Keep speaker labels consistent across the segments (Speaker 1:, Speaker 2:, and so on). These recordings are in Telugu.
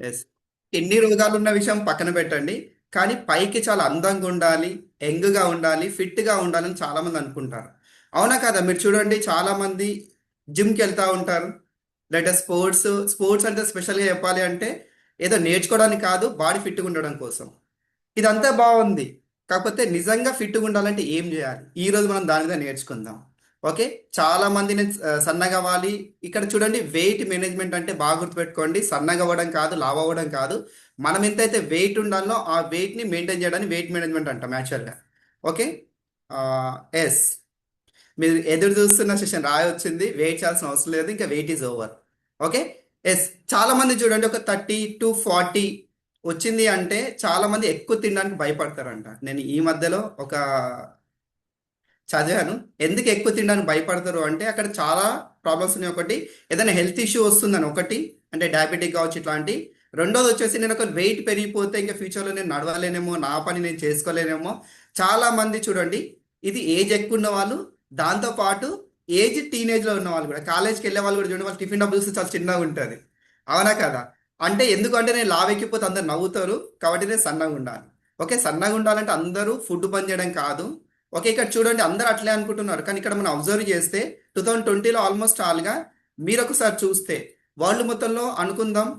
Speaker 1: ఎస్. ఎన్ని రోగాలు ఉన్న విషయం పక్కన పెట్టండి. కానీ పైకి చాలా అందంగా ఉండాలి, యంగ్గా ఉండాలి, ఫిట్గా ఉండాలని చాలా మంది అనుకుంటారు. అవునా కదా? మీరు చూడండి, చాలా మంది జిమ్కి వెళ్తూ ఉంటారు. లేదా స్పోర్ట్స్ స్పోర్ట్స్ అంటే స్పెషల్గా చెప్పాలి అంటే ఏదో నేర్చుకోవడానికి కాదు, బాడీ ఫిట్గా ఉండడం కోసం. ఇదంతా బాగుంది. కాకపోతే నిజంగా ఫిట్గా ఉండాలంటే ఏం చేయాలి? ఈ రోజు మనం దాని మీద నేర్చుకుందాం. ఓకే. చాలా మంది నేను సన్నగా అవ్వాలి. ఇక్కడ చూడండి, వెయిట్ మేనేజ్మెంట్ అంటే బాగా గుర్తుపెట్టుకోండి. సన్నగా అవ్వడం కాదు, లావు అవ్వడం కాదు. మనం ఎంతైతే వెయిట్ ఉండాలో ఆ వెయిట్ని మెయింటైన్ చేయడానికి వెయిట్ మేనేజ్మెంట్ అంటాం యాక్చువల్గా. ఓకే. ఎస్. మీరు ఎదురు చూస్తున్న సెషన్ వచ్చింది. వెయిట్ చేయాల్సిన అవసరం లేదు, ఇంకా weight is over. Okay. Yes. చాలా మంది చూడండి, ఒక 30 to 40 వచ్చింది అంటే చాలా మంది ఎక్కువ తినడానికి భయపడతారంట. నేను ఈ మధ్యలో ఒక చదివాను. ఎందుకు ఎక్కువ తినడానికి భయపడతారు అంటే అక్కడ చాలా ప్రాబ్లమ్స్ ఉన్నాయి. ఒకటి, ఏదైనా హెల్త్ ఇష్యూ వస్తుందని ఒకటి, అంటే డయాబెటిక్ కావచ్చు ఇట్లాంటి. రెండోది వచ్చేసి, నేను ఒక వెయిట్ పెరిగిపోతే ఇంకా ఫ్యూచర్లో నేను నడవలేనేమో, నా పని నేను చేసుకోలేనేమో. చాలా మంది చూడండి, ఇది ఏజ్ ఎక్కువ ఉన్న వాళ్ళు, దాంతోపాటు ఏజ్ టీనేజ్లో ఉన్న వాళ్ళు కూడా, కాలేజ్కి వెళ్ళే వాళ్ళు కూడా చూడండి, వాళ్ళు టిఫిన్ డబ్బులు చూస్తే చాలా చిన్నగా ఉంటుంది. అవునా కదా? అంటే ఎందుకంటే నేను లావెక్కిపోతే అందరు నవ్వుతారు, కాబట్టి నేను సన్నగా ఉండాలి. ఓకే. సన్నగా ఉండాలంటే అందరూ ఫుడ్ బంద్ చేయడం కాదు. ఓకే. ఇక్కడ చూడండి, అందరూ అట్లే అనుకుంటున్నారు, కానీ ఇక్కడ మనం అబ్జర్వ్ చేస్తే 2020లో ఆల్మోస్ట్ ఆల్గా మీరు ఒకసారి చూస్తే వరల్డ్ మొత్తంలో అనుకుందాం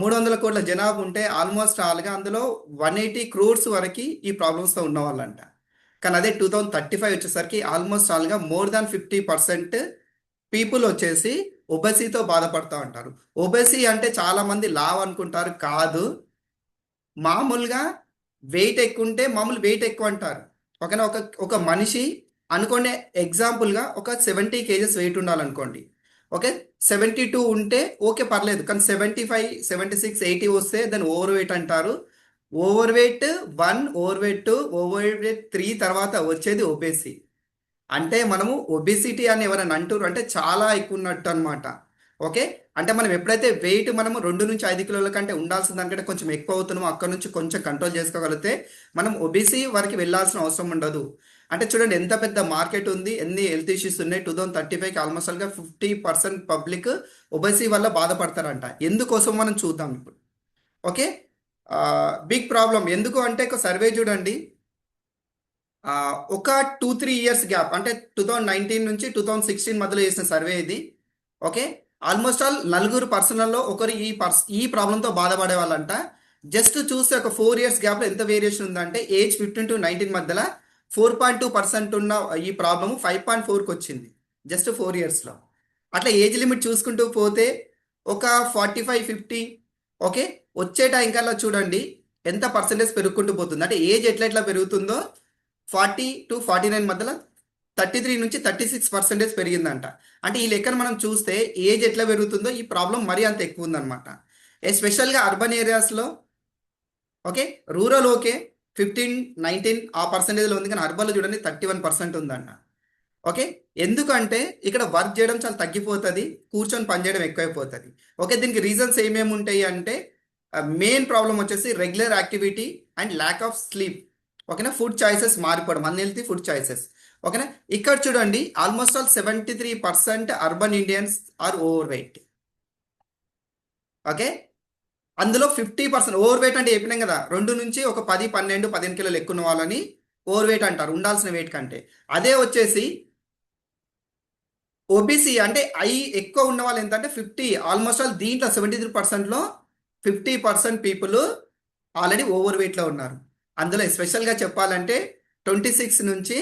Speaker 1: 300 కోట్ల జనాభా ఉంటే ఆల్మోస్ట్ ఆల్గా అందులో 180 crores వరకు ఈ ప్రాబ్లమ్స్తో ఉన్న వాళ్ళంట. కానీ అదే 2035 వచ్చేసరికి ఆల్మోస్ట్ ఆల్గా మోర్ దాన్ 50% పీపుల్ వచ్చేసి ఒబెసీతో బాధపడుతూ ఉంటారు. ఒబెసీ అంటే చాలా మంది లావ్ అనుకుంటారు, కాదు. మామూలుగా వెయిట్ ఎక్కువ ఉంటే మామూలు వెయిట్ ఎక్కువ అంటారు. ఓకేనా? ఒక ఒక మనిషి అనుకోండి, ఎగ్జాంపుల్గా ఒక 70 kgs వెయిట్ ఉండాలనుకోండి. ఓకే. 72 ఉంటే ఓకే పర్లేదు, కానీ 75 76 80 వస్తే దాన్ని ఓవర్ వెయిట్ అంటారు. Over weight 1, over weight 2, over weight 3 తర్వాత వచ్చేది ఒబేసి. అంటే మనము ఒబిసిటీ అని ఎవరైనా అంటారు అంటే చాలా ఎక్కువ ఉన్నట్టు అనమాట. ఓకే. అంటే మనం ఎప్పుడైతే వెయిట్ మనము 2 నుంచి 5 కిలోల కంటే ఉండాల్సిన దానికంటే కొంచెం ఎక్కువ అవుతున్నామో, అక్కడ నుంచి కొంచెం కంట్రోల్ చేసుకోగలిగితే మనం ఒబిసి వరకు వెళ్ళాల్సిన అవసరం ఉండదు. అంటే చూడండి, ఎంత పెద్ద మార్కెట్ ఉంది, ఎన్ని హెల్త్ ఇష్యూస్ ఉన్నాయి. 2035కి ఆల్మోస్ట్గా 50% పబ్లిక్ ఒబెసీ వల్ల బాధపడతారంట. ఎందుకోసం మనం చూద్దాం ఇప్పుడు. ఓకే. బిగ్ ప్రాబ్లం ఎందుకు అంటే, ఒక సర్వే చూడండి. ఆ, ఒక 2 3 ఇయర్స్ గ్యాప్, అంటే 2019 నుంచి 2016 మధ్యలో చేసిన సర్వే ఇది. ఓకే. ఆల్మోస్ట్ ఆల్ నలుగురు పర్సన్లలో ఒకరు ఈ ప్రాబ్లంతో బాధపడే వాళ్ళంట. జస్ట్ చూస్తే ఒక 4 ఇయర్స్ గ్యాప్లో ఎంత వేరియేషన్ ఉందంటే, ఏజ్ 15 to 19 మధ్యలో 4.2% ఉన్న ఈ ప్రాబ్లము 5.4కి వచ్చింది జస్ట్ 4 ఇయర్స్లో. అట్లా ఏజ్ లిమిట్ చూసుకుంటూ పోతే ఒక 45 50. ఓకే. వచ్చే టైం కల్లా చూడండి ఎంత పర్సంటేజ్ పెరుగుకుంటూ పోతుంది. అంటే ఏజ్ ఎట్లా ఎట్లా పెరుగుతుందో 40 to 49 మధ్యలో 33 నుంచి 36% పెరిగిందంట. అంటే ఈ లెక్కను మనం చూస్తే ఏజ్ ఎట్లా పెరుగుతుందో ఈ ప్రాబ్లం మరీ అంత ఎక్కువ ఉందన్నమాట. ఎస్పెషల్గా అర్బన్ ఏరియాస్లో. ఓకే. రూరల్ ఓకే, 15 19 ఆ పర్సంటేజ్లో ఉంది, కానీ అర్బన్లో చూడండి 31% ఉందంట. ఓకే. ఎందుకంటే ఇక్కడ వర్క్ చేయడం చాలా తగ్గిపోతుంది, కూర్చొని పని చేయడం ఎక్కువైపోతుంది. ఓకే. దీనికి రీజన్స్ ఏమేమి ఉంటాయి అంటే, మెయిన్ ప్రాబ్లం వచ్చేసి regular activity and lack of sleep. ఓకేనా? ఫుడ్ చాయిసెస్ మారిపోవడం, అన్హెల్తీ ఫుడ్ చాయిసెస్. ఓకేనా? ఇక్కడ చూడండి, almost all 73% urban Indians are over weight. Okay. అందులో 50% ఓవర్ వెయిట్ అంటే చెప్పినాం కదా, 2 నుంచి ఒక 10 12 15 కిలోలు ఎక్కువ ఉన్న వాళ్ళని ఓవర్ వెయిట్ అంటారు, ఉండాల్సిన వెయిట్ కంటే. అదే వచ్చేసి ఓబీసీ అంటే ఎక్కువ ఉన్న వాళ్ళు ఎంత అంటే 50. ఆల్మోస్ట్ ఆల్ దీంట్లో 73%లో 50% పీపుల్ ఆల్రెడీ ఓవర్ వెయిట్లో ఉన్నారు. అందులో స్పెషల్గా చెప్పాలంటే 26 నుంచి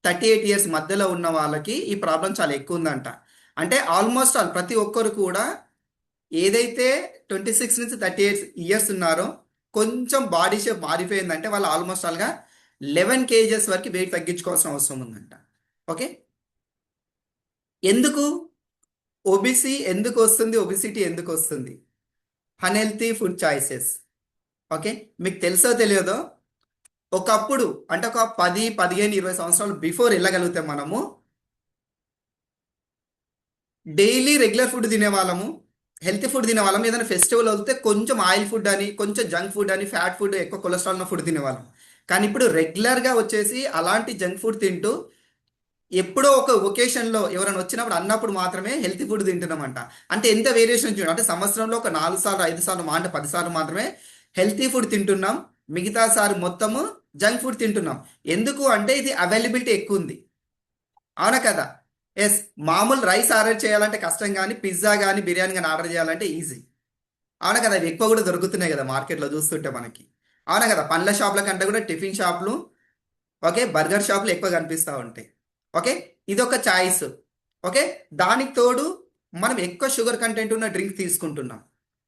Speaker 1: 38 ఇయర్స్ మధ్యలో ఉన్న వాళ్ళకి ఈ ప్రాబ్లం చాలా ఎక్కువ ఉందంట. అంటే ఆల్మోస్ట్ ఆల్ ప్రతి ఒక్కరు కూడా ఏదైతే 26 నుంచి 38 ఇయర్స్ ఉన్నారో, కొంచెం బాడీ షేప్ మారిపోయిందంటే వాళ్ళు ఆల్మోస్ట్ ఆల్గా 11 kgs వరకు వెయిట్ తగ్గించుకోవాల్సిన అవసరం ఉందంట. ఓకే. ఎందుకు ఓబీసీ ఎందుకు వస్తుంది, ఒబిసిటీ ఎందుకు వస్తుంది? Unhealthy food choices. ఓకే. మీకు తెలుసో తెలియదో, ఒకప్పుడు అంటే ఒక 10 15 20 సంవత్సరాలు బిఫోర్ వెళ్ళగలిగితే మనము డైలీ రెగ్యులర్ ఫుడ్ తినేవాళ్ళము, హెల్తీ ఫుడ్ తినేవాళ్ళం. ఏదైనా ఫెస్టివల్ వస్తే కొంచెం ఆయిల్ ఫుడ్ అని, కొంచెం జంక్ ఫుడ్ అని, ఫ్యాట్ ఫుడ్, ఎక్కువ కొలెస్ట్రాల్ ఉన్న ఫుడ్ తినేవాళ్ళం. కానీ ఇప్పుడు రెగ్యులర్గా వచ్చేసి అలాంటి జంక్ ఫుడ్ తింటూ ఎప్పుడో ఒక ఒకేషన్లో ఎవరైనా వచ్చినప్పుడు అన్నప్పుడు మాత్రమే హెల్తీ ఫుడ్ తింటున్నామంట. అంటే ఎంత వేరియేషన్ చూడండి. అంటే సంవత్సరంలో ఒక 4 సార్లు 5 సార్లు మా అంటే 10 సార్లు మాత్రమే హెల్తీ ఫుడ్ తింటున్నాం. మిగతా సారి మొత్తము జంక్ ఫుడ్ తింటున్నాం. ఎందుకు అంటే ఇది అవైలబిలిటీ ఎక్కువ ఉంది. అవునా కదా? ఎస్. మామూలు రైస్ ఆర్డర్ చేయాలంటే కష్టం, కానీ పిజ్జా కానీ బిర్యానీ కానీ ఆర్డర్ చేయాలంటే ఈజీ. అవునా కదా? ఇవి ఎక్కువ కూడా దొరుకుతున్నాయి కదా మార్కెట్లో చూస్తుంటే మనకి. అవునా కదా? పండ్ల షాపుల కంటే కూడా టిఫిన్ షాపులు, ఓకే, బర్గర్ షాపులు ఎక్కువ కనిపిస్తూ ఉంటాయి. ఓకే, ఇదొక చాయిస్. ఓకే, దానికి తోడు మనం ఎక్కువ షుగర్ కంటెంట్ ఉన్న డ్రింక్ తీసుకుంటున్నాం.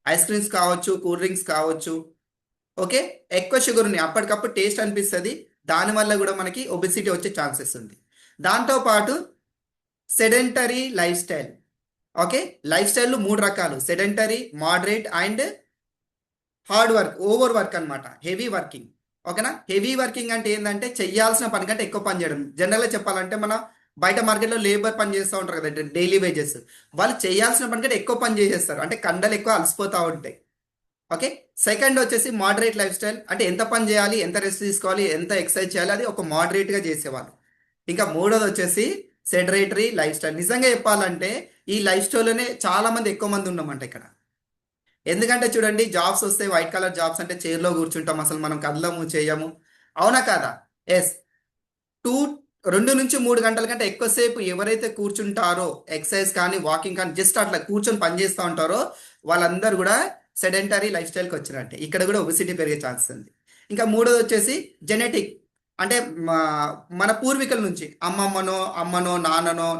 Speaker 1: ఐస్ క్రీమ్స్ కావచ్చు, కూల్ డ్రింక్స్ కావచ్చు. ఓకే, ఎక్కువ షుగర్ ఉన్నాయి, అప్పటికప్పుడు టేస్ట్ అనిపిస్తుంది. దానివల్ల కూడా మనకి ఒబెసిటీ వచ్చే ఛాన్సెస్ ఉంది. దాంతోపాటు sedentary life style. Okay, life style 3 రకాలు: sedentary, moderate and hard work, over work అన్నమాట, హెవీ వర్కింగ్. ఓకేనా? హెవీ వర్కింగ్ అంటే ఏంటంటే చెయ్యాల్సిన పని కంటే ఎక్కువ పని చేయడం. జనరల్గా చెప్పాలంటే మన బయట మార్కెట్లో లేబర్ పని చేస్తూ ఉంటారు కదా, డైలీ వేజెస్. వాళ్ళు చేయాల్సిన పని కంటే ఎక్కువ పని చేసేస్తారు, అంటే కండలు ఎక్కువ అలసిపోతూ ఉంటాయి. ఓకే. సెకండ్ వచ్చేసి మోడరేట్ లైఫ్ స్టైల్, అంటే ఎంత పని చేయాలి, ఎంత రెస్ట్ తీసుకోవాలి, ఎంత ఎక్సర్సైజ్ చేయాలి, అది ఒక మోడరేట్గా చేసేవాళ్ళు. ఇంకా మూడోది వచ్చేసి సెడరేటరీ లైఫ్ స్టైల్. నిజంగా చెప్పాలంటే ఈ లైఫ్ స్టైల్లోనే చాలా మంది, ఎక్కువ మంది ఉన్నామంట ఇక్కడ. ఎందుకంటే చూడండి, జాబ్స్ వస్తే వైట్ కలర్ జాబ్స్ అంటే చైర్లో కూర్చుంటాం, అసలు మనం కదలము చేయము. అవునా కాదా? ఎస్. టూ 2 నుంచి 3 గంటల కంటే ఎక్కువసేపు ఎవరైతే కూర్చుంటారో, ఎక్సర్సైజ్ కానీ వాకింగ్ కానీ జస్ట్ అట్లా కూర్చొని పని చేస్తూ ఉంటారో, వాళ్ళందరూ కూడా సెడెంటరీ లైఫ్ స్టైల్కి వచ్చినట్టే. ఇక్కడ కూడా ఒబిసిటీ పెరిగే ఛాన్సెస్ ఉంది. ఇంకా మూడోది వచ్చేసి జెనెటిక్. అంటే మన పూర్వీకుల నుంచి అమ్మనో నాన్ననో,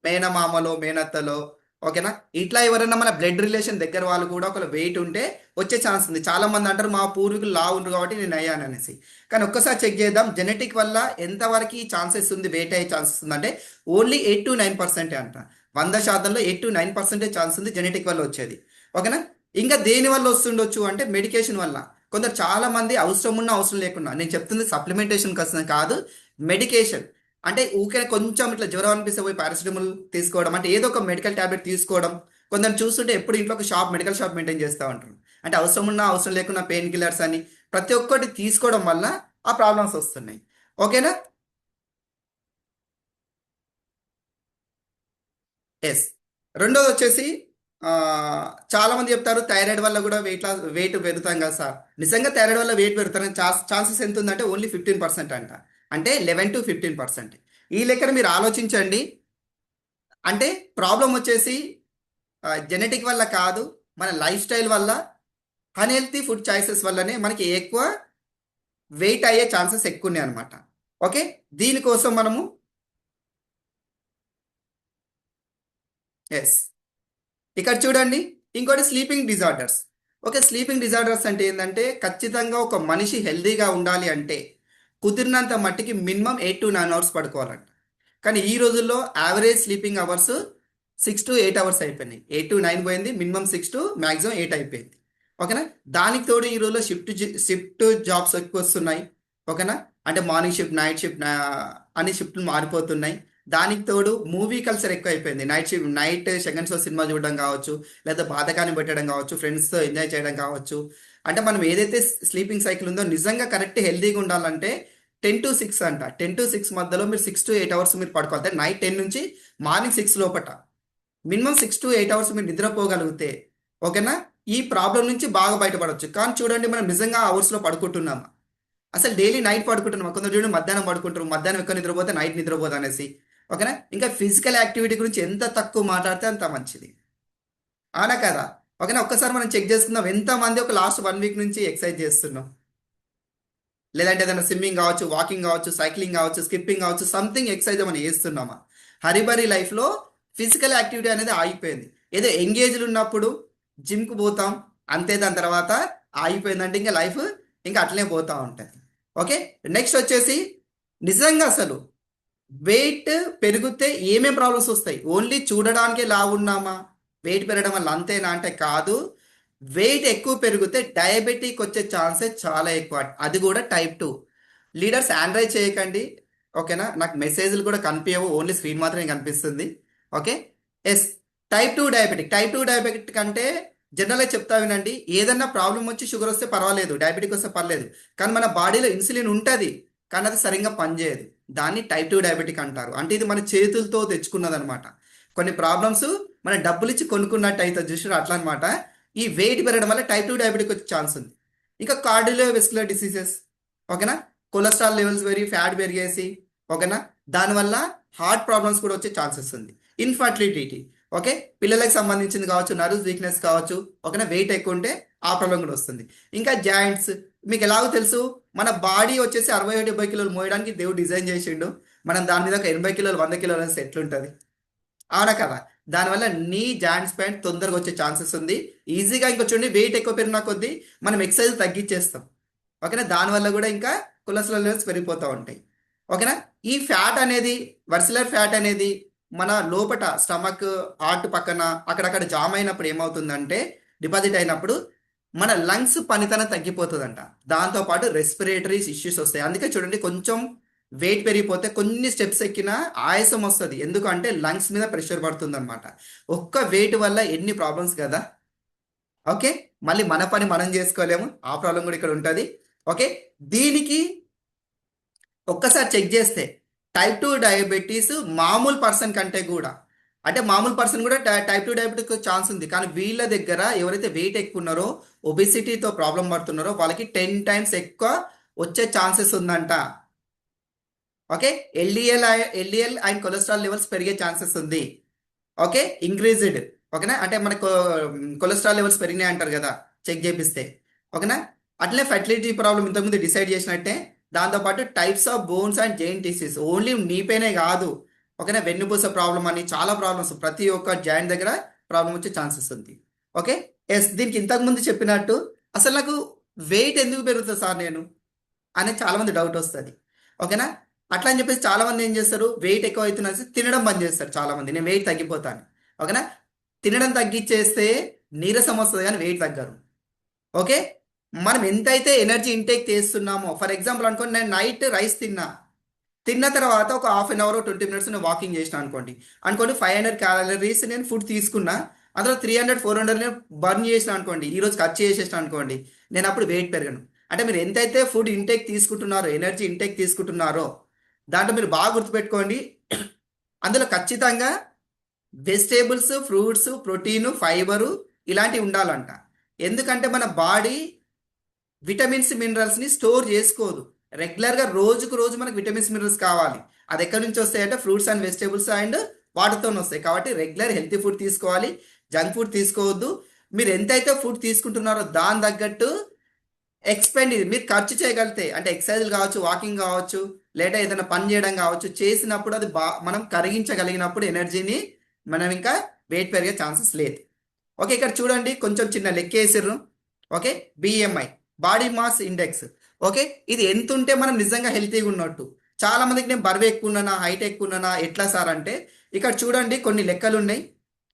Speaker 1: మేనమామలో మేనత్తలో, ఓకేనా, ఇట్లా ఎవరైనా మన బ్లడ్ రిలేషన్ దగ్గర వాళ్ళు కూడా ఒకవేళ వెయిట్ ఉంటే వచ్చే ఛాన్స్ ఉంది. చాలా మంది అంటారు మా పూర్వీకులు లా ఉండరు కాబట్టి నేను అయ్యాను అనేసి. కానీ ఒక్కసారి చెక్ చేద్దాం, జెనెటిక్ వల్ల ఎంతవరకు ఛాన్సెస్ ఉంది, వెయిట్ అయ్యే ఛాన్సెస్ ఉంది అంటే ఓన్లీ 8 to 9% అంట. 100%లో 8 to 9% ఛాన్స్ ఉంది జెనెటిక్ వల్ల వచ్చేది. ఓకేనా? ఇంకా దేని వల్ల వస్తుండొచ్చు అంటే మెడికేషన్ వల్ల. కొందరు చాలా మంది అవసరం ఉన్న అవసరం లేకుండా, నేను చెప్తుంది సప్లిమెంటేషన్ కోసం కాదు, మెడికేషన్. అంటే ఊకే కొంచెం ఇట్లా జ్వరం అనిపిస్తే పోయి పారాసిటమాల్ తీసుకోవడం, అంటే ఏదో ఒక మెడికల్ ట్యాబ్లెట్ తీసుకోవడం. కొందరు చూస్తుంటే ఎప్పుడు ఇంట్లో ఒక షాప్, మెడికల్ షాప్ మెయింటైన్ చేస్తూ ఉంటారు. అంటే అవసరం ఉన్నా అవసరం లేకున్నా పెయిన్ కిల్లర్స్ అని ప్రతి ఒక్కటి తీసుకోవడం వల్ల ఆ ప్రాబ్లమ్స్ వస్తున్నాయి. ఓకేనా? ఎస్. రెండోది వచ్చేసి ఆ, చాలా మంది చెప్తారు థైరాయిడ్ వల్ల కూడా వెయిట్ పెరుగుతాం కదా సార్. నిజంగా థైరాయిడ్ వల్ల వెయిట్ పెరుగుతారని ఛాన్సెస్ ఎంత ఉందంటే ఓన్లీ 15% అంట. అంటే 11 to 15%. ఈ లెక్కన మీరు ఆలోచించండి. అంటే ప్రాబ్లం వచ్చేసి జెనెటిక్ వల్ల కాదు, మన లైఫ్ స్టైల్ వల్ల, అన్హెల్తీ ఫుడ్ చాయిసెస్ వల్లనే మనకి ఎక్కువ వెయిట్ అయ్యే ఛాన్సెస్ ఎక్కువ ఉన్నాయి అనమాట. ఓకే, దీనికోసం మనము, ఎస్, ఇక్కడ చూడండి. ఇంకోటి sleeping disorders. Okay, sleeping disorders అంటే ఏంటంటే ఖచ్చితంగా ఒక మనిషి హెల్దీగా ఉండాలి అంటే కుదిరినంత మట్టికి మినిమం 8 to 9 అవర్స్ పడుకోవాలంట. కానీ ఈ రోజుల్లో average sleeping hours 6 to 8 hours అయిపోయినాయి. 8 to 9 పోయింది, మినిమం 6 to మాక్సిమం 8 అయిపోయింది. ఓకేనా? దానికి తోడు ఈ రోజుల్లో షిఫ్ట్ జాబ్స్ ఎక్కువ వస్తున్నాయి. ఓకేనా? అంటే మార్నింగ్ షిఫ్ట్, నైట్ షిఫ్ట్ అన్ని షిఫ్ట్లు మారిపోతున్నాయి. దానికి తోడు మూవీ కల్చర్ ఎక్కువ అయిపోయింది. నైట్ సెకండ్ షో సినిమా చూడడం కావచ్చు, లేదా బాధకాన్ని పెట్టడం కావచ్చు, ఫ్రెండ్స్తో ఎంజాయ్ చేయడం కావచ్చు. అంటే మనం ఏదైతే స్లీపింగ్ సైకిల్ ఉందో నిజంగా కరెక్ట్ హెల్దీగా ఉండాలంటే 10 to 6 అంట. 10 to 6 మధ్యలో మీరు 6 to 8 అవర్స్ మీరు పడుకోవాలి. నైట్ 10 నుంచి మార్నింగ్ 6 లోపట మినిమం 6 to 8 అవర్స్ మీరు నిద్రపోగలిగితే, ఓకేనా, ఈ ప్రాబ్లం నుంచి బాగా బయటపడవచ్చు. కానీ చూడండి, మనం నిజంగా అవర్స్లో పడుకుంటున్నామా? అసలు డైలీ నైట్ పడుకుంటున్నామా? కొందరు చూడండి మధ్యాహ్నం పడుకుంటారు, మధ్యాహ్నం ఎక్కువ నిద్రపోతే నైట్ నిద్రపోదు అనేసి. ఓకేనా? ఇంకా ఫిజికల్ యాక్టివిటీ గురించి ఎంత తక్కువ మాట్లాడితే అంత మంచిది. అవునా కదా? ఓకేనా? ఒక్కసారి మనం చెక్ చేసుకుందాం, ఎంతమంది ఒక లాస్ట్ 1 వీక్ నుంచి ఎక్సర్సైజ్ చేస్తున్నాం, లేదంటే ఏదైనా స్విమ్మింగ్ కావచ్చు, వాకింగ్ కావచ్చు, సైక్లింగ్ కావచ్చు, స్కిప్పింగ్ కావచ్చు, సంథింగ్ ఎక్సర్సైజ్ మనం చేస్తున్నామా? హరిబరి లైఫ్లో ఫిజికల్ యాక్టివిటీ అనేది ఆగిపోయింది. ఏదో ఎంగేజ్లు ఉన్నప్పుడు జిమ్కి పోతాం అంతే, దాని తర్వాత ఆగిపోయిందంటే ఇంకా లైఫ్ ఇంకా అట్లనే పోతూ ఉంటుంది. ఓకే, నెక్స్ట్ వచ్చేసి నిజంగా అసలు వెయిట్ పెరిగితే ఏమేం ప్రాబ్లమ్స్ వస్తాయి? ఓన్లీ చూడడానికే లావు ఉన్నామా, వెయిట్ పెరగడం వల్ల అంతేనా అంటే కాదు. వెయిట్ ఎక్కువ పెరిగితే డయాబెటిక్ వచ్చే ఛాన్సెస్ చాలా ఎక్కువ, అది కూడా టైప్ 2. లీడర్స్ ఆండ్రాయిడ్ చేయకండి. ఓకేనా? నాకు మెసేజ్లు కూడా కనిపించవు, ఓన్లీ స్క్రీన్ మాత్రమే కనిపిస్తుంది. ఓకే. ఎస్. టైప్ 2 డయాబెటిక్ అంటే జనరల్గా చెప్తా వినండి, ఏదన్నా ప్రాబ్లం వచ్చి షుగర్ వస్తే పర్వాలేదు, డయాబెటిక్ వస్తే పర్లేదు, కానీ మన బాడీలో ఇన్సులిన్ ఉంటుంది. కానీ అది సరిగ్గా పనిచేయదు. దాన్ని టైప్ 2 డయాబెటిక్ అంటారు. అంటే ఇది మన చేతులతో తెచ్చుకున్నదనమాట. కొన్ని ప్రాబ్లమ్స్ మన డబ్బులు ఇచ్చి కొనుక్కున్నట్టు అవుతుంది చూసారు, అట్లా అనమాట. ఈ వెయిట్ పెరగడం వల్ల టైప్ 2 డయాబెటిక్ వచ్చే ఛాన్స్ ఉంది. ఇంకా కార్డియోవెస్కులర్ డిసీజెస్, ఓకేనా, కొలెస్ట్రాల్ లెవెల్స్ పెరిగి ఫ్యాట్ పెరిగేసి, ఓకేనా, దానివల్ల హార్ట్ ప్రాబ్లమ్స్ కూడా వచ్చే ఛాన్సెస్ ఉంది. ఇన్ఫర్టిలిటీ, ఓకే, పిల్లలకు సంబంధించింది కావచ్చు, నర్వ్స్ వీక్నెస్ కావచ్చు, ఓకేనా, వెయిట్ ఎక్కువ ఉంటే ఆ ప్రాబ్లం కూడా వస్తుంది. ఇంకా జాయింట్స్, మీకు ఎలాగో తెలుసు, మన బాడీ వచ్చేసి 60-70 కిలోలు మోయడానికి దేవుడు డిజైన్ చేసిండు. మనం దాని మీద ఒక 80 కిలోలు 100 కిలోలు వేస్తే ఎట్లుంటుంది, అవునా కదా. దానివల్ల నీ జాయింట్స్ పెయిన్ తొందరగా వచ్చే ఛాన్సెస్ ఉంది. ఈజీగా ఇంకా చూడండి, వెయిట్ ఎక్కువ పెరిగిన కొద్దీ మనం ఎక్సర్సైజ్ తగ్గించేస్తాం, ఓకేనా, దానివల్ల కూడా ఇంకా కొలెస్ట్రాల్ లెవెల్స్ పెరిగిపోతూ ఉంటాయి, ఓకేనా. ఈ ఫ్యాట్ అనేది, వర్సిలర్ ఫ్యాట్ అనేది మన లోపట స్టమక్, హార్ట్ పక్కన అక్కడక్కడ జామ్ అయినప్పుడు ఏమవుతుందంటే, డిపాజిట్ అయినప్పుడు మన లంగ్స్ పనితనం తగ్గిపోతుందంట. దాంతోపాటు రెస్పిరేటరీ ఇష్యూస్ వస్తాయి. అందుకే చూడండి, కొంచెం వెయిట్ పెరిగిపోతే కొన్ని స్టెప్స్ ఎక్కినా ఆయాసం వస్తుంది. ఎందుకంటే లంగ్స్ మీద ప్రెషర్ పడుతుంది అనమాట. ఒక్క వెయిట్ వల్ల ఎన్ని ప్రాబ్లమ్స్ కదా. ఓకే, మళ్ళీ మన పని మనం చేసుకోలేము, ఆ ప్రాబ్లం కూడా ఇక్కడ ఉంటుంది. ఓకే, దీనికి ఒక్కసారి చెక్ చేస్తే టైప్ 2 డయాబెటీస్ మామూలు పర్సన్ కంటే కూడా, అంటే మామూలు పర్సన్ కూడా టైప్ 2 డయాబెటిక్ ఛాన్స్ ఉంది. కానీ వీళ్ళ దగ్గర ఎవరైతే వెయిట్ ఎక్కువ ఉన్నారో, ఒబిసిటీతో ప్రాబ్లం పడుతున్నారో, వాళ్ళకి 10 టైమ్స్ ఎక్కువ వచ్చే ఛాన్సెస్ ఉందంట. Okay, LDL and cholesterol levels పెరిగే ఛాన్సెస్ ఉంది. ఓకే, ఇంక్రీజ్డ్, ఓకేనా, అంటే మనకు కొలెస్ట్రాల్ లెవెల్స్ పెరిగినాయి అంటారు కదా చెక్ చేపిస్తే, ఓకేనా. అట్లే ఫర్టిలిటీ ప్రాబ్లం ఇంతకుముందు డిసైడ్ చేసినట్టే, దాంతోపాటు types of bones and joint disease, only నీపైనే కాదు, ఓకేనా, వెన్నుపూస ప్రాబ్లం అని చాలా ప్రాబ్లమ్స్, ప్రతి ఒక్క జాయింట్ దగ్గర ప్రాబ్లం వచ్చే ఛాన్సెస్ ఉంది. ఓకే, ఎస్, దీనికి ఇంతకుముందు చెప్పినట్టు అసలు నాకు వెయిట్ ఎందుకు పెరుగుతుంది సార్ నేను అనేది చాలా మంది డౌట్ వస్తుంది, ఓకేనా. అట్లా అని చెప్పేసి చాలా మంది ఏం చేస్తారు, వెయిట్ ఎక్కువ అవుతున్నా తినడం బంద్ చేస్తారు చాలా మంది, నేను వెయిట్ తగ్గిపోతాను, ఓకేనా. తినడం తగ్గించేస్తే నీరసం వస్తుంది కానీ వెయిట్ తగ్గరు. ఓకే, మనం ఎంతైతే ఎనర్జీ ఇంటేక్ చేస్తున్నామో, ఫర్ ఎగ్జాంపుల్ అనుకోండి, నేను నైట్ రైస్ తిన్న తర్వాత ఒక హాఫ్ అన్ అవర్ 20 మినిట్స్ నేను వాకింగ్ చేసిన అనుకోండి, 500 క్యాలరీస్ నేను ఫుడ్ తీసుకున్నా, అందులో 300-400 నేను బర్న్ చేసిన అనుకోండి, ఈరోజు ఖర్చు చేసేసిన అనుకోండి, నేను అప్పుడు వెయిట్ పెరగను. అంటే మీరు ఎంతైతే ఫుడ్ ఇంటేక్ తీసుకుంటున్నారో, ఎనర్జీ ఇంటేక్ తీసుకుంటున్నారో, దాంట్లో మీరు బాగా గుర్తుపెట్టుకోండి, అందులో ఖచ్చితంగా వెజిటేబుల్స్, ఫ్రూట్స్, ప్రోటీను, ఫైబరు ఇలాంటివి ఉండాలంట. ఎందుకంటే మన బాడీ విటమిన్స్, మినరల్స్ని స్టోర్ చేసుకోదు. రెగ్యులర్గా రోజుకు రోజు మనకు విటమిన్స్, మినరల్స్ కావాలి. అది ఎక్కడి నుంచి వస్తాయంటే ఫ్రూట్స్ అండ్ వెజిటేబుల్స్ అండ్ వాటర్తో వస్తాయి. కాబట్టి రెగ్యులర్ హెల్తీ ఫుడ్ తీసుకోవాలి, జంక్ ఫుడ్ తీసుకోవద్దు. మీరు ఎంతైతే ఫుడ్ తీసుకుంటున్నారో దాని తగ్గట్టు ఎక్స్పెండ్, ఇది మీరు ఖర్చు చేయగలిగితే, అంటే ఎక్సర్సైజ్ కావచ్చు, వాకింగ్ కావచ్చు, లేదా ఏదైనా పని చేయడం కావచ్చు, చేసినప్పుడు అది మనం కరిగించగలిగినప్పుడు ఎనర్జీని మనం ఇంకా వెయిట్ పెరిగే ఛాన్సెస్ లేదు. ఓకే, ఇక్కడ చూడండి, కొంచెం చిన్న లెక్క వేసిర్రు. Okay, BMI, body mass index. Okay, ఇది ఎంత ఉంటే మనం నిజంగా హెల్తీగా ఉన్నట్టు. చాలా మందికి నేను బరువు ఎక్కువ ఉన్నానా, హైట్ ఎక్కువ ఉన్నానా, ఎట్లా సార్ అంటే, ఇక్కడ చూడండి కొన్ని లెక్కలు ఉన్నాయి.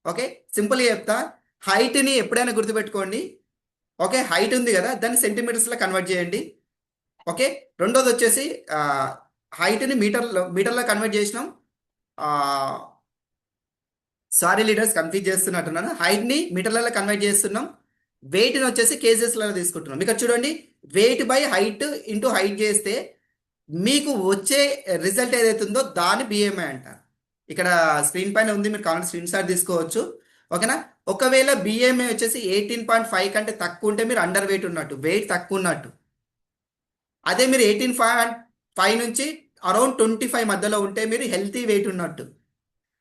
Speaker 1: ఓకే, సింపుల్గా చెప్తా, హైట్ని ఎప్పుడైనా గుర్తుపెట్టుకోండి. ఓకే, హైట్ ఉంది కదా, దాన్ని సెంటీమీటర్స్లో కన్వర్ట్ చేయండి. ఓకే, రెండోది వచ్చేసి హైట్ని మీటర్లో కన్వర్ట్ చేసినాం. సారీ లీడర్స్, కన్ఫ్యూజ్ చేస్తున్నట్టున్నాను. హైట్ని మీటర్లలో కన్వర్ట్ చేస్తున్నాం, వెయిట్ని వచ్చేసి కేజెస్లలో తీసుకుంటున్నాం. ఇక్కడ చూడండి, weight by height into height చేస్తే మీకు వచ్చే రిజల్ట్ ఏదైతుందో దాన్ని బిఎంఐ అంటారు. ఇక్కడ స్క్రీన్ పైన ఉంది, మీరు కావాలంటే స్క్రీన్ షాట్ తీసుకోవచ్చు, ఓకేనా. ఒకవేళ బిఎంఐ వచ్చేసి 18.5 కంటే తక్కువ ఉంటే మీరు అండర్ వెయిట్ ఉన్నట్టు, వెయిట్ తక్కువ ఉన్నట్టు. అదే మీరు 18.5 నుంచి అరౌండ్ 25 మధ్యలో ఉంటే మీరు హెల్తీ వెయిట్ ఉన్నట్టు.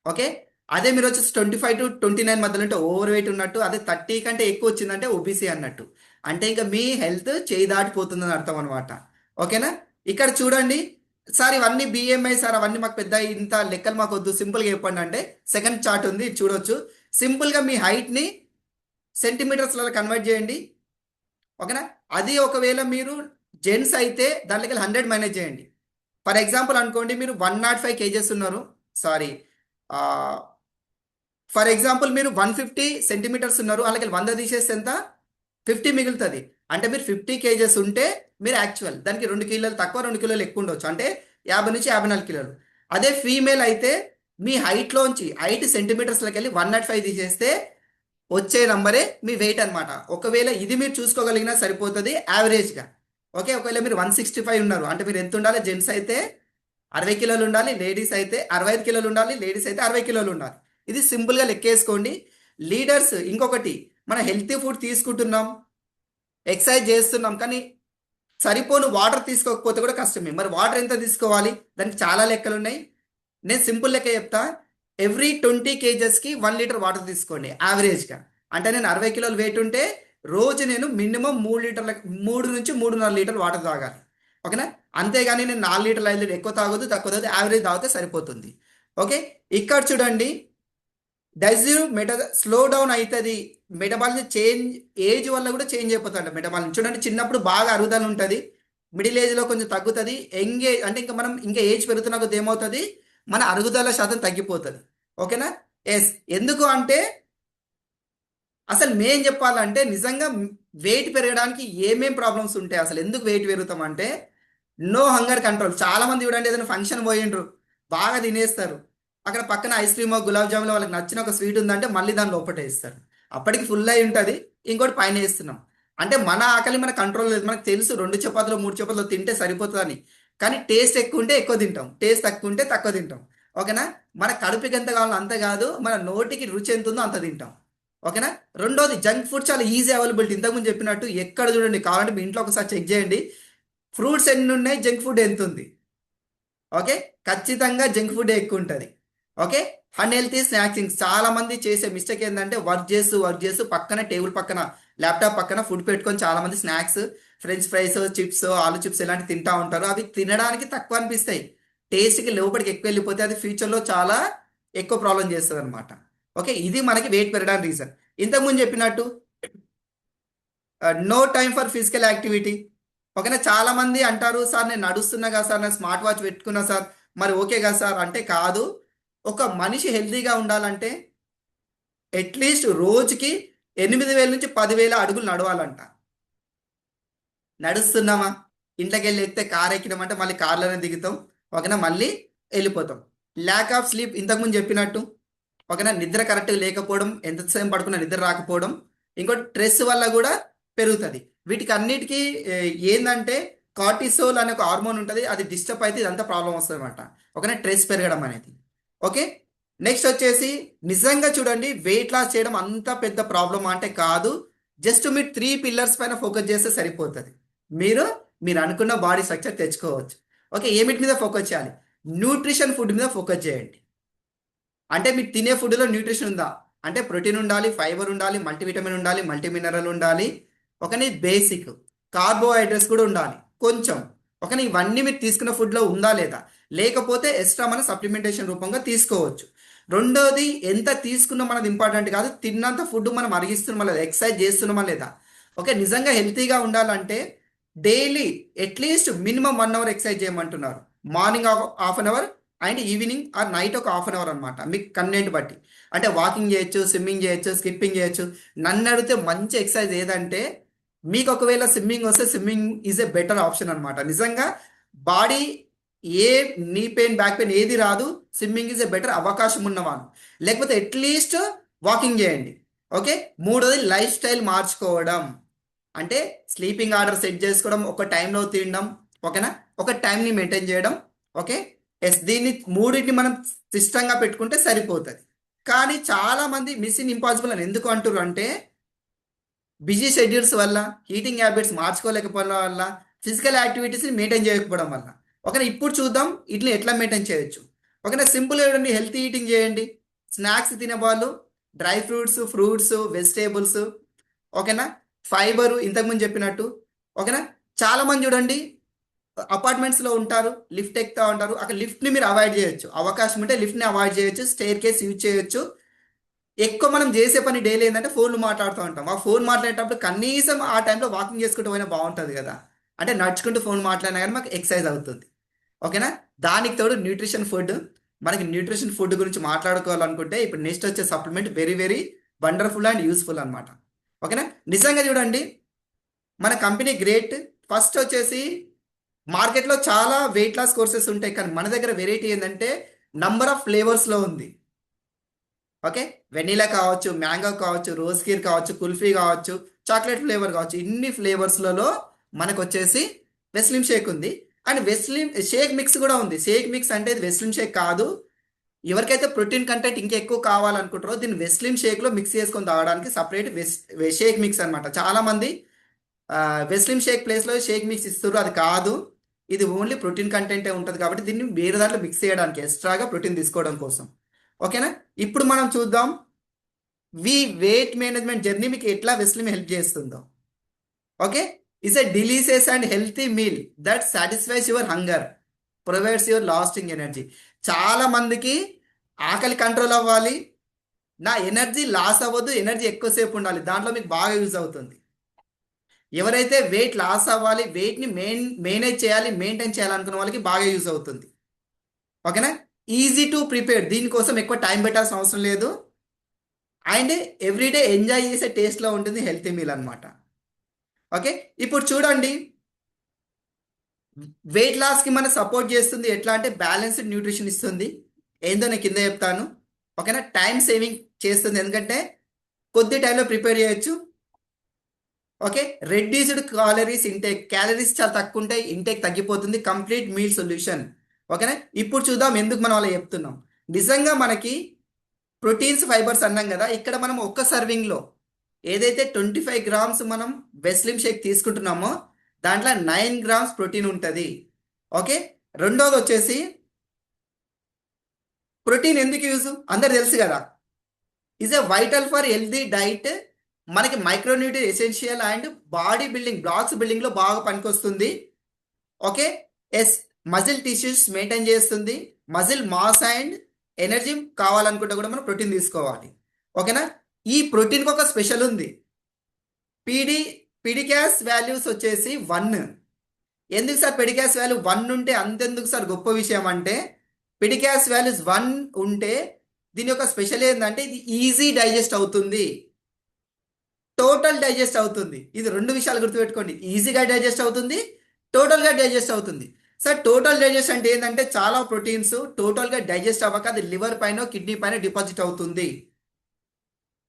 Speaker 1: ఓకే, అదే మీరు వచ్చేసి 25-29 మధ్యలో ఉంటే ఓవర్ వెయిట్ ఉన్నట్టు. అదే 30 కంటే ఎక్కువ వచ్చిందంటే ఓబీసీ అన్నట్టు. అంటే ఇంకా మీ హెల్త్ చేయి దాటిపోతుందని అర్థం అనమాట. ఓకేనా, ఇక్కడ చూడండి సార్, ఇవన్నీ బిఎంఐ సార్, అవన్నీ మాకు పెద్ద ఇంత లెక్కలు మాకు వద్దు, సింపుల్గా చెప్పండి అంటే సెకండ్ చార్ట్ ఉంది, చూడొచ్చు. సింపుల్గా మీ హైట్ని సెంటీమీటర్స్లలో కన్వర్ట్ చేయండి, ఓకేనా. అది ఒకవేళ మీరు జెంట్స్ అయితే దాంట్లోకి 100 మైనస్ చేయండి. ఫర్ ఎగ్జాంపుల్ అనుకోండి, మీరు 105 కేజెస్ ఉన్నారు, సారీ, ఫర్ ఎగ్జాంపుల్ మీరు 150 సెంటీమీటర్స్ ఉన్నారు, అలాగే 100 తీసేస్తే ఎంత, 50 మిగులుతుంది. అంటే మీరు 50 కేజెస్ ఉంటే మీరు యాక్చువల్, దానికి 2 కిలోలు తక్కువ, 2 కిలోలు ఎక్కువ ఉండొచ్చు, అంటే 50 నుంచి 54 కిలోలు. అదే ఫీమేల్ అయితే మీ హైట్లోంచి, హైట్ సెంటీమీటర్స్లోకి వెళ్ళి 105 తీసేస్తే వచ్చే నంబరే మీ వెయిట్ అనమాట. ఒకవేళ ఇది మీరు చూసుకోగలిగినా సరిపోతుంది యావరేజ్గా. ఓకే, ఒకవేళ మీరు 165 ఉన్నారు అంటే మీరు ఎంత ఉండాలి? జెంట్స్ అయితే 60 కిలోలు ఉండాలి, లేడీస్ అయితే 65 కిలోలు ఉండాలి, లేడీస్ అయితే 60 కిలోలు ఉండాలి. ఇది సింపుల్గా లెక్కేసుకోండి. లీడర్స్ ఇంకొకటి, మన హెల్తీ ఫుడ్ తీసుకుంటున్నాం, ఎక్సర్సైజ్ చేస్తున్నాం, కానీ సరిపోను వాటర్ తీసుకోకపోతే కూడా కష్టమే. మరి వాటర్ ఎంత తీసుకోవాలి? దానికి చాలా లెక్కలు ఉన్నాయి. నేను సింపుల్ లెక్క చెప్తా. ఎవ్రీ 20 కేజెస్కి 1 లీటర్ వాటర్ తీసుకోండి యావరేజ్గా. అంటే నేను 60 కిలోలు వెయిట్ ఉంటే రోజు నేను మినిమం 3 లీటర్ల 3 నుంచి 3.5 లీటర్ వాటర్ తాగాలి. ఓకేనా? అంతేగాని నేను 4 లీటర్లు 5 లీటర్ ఎక్కువ తాగొద్దు, తక్కువ తాగొద్దు, యావరేజ్ తాగితే సరిపోతుంది. ఓకే, ఇక్కడ చూడండి, డైజెస్ట్ స్లో డౌన్ అవుతుంది. మెటబాలిజం చేంజ్ ఏజ్ వల్ల కూడా చేంజ్ అయిపోతుంది మెటబాలిజం. చూడండి, చిన్నప్పుడు బాగా అరుగుదల ఉంటుంది, మిడిల్ ఏజ్లో కొంచెం తగ్గుతుంది, యంగ్ ఏజ్ అంటే ఇంకా మనం ఇంకా ఏజ్ పెరుగుతున్న కొద్ది ఏమవుతుంది, మన అరుగుదల శాతం తగ్గిపోతుంది. ఓకేనా? ఎస్, ఎందుకు అంటే అసలు మేం చెప్పాలంటే నిజంగా వెయిట్ పెరగడానికి ఏమేం ప్రాబ్లమ్స్ ఉంటాయి, అసలు ఎందుకు వెయిట్ పెరుగుతాం అంటే నో హంగర్ కంట్రోల్. చాలా మంది చూడండి, ఏదైనా ఫంక్షన్ పోయిండ్రు, బాగా తినేస్తారు, అక్కడ పక్కన ఐస్ క్రీమో గులాబ్ జాములో వాళ్ళకి నచ్చిన ఒక స్వీట్ ఉందంటే మళ్ళీ దాన్ని లోపల వేస్తారు, అప్పటికి ఫుల్ అయి ఉంటుంది, ఇంకోటి పైన వేస్తున్నాం. అంటే మన ఆకలి మన కంట్రోల్ లేదు. మనకు తెలుసు 2 చపాతీలు 3 చపాతీలు తింటే సరిపోతుందని, కానీ టేస్ట్ ఎక్కువ ఉంటే ఎక్కువ తింటాం, టేస్ట్ తక్కువ ఉంటే తక్కువ తింటాం. ఓకేనా? మన కడుపుకి ఎంత కావాలో అంత కాదు, మన నోటికి రుచి ఎంత ఉందో అంత తింటాం. ఓకేనా? రెండోది, జంక్ ఫుడ్ చాలా ఈజీ అవైలబిలిటీ. ఇంతకుముందు చెప్పినట్టు ఎక్కడ చూడండి, కావాలంటే మీ ఇంట్లో ఒకసారి చెక్ చేయండి, ఫ్రూట్స్ ఎన్ని ఉన్నాయి, జంక్ ఫుడ్ ఎంత ఉంది. ఓకే, ఖచ్చితంగా జంక్ ఫుడ్ ఎక్కువ ఉంటుంది. Okay, unhealthy snacking. చాలా మంది చేసే మిస్టేక్ ఏంటంటే వర్క్ చేస్తూ పక్కన టేబుల్ పక్కన ల్యాప్టాప్ పక్కన ఫుడ్ పెట్టుకొని చాలా మంది స్నాక్స్, ఫ్రెంచ్ ఫ్రైస్, చిప్స్, ఆలు చిప్స్ ఇలాంటివి తింటా ఉంటారు. అవి తినడానికి తక్కువ అనిపిస్తాయి, టేస్ట్కి లోపలికి ఎక్కువ వెళ్ళిపోతే అది ఫ్యూచర్లో చాలా ఎక్కువ ప్రాబ్లం చేస్తుంది అనమాట. ఓకే, ఇది మనకి వెయిట్ పెరగడానికి రీజన్. ఇంతకుముందు చెప్పినట్టు no time for physical activity. ఓకేనా? చాలా మంది అంటారు, సార్ నేను నడుస్తున్నా కదా సార్, నేను స్మార్ట్ వాచ్ పెట్టుకున్నా సార్, మరి ఓకే కదా సార్ అంటే కాదు. ఒక మనిషి హెల్తీగా ఉండాలంటే అట్లీస్ట్ రోజుకి 8,000 నుంచి 10,000 అడుగులు నడవాలంట. నడుస్తున్నామా? ఇంట్లోకి వెళ్ళి ఎక్కితే కార్ ఎక్కినామంటే మళ్ళీ కార్లోనే దిగుతాం. ఓకేనా? మళ్ళీ వెళ్ళిపోతాం. ల్యాక్ ఆఫ్ స్లీప్, ఇంతకుముందు చెప్పినట్టు. ఓకేనా? నిద్ర కరెక్ట్గా లేకపోవడం, ఎంతసేపు పడుకున్నా నిద్ర రాకపోవడం, ఇంకోటి స్ట్రెస్ వల్ల కూడా పెరుగుతుంది. వీటికి అన్నిటికీ ఏంటంటే కార్టిసోల్ అనే ఒక హార్మోన్ ఉంటుంది, అది డిస్టర్బ్ అయితే ఇదంతా ప్రాబ్లం వస్తుంది అనమాట. ఓకేనా? స్ట్రెస్ పెరగడం అనేది. ఓకే, నెక్స్ట్ వచ్చేసి నిజంగా చూడండి, వెయిట్ లాస్ చేయడం అంత పెద్ద ప్రాబ్లం అంటే కాదు. జస్ట్ మీరు 3 పిల్లర్స్ పైన ఫోకస్ చేస్తే సరిపోతుంది. మీరు మీరు అనుకున్న బాడీ స్ట్రక్చర్ తెచ్చుకోవచ్చు. ఓకే, ఏమిటి మీద ఫోకస్ చేయాలి? న్యూట్రిషన్ ఫుడ్ మీద ఫోకస్ చేయండి. అంటే మీరు తినే ఫుడ్లో న్యూట్రిషన్ ఉందా అంటే ప్రోటీన్ ఉండాలి, ఫైబర్ ఉండాలి, మల్టీవిటమిన్ ఉండాలి, మల్టీ మినరల్ ఉండాలి. ఒకని బేసిక్ కార్బోహైడ్రేట్స్ కూడా ఉండాలి కొంచెం. ఒకని ఇవన్నీ మీరు తీసుకున్న ఫుడ్లో ఉందా లేదా? లేకపోతే ఎక్స్ట్రా మన సప్లిమెంటేషన్ రూపంగా తీసుకోవచ్చు. రెండోది, ఎంత తీసుకున్నా మనది ఇంపార్టెంట్ కాదు, తిన్నంత ఫుడ్ మనం అరిగిస్తున్నామా లేదా, ఎక్సర్సైజ్ చేస్తున్నామా లేదా. ఓకే, నిజంగా హెల్తీగా ఉండాలంటే daily at least minimum 1 hour exercise చేయమంటున్నారు. Morning half an hour and evening or night ఒక హాఫ్ అన్ అవర్ అనమాట, మీకు కన్వీనియంట్ బట్టి. అంటే వాకింగ్ చేయొచ్చు, స్విమ్మింగ్ చేయొచ్చు, స్కిప్పింగ్ చేయొచ్చు. నన్ను అడిగితే మంచి ఎక్సర్సైజ్ ఏదంటే, మీకు ఒకవేళ స్విమ్మింగ్ వస్తే swimming is a better option అనమాట. నిజంగా బాడీ ఏ నీ పెయిన్ బ్యాక్ పెయిన్ ఏది రాదు, స్విమ్మింగ్ ఈజ్ ఏ బెటర్ అవకాశం ఉన్నవాళ్ళు. లేకపోతే అట్లీస్ట్ వాకింగ్ చేయండి. ఓకే, మూడోది లైఫ్ స్టైల్ మార్చుకోవడం. అంటే స్లీపింగ్ ఆర్డర్ సెట్ చేసుకోవడం, ఒక టైంలో తినడం. ఓకేనా? ఒక టైంని మెయింటైన్ చేయడం. ఓకే, ఎస్, దీన్ని మూడింటిని మనం సిస్టంగా పెట్టుకుంటే సరిపోతుంది. కానీ చాలా మంది మిషన్ ఇంపాసిబుల్ అని ఎందుకు అంటారు అంటే బిజీ షెడ్యూల్స్ వల్ల, హీటింగ్ హ్యాబిట్స్ మార్చుకోలేకపోవడం వల్ల, ఫిజికల్ యాక్టివిటీస్ని మెయింటైన్ చేయకపోవడం వల్ల. ఓకేనా? ఇప్పుడు చూద్దాం ఇట్లా ఎట్లా మెయింటైన్ చేయొచ్చు. ఓకేనా? సింపుల్ చూడండి, హెల్తీ ఈటింగ్ చేయండి. స్నాక్స్ తినేవాళ్ళు డ్రై ఫ్రూట్స్, ఫ్రూట్స్, వెజిటేబుల్స్. ఓకేనా? ఫైబరు ఇంతకుముందు చెప్పినట్టు. ఓకేనా? చాలా మంది చూడండి అపార్ట్మెంట్స్లో ఉంటారు, లిఫ్ట్ ఎక్కుతా ఉంటారు, అక్కడ లిఫ్ట్ని మీరు అవాయిడ్ చేయొచ్చు. అవకాశం ఉంటే లిఫ్ట్ని అవాయిడ్ చేయొచ్చు, స్టేర్ కేస్ యూజ్ చేయొచ్చు. ఎక్కువ మనం చేసే పని డైలీ ఏంటంటే ఫోన్లు మాట్లాడుతూ ఉంటాం. ఆ ఫోన్ మాట్లాడేటప్పుడు కనీసం ఆ టైంలో వాకింగ్ చేసుకుంటూ పోయినా బాగుంటుంది కదా. అంటే నడుచుకుంటూ ఫోన్ మాట్లాడినా కానీ మాకు ఎక్సర్సైజ్ అవుతుంది. ఓకేనా? దానికి తోడు న్యూట్రిషన్ ఫుడ్. మనకి న్యూట్రిషన్ ఫుడ్ గురించి మాట్లాడుకోవాలనుకుంటే ఇప్పుడు నెక్స్ట్ వచ్చే supplement very very wonderful and useful అనమాట. ఓకేనా? నిజంగా చూడండి, మన కంపెనీ గ్రేట్. ఫస్ట్ వచ్చేసి మార్కెట్లో చాలా వెయిట్ లాస్ కోర్సెస్ ఉంటాయి, కానీ మన దగ్గర వెరైటీ ఏంటంటే నంబర్ ఆఫ్ ఫ్లేవర్స్లో ఉంది. ఓకే, వెనీలా కావచ్చు, మ్యాంగో కావచ్చు, రోజ్ కీర్ కావచ్చు, కుల్ఫీ కావచ్చు, చాక్లెట్ ఫ్లేవర్ కావచ్చు, ఇన్ని ఫ్లేవర్స్లలో మనకు వచ్చేసి వెస్లిమ్ షేక్ ఉంది. అండ్ వెస్లిమ్ షేక్ మిక్స్ కూడా ఉంది. షేక్ మిక్స్ అంటే ఇది వెస్లిమ్ షేక్ కాదు. ఎవరికైతే ప్రోటీన్ కంటెంట్ ఇంకా ఎక్కువ కావాలనుకుంటారో దీన్ని వెస్లిమ్ షేక్లో మిక్స్ చేసుకొని తాగడానికి సపరేట్ షేక్ మిక్స్ అనమాట. చాలామంది వెస్లిమ్ షేక్ ప్లేస్లో షేక్ మిక్స్ ఇస్తారు, అది కాదు. ఇది ఓన్లీ ప్రోటీన్ కంటెంటే ఉంటుంది కాబట్టి దీన్ని వేరే దాంట్లో మిక్స్ చేయడానికి ఎక్స్ట్రాగా ప్రోటీన్ తీసుకోవడం కోసం. ఓకేనా? ఇప్పుడు మనం చూద్దాం వెయిట్ మేనేజ్మెంట్ జర్నీ మీకు ఎట్లా వెస్లిమ్ హెల్ప్ చేస్తుందో. Okay, is a delicious and healthy meal that satisfies your hunger, provides your lasting energy. చాలా మందికి ఆకలి కంట్రోల్ అవ్వాలి, నా ఎనర్జీ లాస్ అవ్వద్దు, ఎనర్జీ ఎక్కువసేపు ఉండాలి, దాంట్లో మీకు బాగా యూజ్ అవుతుంది. ఎవరైతే వెయిట్ లాస్ అవ్వాలి, వెయిట్ని మేనేజ్ చేయాలి, మెయింటైన్ చేయాలనుకున్న వాళ్ళకి బాగా యూజ్ అవుతుంది. ఓకేనా? ఈజీ టు ప్రిపేర్, దీనికోసం ఎక్కువ టైం పెట్టాల్సిన అవసరం లేదు. అండ్ ఎవ్రీడే ఎంజాయ్ చేసే టేస్ట్లో ఉంటుంది, హెల్తీ మీల్ అనమాట. ఓకే, ఇప్పుడు చూడండి వెయిట్ లాస్కి మన సపోర్ట్ చేస్తుంది ఎట్లా అంటే బ్యాలెన్స్డ్ న్యూట్రిషన్ ఇస్తుంది. ఏందో నేను కింద చెప్తాను. ఓకేనా? టైం సేవింగ్ చేస్తుంది, ఎందుకంటే కొద్ది టైంలో ప్రిపేర్ చేయొచ్చు. Okay, reduced calories intake, calories చాలా తక్కువ ఉంటాయి, ఇంటేక్ తగ్గిపోతుంది. Complete meal solution. ఓకేనా? ఇప్పుడు చూద్దాం ఎందుకు మనం అలా చెప్తున్నాం. నిజంగా మనకి ప్రోటీన్స్ ఫైబర్స్ అన్నాం కదా, ఇక్కడ మనం ఒక్క సర్వింగ్లో ఏదైతే 25 గ్రామ్స్ మనం వెస్లిమ్ షేక్ తీసుకుంటున్నామో దాంట్లో 9 గ్రామ్స్ ప్రోటీన్ ఉంటుంది. ఓకే, రెండోది వచ్చేసి ప్రోటీన్ ఎందుకు యూజ్ అందరు తెలుసు కదా, is a vital for healthy diet. మనకి micronutrient essential and body building blocks బిల్డింగ్లో బాగా పనికొస్తుంది. Okay, yes muscle tissues maintain చేస్తుంది, మజిల్ మాస్ అండ్ ఎనర్జీ కావాలనుకుంటే కూడా మనం ప్రోటీన్ తీసుకోవాలి. ఓకేనా? ఈ ప్రోటీన్కి ఒక స్పెషల్ ఉంది. పిడికాస్ వాల్యూస్ వచ్చేసి 1. ఎందుకు సార్ పిడికాస్ వాల్యూ 1 ఉంటే అంతెందుకు సార్ గొప్ప విషయం అంటే, పిడికాస్ వాల్యూస్ 1 ఉంటే దీని యొక్క స్పెషల్ ఏంటంటే ఇది ఈజీ డైజెస్ట్ అవుతుంది, టోటల్ డైజెస్ట్ అవుతుంది. ఇది 2 విషయాలు గుర్తుపెట్టుకోండి, ఈజీగా డైజెస్ట్ అవుతుంది, టోటల్గా డైజెస్ట్ అవుతుంది. సార్ టోటల్ డైజెస్ట్ అంటే ఏంటంటే చాలా ప్రోటీన్స్ టోటల్గా డైజెస్ట్ అవ్వక అది లివర్ పైన కిడ్నీ పైన డిపాజిట్ అవుతుంది.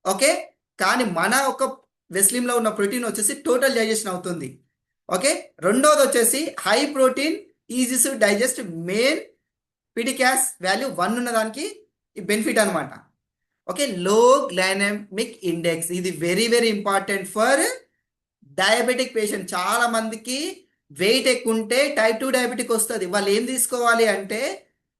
Speaker 1: ఓకే, కానీ మన ఒక వెస్లిమ్లో ఉన్న ప్రోటీన్ వచ్చేసి టోటల్ డైజెషన్ అవుతుంది. ఓకే, రెండోది వచ్చేసి high protein easy to digest, main PDCAAS value 1 ఉన్న దానికి బెనిఫిట్ అనమాట. ఓకే, లో గ్లైనమిక్ ఇండెక్స్, ఇది very very important for diabetic patient. చాలా మందికి వెయిట్ ఎక్కువ ఉంటే టైప్ 2 డయాబెటిక్ వస్తుంది. వాళ్ళు ఏం తీసుకోవాలి అంటే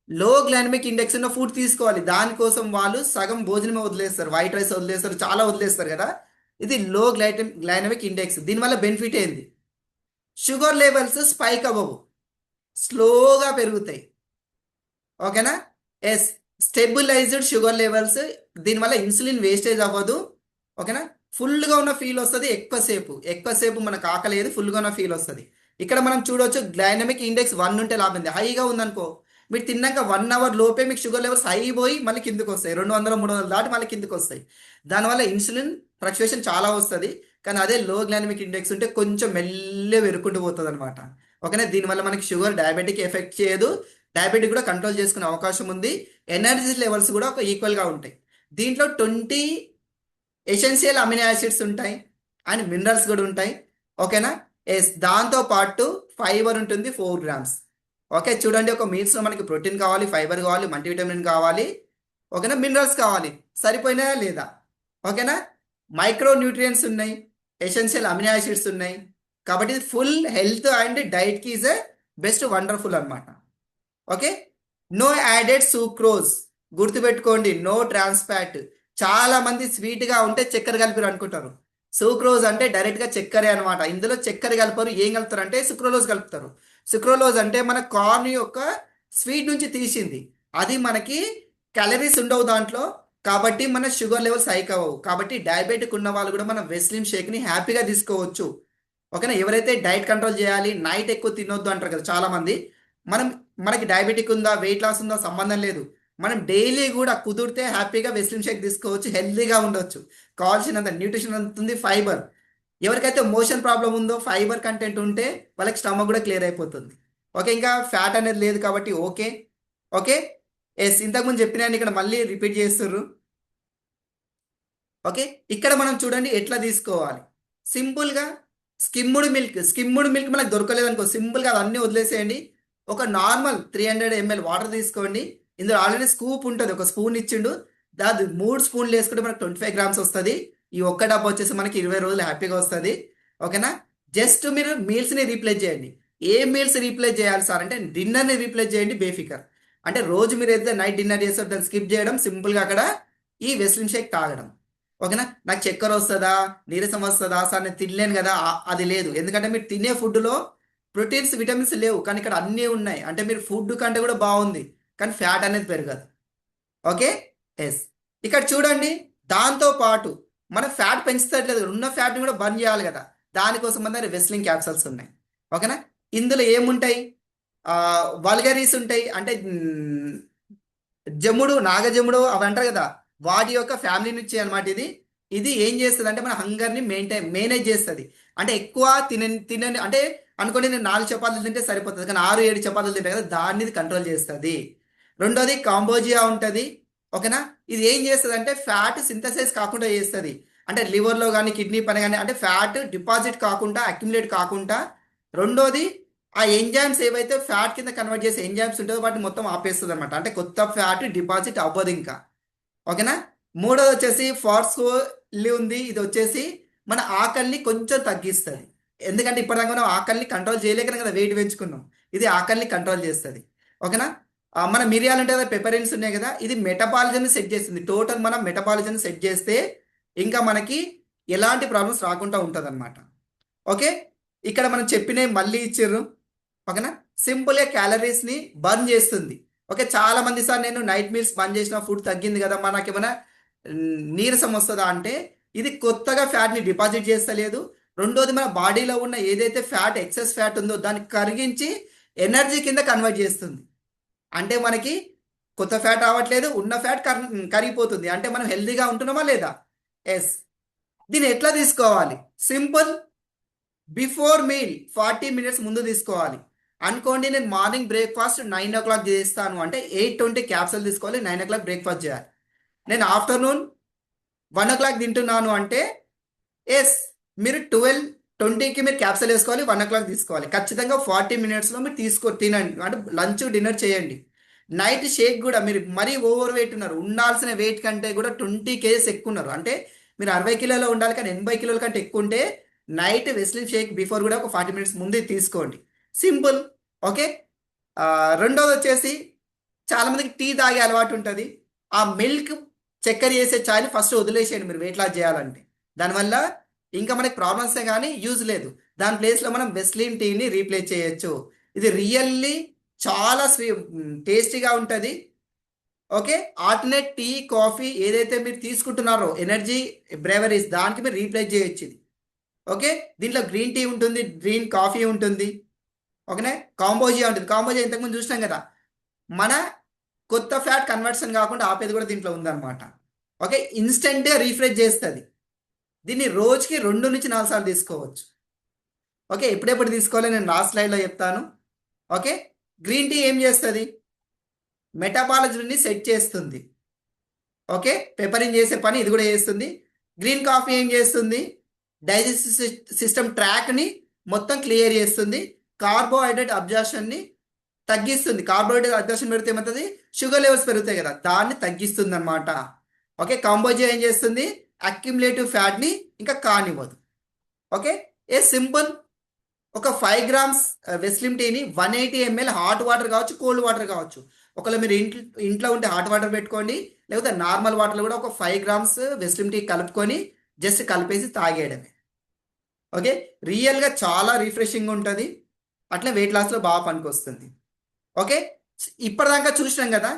Speaker 1: లో గ్లైనమిక్ ఇండెక్స్ ఉన్న ఫుడ్ తీసుకోవాలి. దానికోసం వాళ్ళు సగం భోజనమే వదిలేస్తారు, వైట్ రైస్ వదిలేస్తారు, చాలా వదిలేస్తారు కదా. ఇది లో గ్లైనమిక్ ఇండెక్స్. దీనివల్ల బెనిఫిట్ ఏంది, షుగర్ లెవెల్స్ స్పైక్ అవ్వవు, స్లోగా పెరుగుతాయి. ఓకేనా? ఎస్, స్టెబిలైజ్డ్ షుగర్ లెవెల్స్, దీనివల్ల ఇన్సులిన్ వేస్టేజ్ అవ్వదు. ఓకేనా? ఫుల్గా ఉన్న ఫీల్ వస్తుంది, ఎక్కువసేపు మనకు ఆకలేదు, ఫుల్గా ఉన్న ఫీల్ వస్తుంది. ఇక్కడ మనం చూడవచ్చు గ్లైనమిక్ ఇండెక్స్ 1 ఉంటే లాభం ఉంది. హైగా ఉందనుకో మీరు తిన్నాక 1 అవర్ లోపే మీకు షుగర్ లెవెల్స్ హై పోయి మళ్ళీ కిందకి వస్తాయి, 200 300 దాటి మళ్ళీ కిందకి వస్తాయి. దానివల్ల ఇన్సులిన్ ఫ్లక్చుయేషన్ చాలా వస్తుంది. కానీ అదే లో గ్లైనమిక్ ఇండెక్స్ ఉంటే కొంచెం మెల్లె వెరుకుంటూ పోతుంది అనమాట. ఓకేనా? దీనివల్ల మనకి షుగర్ డయాబెటిక్ ఎఫెక్ట్ చేయదు, డయాబెటిక్ కూడా కంట్రోల్ చేసుకునే అవకాశం ఉంది. ఎనర్జీ లెవెల్స్ కూడా ఒక ఈక్వల్గా ఉంటాయి. దీంట్లో 20 ఎసెన్షియల్ అమినో యాసిడ్స్ ఉంటాయి అండ్ మినరల్స్ కూడా ఉంటాయి. ఓకేనా? ఎస్, దాంతో పాటు ఫైబర్ ఉంటుంది 4 గ్రామ్స్. ఓకే, చూడండి ఒక మీల్స్లో మనకి ప్రోటీన్ కావాలి, ఫైబర్ కావాలి, మల్టీవిటమిన్ కావాలి, ఓకేనా, మినరల్స్ కావాలి, సరిపోయినాయా లేదా? ఓకేనా? మైక్రో న్యూట్రియంట్స్ ఉన్నాయి, ఎసెన్షియల్ అమినో యాసిడ్స్ ఉన్నాయి. కాబట్టి ఇది ఫుల్ హెల్త్ అండ్ డైట్కి ఈజ్ ఎ బెస్ట్ వండర్ఫుల్ అనమాట. ఓకే, నో యాడెడ్ సూక్రోజ్, గుర్తుపెట్టుకోండి, నో ట్రాన్స్ ఫ్యాట్. చాలా మంది స్వీట్గా ఉంటే చక్కెర కలిపారు అనుకుంటారు. సూక్రోజ్ అంటే డైరెక్ట్గా చక్కెరే అనమాట. ఇందులో చక్కెర కలపరు, ఏం కలుపుతారు అంటే సుక్రోలోజ్ కలుపుతారు. సుక్రోలోజ్ అంటే మన కార్న్ యొక్క స్వీట్ నుంచి తీసింది, అది మనకి క్యాలరీస్ ఉండవు దాంట్లో, కాబట్టి మన షుగర్ లెవెల్స్ హైక్ అవ్వవు. కాబట్టి డయాబెటిక్ ఉన్న వాళ్ళు కూడా మన వెస్లిమ్ షేక్ని హ్యాపీగా తీసుకోవచ్చు. ఓకేనా? ఎవరైతే డైట్ కంట్రోల్ చేయాలి, నైట్ ఎక్కువ తినొద్దు అంటారు కదా చాలామంది, మనకి డయాబెటిక్ ఉందా, వెయిట్ లాస్ ఉందా సంబంధం లేదు. మనం డైలీ కూడా కుదిరితే హ్యాపీగా వెస్లిమ్ షేక్ తీసుకోవచ్చు, హెల్తీగా ఉండొచ్చు. కావాల్సినంత న్యూట్రిషన్ ఉంటుంది, ఫైబర్. ఎవరికైతే మోషన్ ప్రాబ్లం ఉందో ఫైబర్ కంటెంట్ ఉంటే వాళ్ళకి స్టమక్ కూడా క్లియర్ అయిపోతుంది. ఓకే, ఇంకా ఫ్యాట్ అనేది లేదు కాబట్టి ఓకే. ఓకే, ఎస్, ఇంతకుముందు చెప్పినాను ఇక్కడ మళ్ళీ రిపీట్ చేస్తుర్రు. ఓకే, ఇక్కడ మనం చూడండి ఎట్లా తీసుకోవాలి. సింపుల్గా స్కిమ్ముడ్ మిల్క్ మనకు దొరకలేదు అనుకో, సింపుల్గా అవన్నీ వదిలేసేయండి. ఒక నార్మల్ 300 ml వాటర్ తీసుకోండి. ఇందులో ఆల్రెడీ స్కూప్ ఉంటుంది, ఒక స్పూన్ ఇచ్చిండు. దాది 3 స్పూన్లు వేసుకుంటే మనకు 25 grams వస్తుంది. ఈ ఒక్క డబ్బా వచ్చేసి మనకి 20 రోజులు హ్యాపీగా వస్తుంది. ఓకేనా? జస్ట్ మీరు మీల్స్ని రీప్లేస్ చేయండి. ఏ మీల్స్ రీప్లేస్ చేయాలి సార్ అంటే డిన్నర్ని రీప్లేస్ చేయండి బేఫికర్. అంటే రోజు మీరు ఏదైతే నైట్ డిన్నర్ చేస్తారో దాన్ని స్కిప్ చేయడం, సింపుల్గా అక్కడ ఈ వెస్లిన్ షేక్ తాగడం. ఓకేనా? నాకు చక్కెర వస్తుందా, నీరసం వస్తుందా సార్, నేను తినలేను కదా, అది లేదు. ఎందుకంటే మీరు తినే ఫుడ్లో ప్రోటీన్స్ విటమిన్స్ లేవు, కానీ ఇక్కడ అన్నీ ఉన్నాయి. అంటే మీరు ఫుడ్ కంటే కూడా బాగుంది, కానీ ఫ్యాట్ అనేది పెరగదు. ఓకే. ఎస్. ఇక్కడ చూడండి, దాంతో పాటు మన ఫ్యాట్ పెంచుతట్లేదు, ఉన్న ఫ్యాట్ని కూడా బర్న్ చేయాలి కదా. దానికోసం మన దగ్గర వెస్లింగ్ క్యాప్సల్స్ ఉన్నాయి. ఓకేనా? ఇందులో ఏముంటాయి? వల్గరీస్ ఉంటాయి, అంటే జమ్ముడు, నాగజమ్ముడు అవి అంటారు కదా, వాటి యొక్క ఫ్యామిలీ నుంచి అనమాట ఇది. ఇది ఏం చేస్తుంది అంటే మన హంగర్ని మేనేజ్ చేస్తుంది. అంటే ఎక్కువ తినని అంటే అనుకోండి, నేను 4 చపాతీలు తింటే సరిపోతుంది, కానీ 6-7 చపాతీలు తింటే కదా, దాన్ని ఇది కంట్రోల్ చేస్తుంది. రెండోది కాంబోజియా ఉంటుంది. ఓకేనా? ఇది ఏం చేస్తుంది అంటే ఫ్యాట్ సింథసైజ్ కాకుండా చేస్తుంది. అంటే లివర్లో కానీ కిడ్నీ పని కానీ, అంటే ఫ్యాట్ డిపాజిట్ కాకుండా, అక్యుములేట్ కాకుండా. రెండోది, ఆ ఎంజైమ్స్ ఏవైతే ఫ్యాట్ కింద కన్వర్ట్ చేసే ఎంజైమ్స్ ఉంటుందో వాటిని మొత్తం ఆపేస్తుంది అనమాట. అంటే కొత్త ఫ్యాట్ డిపాజిట్ అవ్వదు ఇంకా. ఓకేనా? మూడోది వచ్చేసి ఫార్స్కోలి ఉంది. ఇది వచ్చేసి మన ఆకలిని కొంచెం తగ్గిస్తుంది. ఎందుకంటే ఇప్పటిదాకా మనం ఆకలిని కంట్రోల్ చేయలేకనే కదా వెయిట్ పెంచుకున్నాం. ఇది ఆకలిని కంట్రోల్ చేస్తుంది. ఓకేనా? మన మిరియాలు అంటే కదా, పెపరిన్స్ ఉన్నాయి కదా, ఇది మెటబాలిజంని సెట్ చేస్తుంది. టోటల్ మనం మెటబాలిజంని సెట్ చేస్తే ఇంకా మనకి ఎలాంటి ప్రాబ్లమ్స్ రాకుండా ఉంటుంది అనమాట. ఓకే. ఇక్కడ మనం చెప్పినవి మళ్ళీ ఇచ్చిర్రు. ఓకేనా? సింపుల్గా క్యాలరీస్ని బర్న్ చేస్తుంది. ఓకే. చాలా మంది సార్ నేను నైట్ మీల్స్ బంద్ చేసిన, ఫుడ్ తగ్గింది కదా, మనకి ఏమైనా నీరసం వస్తుందా అంటే ఇది కొత్తగా ఫ్యాట్ని డిపాజిట్ చేస్తలేదు. రెండోది, మన బాడీలో ఉన్న ఏదైతే ఫ్యాట్, ఎక్సెస్ ఫ్యాట్ ఉందో దాన్ని కరిగించి ఎనర్జీ కింద కన్వర్ట్ చేస్తుంది. అంటే మనకి కొత్త ఫ్యాట్ రావట్లేదు, ఉన్న ఫ్యాట్ కరిగిపోతుంది. అంటే మనం హెల్తీగా ఉంటున్నామా లేదా? ఎస్. దీన్ని ఎట్లా తీసుకోవాలి? సింపుల్. బిఫోర్ మీల్ 40 minutes ముందు తీసుకోవాలి. అనుకోండి, నేను మార్నింగ్ బ్రేక్ఫాస్ట్ 9 o'clock చేస్తాను అంటే 8:20 క్యాప్సూల్ తీసుకోవాలి, 9 o'clock బ్రేక్ఫాస్ట్ చేయాలి. నేను ఆఫ్టర్నూన్ 1 o'clock తింటున్నాను అంటే ఎస్, మీరు 12:20కి మీరు క్యాప్సూల్ వేసుకోవాలి, 1 o'clock తీసుకోవాలి. ఖచ్చితంగా 40 minutesలో మీరు తినండి, అంటే లంచ్ డిన్నర్ చేయండి. నైట్ షేక్ కూడా, మీరు మరీ ఓవర్ వెయిట్ ఉన్నారు, ఉండాల్సిన వెయిట్ కంటే కూడా 20 kgs ఎక్కువ ఉన్నారు, అంటే మీరు 60 కిలోలో ఉండాలి కానీ 80 కిలోల కంటే ఎక్కువ ఉంటే నైట్ వెస్లిన్ షేక్ బిఫోర్ కూడా ఒక 40 minutes ముందే తీసుకోండి. సింపుల్. ఓకే. రెండోది వచ్చేసి, చాలామందికి టీ తాగే అలవాటు ఉంటుంది. ఆ మిల్క్, చక్కెర చేసే ఛాయ్ని ఫస్ట్ వదిలేసేయండి మీరు వెయిట్ లాస్ చేయాలంటే. దానివల్ల ఇంకా మనకి ప్రాబ్లమ్సే కానీ యూజ్ లేదు. దాని ప్లేస్లో మనం వెస్లిన్ టీని రీప్లేస్ చేయొచ్చు. ఇది రియల్లీ చాలా టేస్టీగా ఉంటుంది. ఓకే. ఆల్టర్నేట్ టీ, కాఫీ ఏదైతే మీరు తీసుకుంటున్నారో ఎనర్జీ బ్రేవరీస్, దానికి మీరు రీప్లేస్ చేయొచ్చు ఇది. ఓకే. దీంట్లో గ్రీన్ టీ ఉంటుంది, గ్రీన్ కాఫీ ఉంటుంది. ఓకేనా? కాంబోజియా ఉంటుంది. కాంబోజియా ఇంతకుముందు చూసినాం కదా, మన కొత్త ఫ్యాట్ కన్వర్షన్ కాకుండా ఆపేది కూడా దీంట్లో ఉందన్నమాట. ఓకే. ఇన్స్టెంట్గా రీఫ్రెష్ చేస్తుంది. దీన్ని రోజుకి 2 నుంచి 4 సార్లు తీసుకోవచ్చు. ఓకే. ఎప్పుడెప్పుడు తీసుకోవాలి నేను లాస్ట్ స్లైడ్లో చెప్తాను. ఓకే. గ్రీన్ టీ ఏం చేస్తుంది? మెటబాలిజంని సెట్ చేస్తుంది. ఓకే. పెపరింగ్ చేసే పని ఇది కూడా చేస్తుంది. గ్రీన్ కాఫీ ఏం చేస్తుంది? డైజెస్టివ్ సిస్టమ్ ట్రాక్ని మొత్తం క్లియర్ చేస్తుంది. కార్బోహైడ్రేట్ అబ్జార్ప్షన్ని తగ్గిస్తుంది. కార్బోహైడ్రేట్ అబ్జార్ప్షన్ పెడితే ఏమవుతుంది? షుగర్ లెవెల్స్ పెరుగుతాయి కదా, దాన్ని తగ్గిస్తుంది అనమాట. ఓకే. కాంబోజియా ఏం చేస్తుంది? అక్యుములేటివ్ ఫ్యాట్ని ఇంకా కానివ్వదు. ఓకే. ఏ సింపుల్. ఒక 5 grams వెస్లిన్ టీని 180 ml హాట్ వాటర్ కావచ్చు, కోల్డ్ వాటర్ కావచ్చు. ఒకవేళ మీరు ఇంట్లో ఉంటే హాట్ వాటర్ పెట్టుకోండి, లేకపోతే నార్మల్ వాటర్లో కూడా ఒక 5 grams వెస్లిన్ టీ కలుపుకొని జస్ట్ కలిపేసి తాగేయడమే. ఓకే. రియల్గా చాలా రిఫ్రెషింగ్ ఉంటుంది, అట్లా వెయిట్ లాస్లో బాగా పనికొస్తుంది. ఓకే. ఇప్పటిదాకా చూసినాం కదా,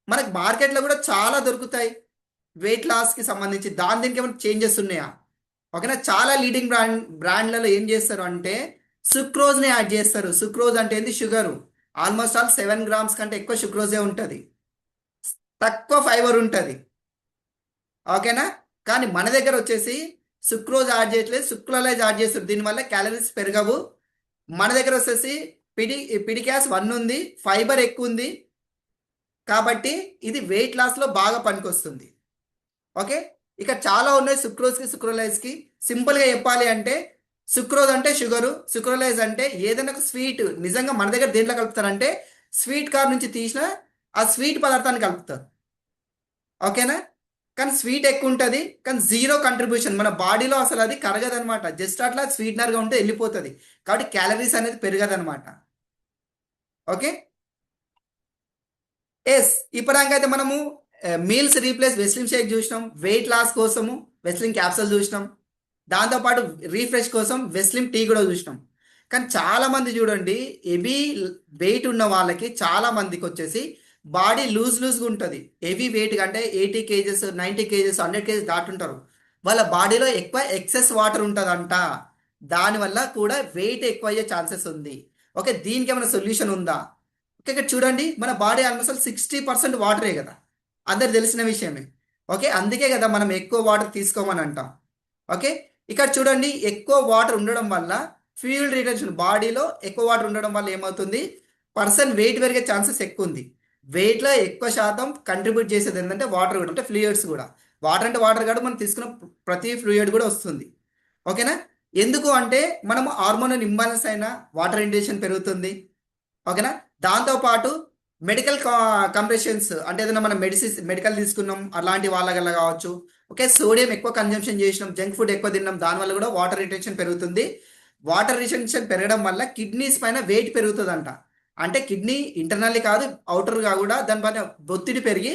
Speaker 1: మనకు మార్కెట్లో కూడా చాలా దొరుకుతాయి వెయిట్ లాస్కి సంబంధించి. దీనికి ఏమైనా చేంజెస్ ఉన్నాయా? ఓకేనా? చాలా లీడింగ్ బ్రాండ్లలో ఏం చేస్తారు అంటే సుక్రోజ్ని యాడ్ చేస్తారు. సుక్రోజ్ అంటే ఏంది? షుగరు. ఆల్మోస్ట్ ఆల్ 7 grams కంటే ఎక్కువ సుక్రోజే ఉంటుంది, తక్కువ ఫైబర్ ఉంటుంది. ఓకేనా? కానీ మన దగ్గర వచ్చేసి సుక్రోజ్ యాడ్ చేయట్లేదు, సుక్రలైజ్ యాడ్ చేస్తారు. దీనివల్ల క్యాలరీస్ పెరగవు. మన దగ్గర వచ్చేసి పిడికాస్ 1 ఉంది, ఫైబర్ ఎక్కువ ఉంది, కాబట్టి ఇది వెయిట్ లాస్లో బాగా పనికొస్తుంది. ఓకే. ఇక చాలా ఉన్నాయి సుక్రోజ్కి, సుక్రోలైజ్కి. సింపుల్గా చెప్పాలి అంటే సుక్రోజ్ అంటే షుగరు, సుక్రోలైజ్ అంటే ఏదైనా ఒక స్వీట్ నిజంగా మన దగ్గర దేంట్లో కలుపుతారంటే స్వీట్ కార్ నుంచి తీసిన ఆ స్వీట్ పదార్థాన్ని కలుపుతారు. ఓకేనా? కానీ స్వీట్ ఎక్కువ ఉంటుంది, కానీ జీరో కంట్రిబ్యూషన్ మన బాడీలో అసలు అది కరగదనమాట. జస్ట్ అట్లా స్వీట్నర్గా ఉంటే వెళ్ళిపోతుంది. కాబట్టి క్యాలరీస్ అనేది పెరగదనమాట. ఓకే. ఎస్, ఇప్పటిదాకా అయితే మనము మీల్స్ రీప్లేస్ వెస్లిన్ షేక్ చూసినాం, వెయిట్ లాస్ కోసము వెస్లిన్ క్యాప్సూల్ చూసినాం, దాంతోపాటు రీఫ్రెష్ కోసం వెస్లిన్ టీ కూడా చూసినాం. కానీ చాలా మంది చూడండి, హెవీ వెయిట్ ఉన్న వాళ్ళకి చాలా మందికి వచ్చేసి బాడీ లూజ్గా ఉంటుంది. హెవీ వెయిట్ అంటే 80 kgs 90 kgs 100 kgs దాటుంటారు. వాళ్ళ బాడీలో ఎక్కువ ఎక్సెస్ వాటర్ ఉంటుందంట. దానివల్ల కూడా వెయిట్ ఎక్కువ అయ్యే ఛాన్సెస్ ఉంది. ఓకే, దీనికి ఏమైనా సొల్యూషన్ ఉందా? ఓకే, ఇక్కడ చూడండి, మన బాడీ ఆల్మోస్ట్ 60% వాటరే కదా, అందరు తెలిసిన విషయమే. ఓకే, అందుకే కదా మనం ఎక్కువ వాటర్ తీసుకోమని అంటాం. ఓకే, ఇక్కడ చూడండి, ఎక్కువ వాటర్ ఉండడం వల్ల ఫ్యూయల్ రిటెన్షన్, బాడీలో ఎక్కువ వాటర్ ఉండడం వల్ల ఏమవుతుంది, పర్సన్ వెయిట్ పెరిగే ఛాన్సెస్ ఎక్కువ ఉంది. వెయిట్లో ఎక్కువ శాతం కంట్రిబ్యూట్ చేసేది ఏంటంటే వాటర్ కూడా, అంటే ఫ్లూయిడ్స్ కూడా. వాటర్ అంటే వాటర్ కాదు, మనం తీసుకున్న ప్రతి ఫ్లూయిడ్ కూడా వస్తుంది. ఓకేనా? ఎందుకు అంటే మనము హార్మోనల్ ఇంబాలెన్స్ అయిన వాటర్ ఇంటేషన్ పెరుగుతుంది. ఓకేనా? దాంతోపాటు మెడికల్ కంప్రెషన్స్ అంటే ఏదైనా మనం మెడికల్ తీసుకున్నాం అలాంటి వాళ్ళ కావచ్చు. ఓకే, సోడియం ఎక్కువ కన్జంప్షన్ చేసినాం, జంక్ ఫుడ్ ఎక్కువ తిన్నాం, దానివల్ల కూడా వాటర్ రిటెన్షన్ పెరుగుతుంది. వాటర్ రిటెన్షన్ పెరగడం వల్ల కిడ్నీస్ పైన వెయిట్ పెరుగుతుందంట. అంటే కిడ్నీ ఇంటర్నల్లీ కాదు, అవుటర్గా కూడా దానిపైన ఒత్తిడి పెరిగి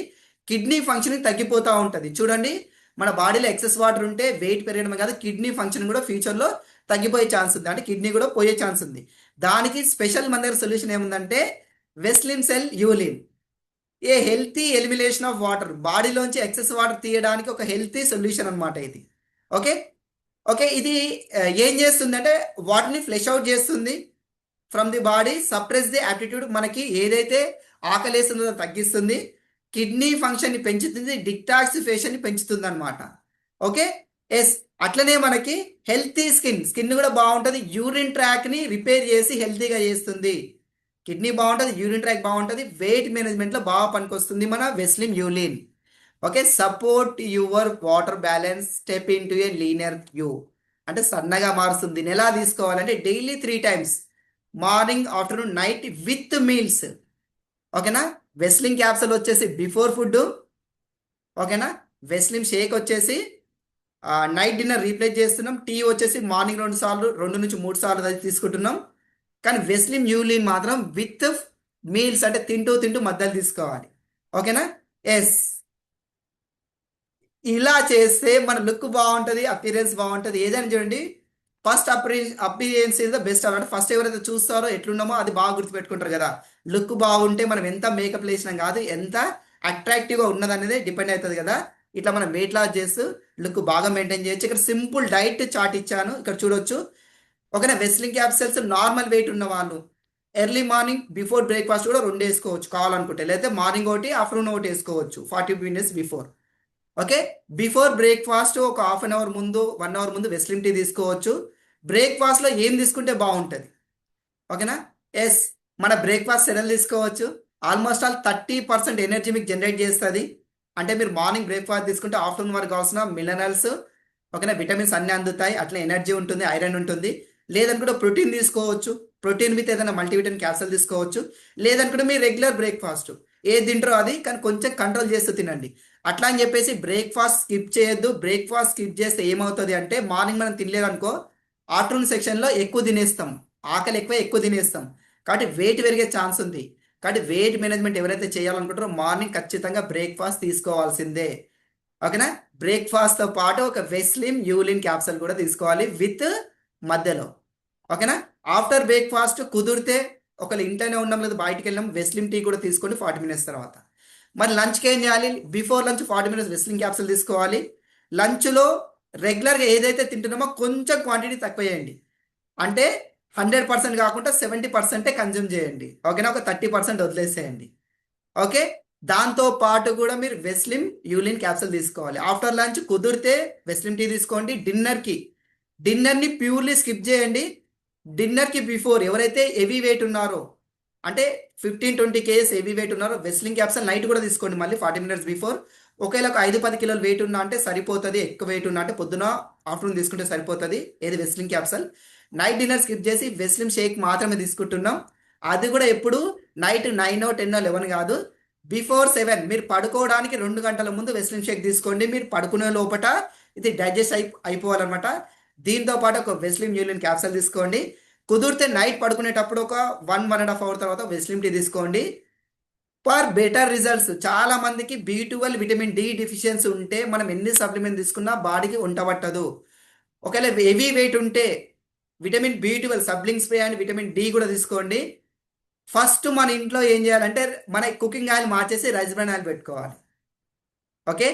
Speaker 1: కిడ్నీ ఫంక్షనింగ్ తగ్గిపోతూ ఉంటుంది. చూడండి, మన బాడీలో ఎక్సెస్ వాటర్ ఉంటే వెయిట్ పెరగడం కాదు, కిడ్నీ ఫంక్షన్ కూడా ఫ్యూచర్లో తగ్గిపోయే ఛాన్స్ ఉంది, అంటే కిడ్నీ కూడా పోయే ఛాన్స్ ఉంది. దానికి స్పెషల్ మన దగ్గర సొల్యూషన్ ఏముందంటే వెస్లిన్ సెల్ యూలిన్, a healthy elimination of water. బాడీలోంచి ఎక్సెస్ వాటర్ తీయడానికి ఒక హెల్తీ సొల్యూషన్ అనమాట ఇది. ఓకే. ఓకే, ఇది ఏం చేస్తుంది అంటే వాటర్ని ఫ్లెష్ అవుట్ చేస్తుంది from the body, suppress the aptitude, మనకి ఏదైతే ఆకలేస్తుందో తగ్గిస్తుంది, కిడ్నీ ఫంక్షన్ని పెంచుతుంది, డిటాక్సిఫికేషన్ని పెంచుతుంది అనమాట. ఓకే. ఎస్, అట్లనే మనకి హెల్తీ స్కిన్ కూడా బాగుంటుంది, యూరిన్ ట్రాక్ని రిపేర్ చేసి హెల్తీగా చేస్తుంది. కిడ్నీ బాగుంటుంది, యూరిన్ ట్రాక్ బాగుంటుంది, వెయిట్ మేనేజ్మెంట్లో బాగా పనికొస్తుంది మన వెస్లిన్ యూలిన్. Okay, support your water balance, step into a leaner you, అంటే సన్నగా మారుస్తుంది. ఎలా తీసుకోవాలంటే daily 3 times, morning, afternoon, night with meals. ఓకేనా? వెస్లిన్ క్యాప్సూల్ వచ్చేసి బిఫోర్ ఫుడ్. ఓకేనా? వెస్లిన్ షేక్ వచ్చేసి నైట్ డిన్నర్ రీప్లేస్ చేస్తున్నాం. టీ వచ్చేసి మార్నింగ్ 2 సార్లు, 2 నుంచి 3 సార్లు అది తీసుకుంటున్నాం. కానీ వెస్లిన్ యూలిన్ మాత్రం విత్ మీల్స్, అంటే తింటూ మధ్యలో తీసుకోవాలి. ఓకేనా? ఎస్, ఇలా చేస్తే మన లుక్ బాగుంటుంది, అపీరెన్స్ బాగుంటుంది. ఏదైనా చూడండి, first appearance is the best అన్నమాట. ఫస్ట్ ఎవరైతే చూస్తారో ఎట్లున్నామో అది బాగా గుర్తుపెట్టుకుంటారు కదా. లుక్ బాగుంటే మనం ఎంత మేకప్ వేసినాం కాదు, ఎంత అట్రాక్టివ్గా ఉన్నది అనేది డిపెండ్ అవుతుంది కదా. ఇట్లా మనం వెయిట్ లాస్ చేస్తూ లుక్ బాగా మెయింటైన్ చేయొచ్చు. ఇక్కడ సింపుల్ డైట్ చార్ట్ ఇచ్చాను, ఇక్కడ చూడొచ్చు. ఓకేనా? వెస్లిన్ క్యాప్సూల్స్ నార్మల్ వెయిట్ ఉన్న వాళ్ళు ఎర్లీ మార్నింగ్ బిఫోర్ బ్రేక్ఫాస్ట్ కూడా 2 వేసుకోవచ్చు కావాలనుకుంటే, లేకపోతే మార్నింగ్ ఒకటి, ఆఫ్టర్నూన్ ఒకటి వేసుకోవచ్చు 40 minutes before. Okay, before breakfast ఒక హాఫ్ అన్ అవర్ ముందు, 1 hour ముందు వెస్లిన్ టీ తీసుకోవచ్చు. బ్రేక్ఫాస్ట్లో ఏం తీసుకుంటే బాగుంటుంది? ఓకేనా? ఎస్, మన బ్రేక్ఫాస్ట్ సెరల్ తీసుకోవచ్చు. ఆల్మోస్ట్ ఆల్ 30% ఎనర్జీ మీకు జనరేట్ చేస్తుంది. అంటే మీరు మార్నింగ్ బ్రేక్ఫాస్ట్ తీసుకుంటే ఆఫ్టర్నూన్ వరకు కావాల్సిన మినరల్స్, ఓకేనా, విటమిన్స్ అన్నీ అందుతాయి. అట్లా ఎనర్జీ ఉంటుంది, ఐరన్ ఉంటుంది. లేదనుకుంటే ప్రోటీన్ తీసుకోవచ్చు, ప్రోటీన్ విత్ ఏదైనా మల్టీవిటమిన్ క్యాప్సూల్ తీసుకోవచ్చు. లేదనుకుంటే మీ రెగ్యులర్ బ్రేక్ఫాస్ట్ ఏది తింటారో అది, కానీ కొంచెం కంట్రోల్ చేస్తూ తినండి. అట్లా అని చెప్పేసి బ్రేక్ఫాస్ట్ స్కిప్ చేయొద్దు. బ్రేక్ఫాస్ట్ స్కిప్ చేస్తే ఏమవుతుంది అంటే మార్నింగ్ మనం తినలేదనుకో, ఆఫ్టర్నూన్ సెక్షన్లో ఎక్కువ తినేస్తాం, ఆకలి ఎక్కువ తినేస్తాం. కాబట్టి వెయిట్ పెరిగే ఛాన్స్ ఉంది. కాబట్టి వెయిట్ మేనేజ్మెంట్ ఎవరైతే చేయాలనుకుంటారో మార్నింగ్ ఖచ్చితంగా బ్రేక్ఫాస్ట్ తీసుకోవాల్సిందే. ఓకేనా? బ్రేక్ఫాస్ట్తో పాటు ఒక వెస్లిన్ యూలిన్ క్యాప్సూల్ కూడా తీసుకోవాలి విత్ మధ్యలో. ఓకేనా? ఆఫ్టర్ బ్రేక్ఫాస్ట్ కుదిరితే ఒకళ్ళు ఇంట్లోనే ఉన్నాం లేదా బయటికి వెళ్ళాం, వెస్లిన్ టీ కూడా తీసుకోండి 40 minutes తర్వాత. మరి లంచ్కి ఏం చేయాలి? బిఫోర్ లంచ్ 40 minutes వెస్లిన్ క్యాప్సూల్ తీసుకోవాలి. లంచ్లో రెగ్యులర్గా ఏదైతే తింటున్నామో కొంచెం క్వాంటిటీ తక్కువ చేయండి. అంటే 100% కాకుండా 70% కన్జ్యూమ్ చేయండి. ఓకేనా? ఒక 30% వదిలేసేయండి. ఓకే, దాంతో పాటు కూడా మీరు వెస్లిన్ యూలిన్ క్యాప్సూల్ తీసుకోవాలి. ఆఫ్టర్ లంచ్ కుదిరితే వెస్లిన్ టీ తీసుకోండి. డిన్నర్ని ప్యూర్లీ స్కిప్ చేయండి. డిన్నర్కి బిఫోర్ ఎవరైతే హెవీ వెయిట్ ఉన్నారో, అంటే 15-20 kgs హెవీ వెయిట్ ఉన్నారో, వెస్లిన్ క్యాప్సూల్ నైట్ కూడా తీసుకోండి మళ్ళీ 40 minutes బిఫోర్. ఒకవేళ ఒక 5-10 కిలోలు వెయిట్ ఉన్నా అంటే సరిపోతుంది, ఎక్కువ వెయిట్ ఉన్నా అంటే పొద్దున ఆఫ్టర్నూన్ తీసుకుంటే సరిపోతుంది. ఏది వెస్లిన్ క్యాప్సల్. నైట్ డిన్నర్ స్కిప్ చేసి వెస్లిన్ షేక్ మాత్రమే తీసుకుంటున్నాం. అది కూడా ఎప్పుడు నైట్ 9, 10, 11 కాదు, బిఫోర్ 7 మీరు పడుకోవడానికి 2 గంటల ముందు వెస్లిన్ షేక్ తీసుకోండి. మీరు పడుకునే లోపట ఇది డైజెస్ట్ అయిపోవాలన్నమాట. దీంతో పాటు ఒక వెస్లిన్ యూలిన్ క్యాప్సల్ తీసుకోండి. కుదిరితే నైట్ పడుకునేటప్పుడు ఒక 1-1.5 అవర్ తర్వాత వెస్లిన్ టీ తీసుకోండి. For better results. చాలా మందికి B12 విటమిన్ డి డిఫిషియన్సీ ఉంటే మనం ఎన్ని సప్లిమెంట్ తీసుకున్నా బాడీకి ఉంటబట్టదు. ఒకవేళ హెవీ వెయిట్ ఉంటే vitamin B12 sublingual spray and vitamin D కూడా తీసుకోండి. ఫస్ట్ మన ఇంట్లో ఏం చేయాలంటే మన కుకింగ్ ఆయిల్ మార్చేసి రైస్ బ్రాన్ ఆయిల్ పెట్టుకోవాలి. ఓకే.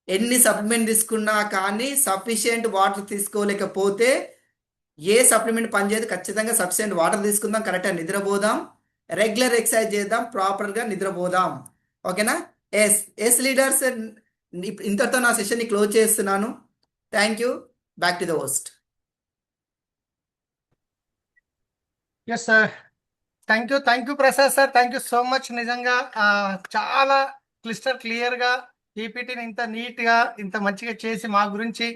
Speaker 1: ఎన్ని సప్లిమెంట్ తీసుకున్నా కానీ సఫిషియెంట్ వాటర్ తీసుకోలేకపోతే ఏ సప్లిమెంట్ పనిచేయదు. ఖచ్చితంగా సఫిషియెంట్ వాటర్ తీసుకుందాం, కరెక్ట్గా నిద్రపోదాం, రెగ్యులర్ ఎక్సర్సైజ్ చేద్దాం, ప్రాపర్గా నిద్రపోదాం. ఓకేనా? ఎస్ ఎస్ లీడర్స్, ఇంతతో నా సెషన్ని క్లోజ్ చేస్తున్నాను. Thank you. Back to the host.
Speaker 2: Yes sir, thank you Prasad sir, thank you so much. నిజంగా చాలా క్లియర్గా పీపీటీని ఇంత నీట్గా ఇంత మంచిగా చేసి మా గురించి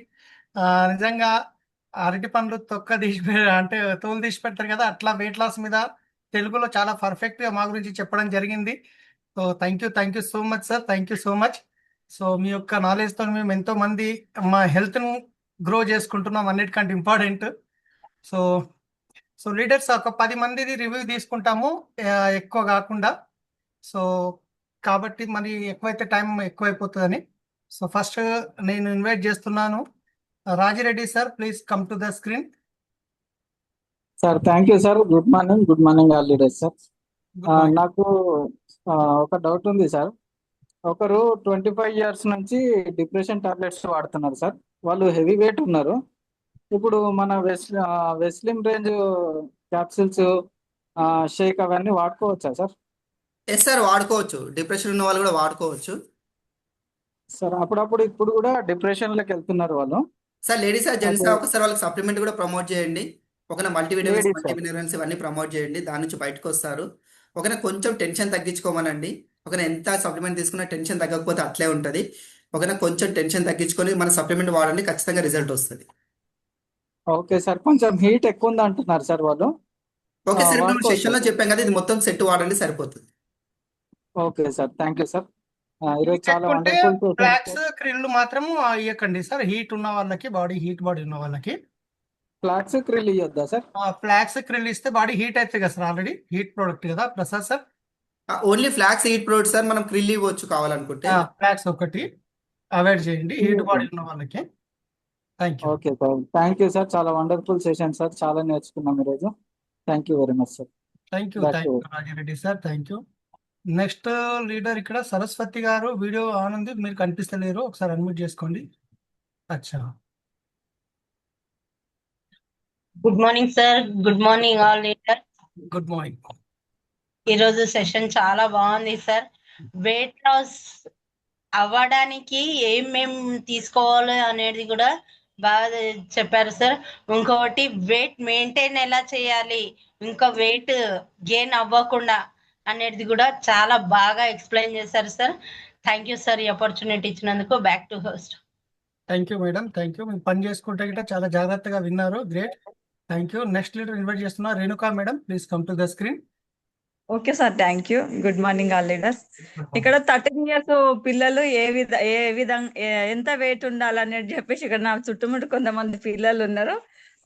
Speaker 2: నిజంగా అరటి పండ్లు తొక్క తీసి అంటే తోలు తీసి పెడతారు కదా, అట్లా వెయిట్ లాస్ మీద తెలుగులో చాలా పర్ఫెక్ట్గా మా గురించి చెప్పడం జరిగింది. So thank you so much sir, thank you so much. So మీ యొక్క నాలెడ్జ్తో మేము ఎంతో మంది మా హెల్త్ను గ్రో చేసుకుంటున్నాం, అన్నిటికంటే ఇంపార్టెంట్. సో సో లీడర్స్ ఒక 10 మందిది రివ్యూ తీసుకుంటాము, ఎక్కువ కాకుండా. సో కాబట్టి మరి ఎక్కువైతే టైం ఎక్కువైపోతుందని. సో ఫస్ట్ నేను ఇన్వైట్ చేస్తున్నాను Rajireddy sir, please come to the screen.
Speaker 3: Sir thank you sir. Good morning all leaders sir. నాకు ఒక డౌట్ ఉంది సార్. ఒకరు 25 years నుంచి డిప్రెషన్ టాబ్లెట్స్ వాడుతున్నారు సార్. వాళ్ళు హెవీ వెయిట్ ఉన్నారు. ఇప్పుడు మన వెస్లిమ్ రేంజ్ క్యాప్సిల్స్, షేక్ అవన్నీ వాడుకోవచ్చా సార్?
Speaker 1: ఎస్ సార్, వాడుకోవచ్చు. డిప్రెషన్ ఉన్న వాళ్ళు కూడా వాడుకోవచ్చు
Speaker 3: సార్. ఇప్పుడు కూడా డిప్రెషన్లోకి వెళ్తున్నారు వాళ్ళు
Speaker 1: సార్. లేడీస్ ఆ జెంట్స్ ఒకసారి వాళ్ళకి సప్లిమెంట్ కూడా ప్రమోట్ చేయండి. ఒకనా మల్టీవిటమిన్స్,
Speaker 3: Ladies, sir.
Speaker 1: మల్టీమినరల్స్ ఇవన్నీ ప్రమోట్ చేయండి, దాని నుంచి బయటకు వస్తారు. ఒకనా కొంచెం టెన్షన్ తగ్గించుకోమనండి. ఒకనా ఎంత సప్లిమెంట్ తీసుకున్నా టెన్షన్ తగ్గకపోతే అట్లే ఉంటుంది. ఒకనా కొంచెం టెన్షన్ తగ్గించుకొని మన సప్లిమెంట్ వాడండి, ఖచ్చితంగా రిజల్ట్ వస్తుంది.
Speaker 3: Okay sir. కొంచెం హీట్ ఎక్కువ ఉంది అంటున్నారు సార్ వాళ్ళు.
Speaker 1: ఓకే సార్, ఇప్పుడు
Speaker 3: వాడుకోవచ్చా
Speaker 1: సెషన్లో
Speaker 3: సార్?
Speaker 1: చెప్పాం కదా, ఇది మొత్తం సెట్ వాడండి, సరిపోతుంది.
Speaker 3: Okay sir, thank you sir. ఈరోజు చాలా
Speaker 2: లేకుంటే
Speaker 3: వండర్ఫుల్
Speaker 2: ఫ్లాక్స్ క్రిల్ మాత్రము ఇవ్వకండి సార్, హీట్ ఉన్న వాళ్ళకి, బాడీ ఉన్న వాళ్ళకి.
Speaker 3: ఫ్లాక్స్ క్రిల్ ఇవ్వద్దా సార్?
Speaker 2: ఫ్లాక్స్ క్రిల్ ఇస్తే బాడీ హీట్ అవుతుంది కదా సార్, ఆల్రెడీ హీట్ ప్రోడక్ట్ కదా Prasad sir.
Speaker 1: Only flax heat product sir, మనం క్రిల్ ఇవ్వచ్చు కావాలనుకుంటే.
Speaker 2: ఫ్లాక్స్ ఒకటి అవాయిడ్ చేయండి హీట్ బాడీ ఉన్న వాళ్ళకి. Thank you.
Speaker 3: Okay sir, thank you sir. చాలా వండర్ఫుల్ సెషన్ సార్, చాలా నేర్చుకున్నాం ఈరోజు. Thank you very much sir.
Speaker 2: Thank you
Speaker 3: Back to-
Speaker 2: Rajireddy sir, thank you. Next leader ఇక్కడ సరస్వతి గారు, వీడియో ఆన్ ఉంది, మీరు కనిపిస్తలేరు, ఒకసారి అన్మ్యూట్ చేసుకోండి. అచ్చా,
Speaker 4: good morning sir, good morning all leader.
Speaker 2: Good morning.
Speaker 4: ఈరోజు సెషన్ చాలా బాగుంది సార్. వెయిట్ లాస్ అవ్వడానికి ఏమేం తీసుకోవాలి అనేది కూడా బాగా చెప్పారు సార్. ఇంకొకటి వెయిట్ మెయింటైన్ ఎలా చేయాలి, ఇంకా వెయిట్ గెయిన్ అవ్వకుండా అనేది కూడా చాలా బాగా ఎక్స్ప్లెయిన్ చేశారు సార్. థ్యాంక్ యూ సార్, ఈ ఆపర్చునిటీ ఇచ్చినందుకు. Back to host.
Speaker 2: Thank you madam, thank you. మీరు పని చేసుకుంటే గిట్ట చాలా జాగ్రత్తగా విన్నారు, great. Thank you. Next leader invite చేస్తున్నా Renuka madam, please come to the screen.
Speaker 5: Okay sir, thank you. Good morning all leaders. ఇక్కడ 13 years పిల్లలు ఏ విధంగా ఎంత వెయిట్ ఉండాలనేది చెప్పేసి ఇక్కడ నా చుట్టుముట్టు కొంతమంది పిల్లలు ఉన్నారు,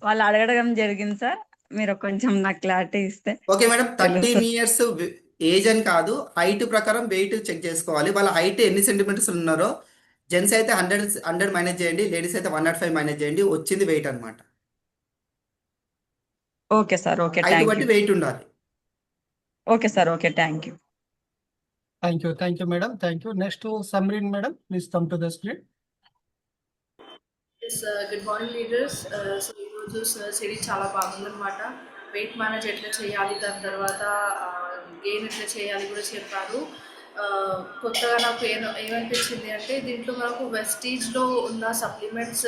Speaker 5: వాళ్ళు అడగడం జరిగింది సార్. మీరు కొంచెం నాకు క్లారిటీ ఇస్తే.
Speaker 1: ఓకే మేడం, 13
Speaker 5: తెలుసు.
Speaker 1: years ఏజ్ అని కాదు, హైట్ ప్రకారం వెయిట్ చెక్ చేసుకోవాలి. వాళ్ళ హైట్ ఎన్ని సెంటీమీటర్స్ ఉన్నారో, జెంట్స్ అయితే 100 మైనస్ చేయండి, లేడీస్ అయితే 105 మైనస్ చేయండి, వచ్చింది వెయిట్ అనమాట.
Speaker 5: Okay sir, okay,
Speaker 1: height
Speaker 5: thank
Speaker 1: బట్టి
Speaker 5: యూ.
Speaker 1: వెయిట్ ఉండాలి.
Speaker 5: Okay sir, okay, thank you.
Speaker 2: Thank you madam, thank you. Next Samreen madam, please come to the screen.
Speaker 6: Good morning leaders. So ఈరోజు సిరీ చాలా బాగుందన్నమాట. వెయిట్ మేనేజ్ ఎట్లా చేయాలి, దాని తర్వాత గెయిన్ ఎట్లా చేయాలి కూడా చెప్పారు. కొత్తగా నాకు ఏమనిపించింది అంటే, దీంట్లో మనకు వెస్టీజ్లో ఉన్న సప్లిమెంట్స్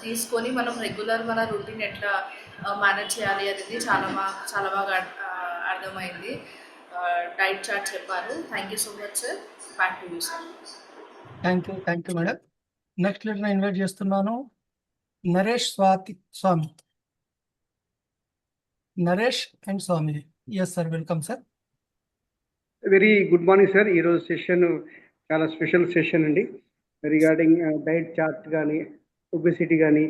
Speaker 6: తీసుకొని మనం రెగ్యులర్ మన రొటీన్ ఎట్లా మేనేజ్ చేయాలి అనేది చాలా బాగా అర్థమైంది. డైట్ చార్ట్ చెప్పారు. Thank you so much sir. Back to you sir.
Speaker 2: Thank you madam. Next leader invite చేస్తున్నాను Naresh Swamy. Naresh and Swamy. Yes sir, welcome sir.
Speaker 7: Very good morning sir. ఈరోజు సెషన్ చాలా స్పెషల్ సెషన్ అండి. రిగార్డింగ్ డైట్ చార్ట్ కానీ ఒబెసిటీ కానీ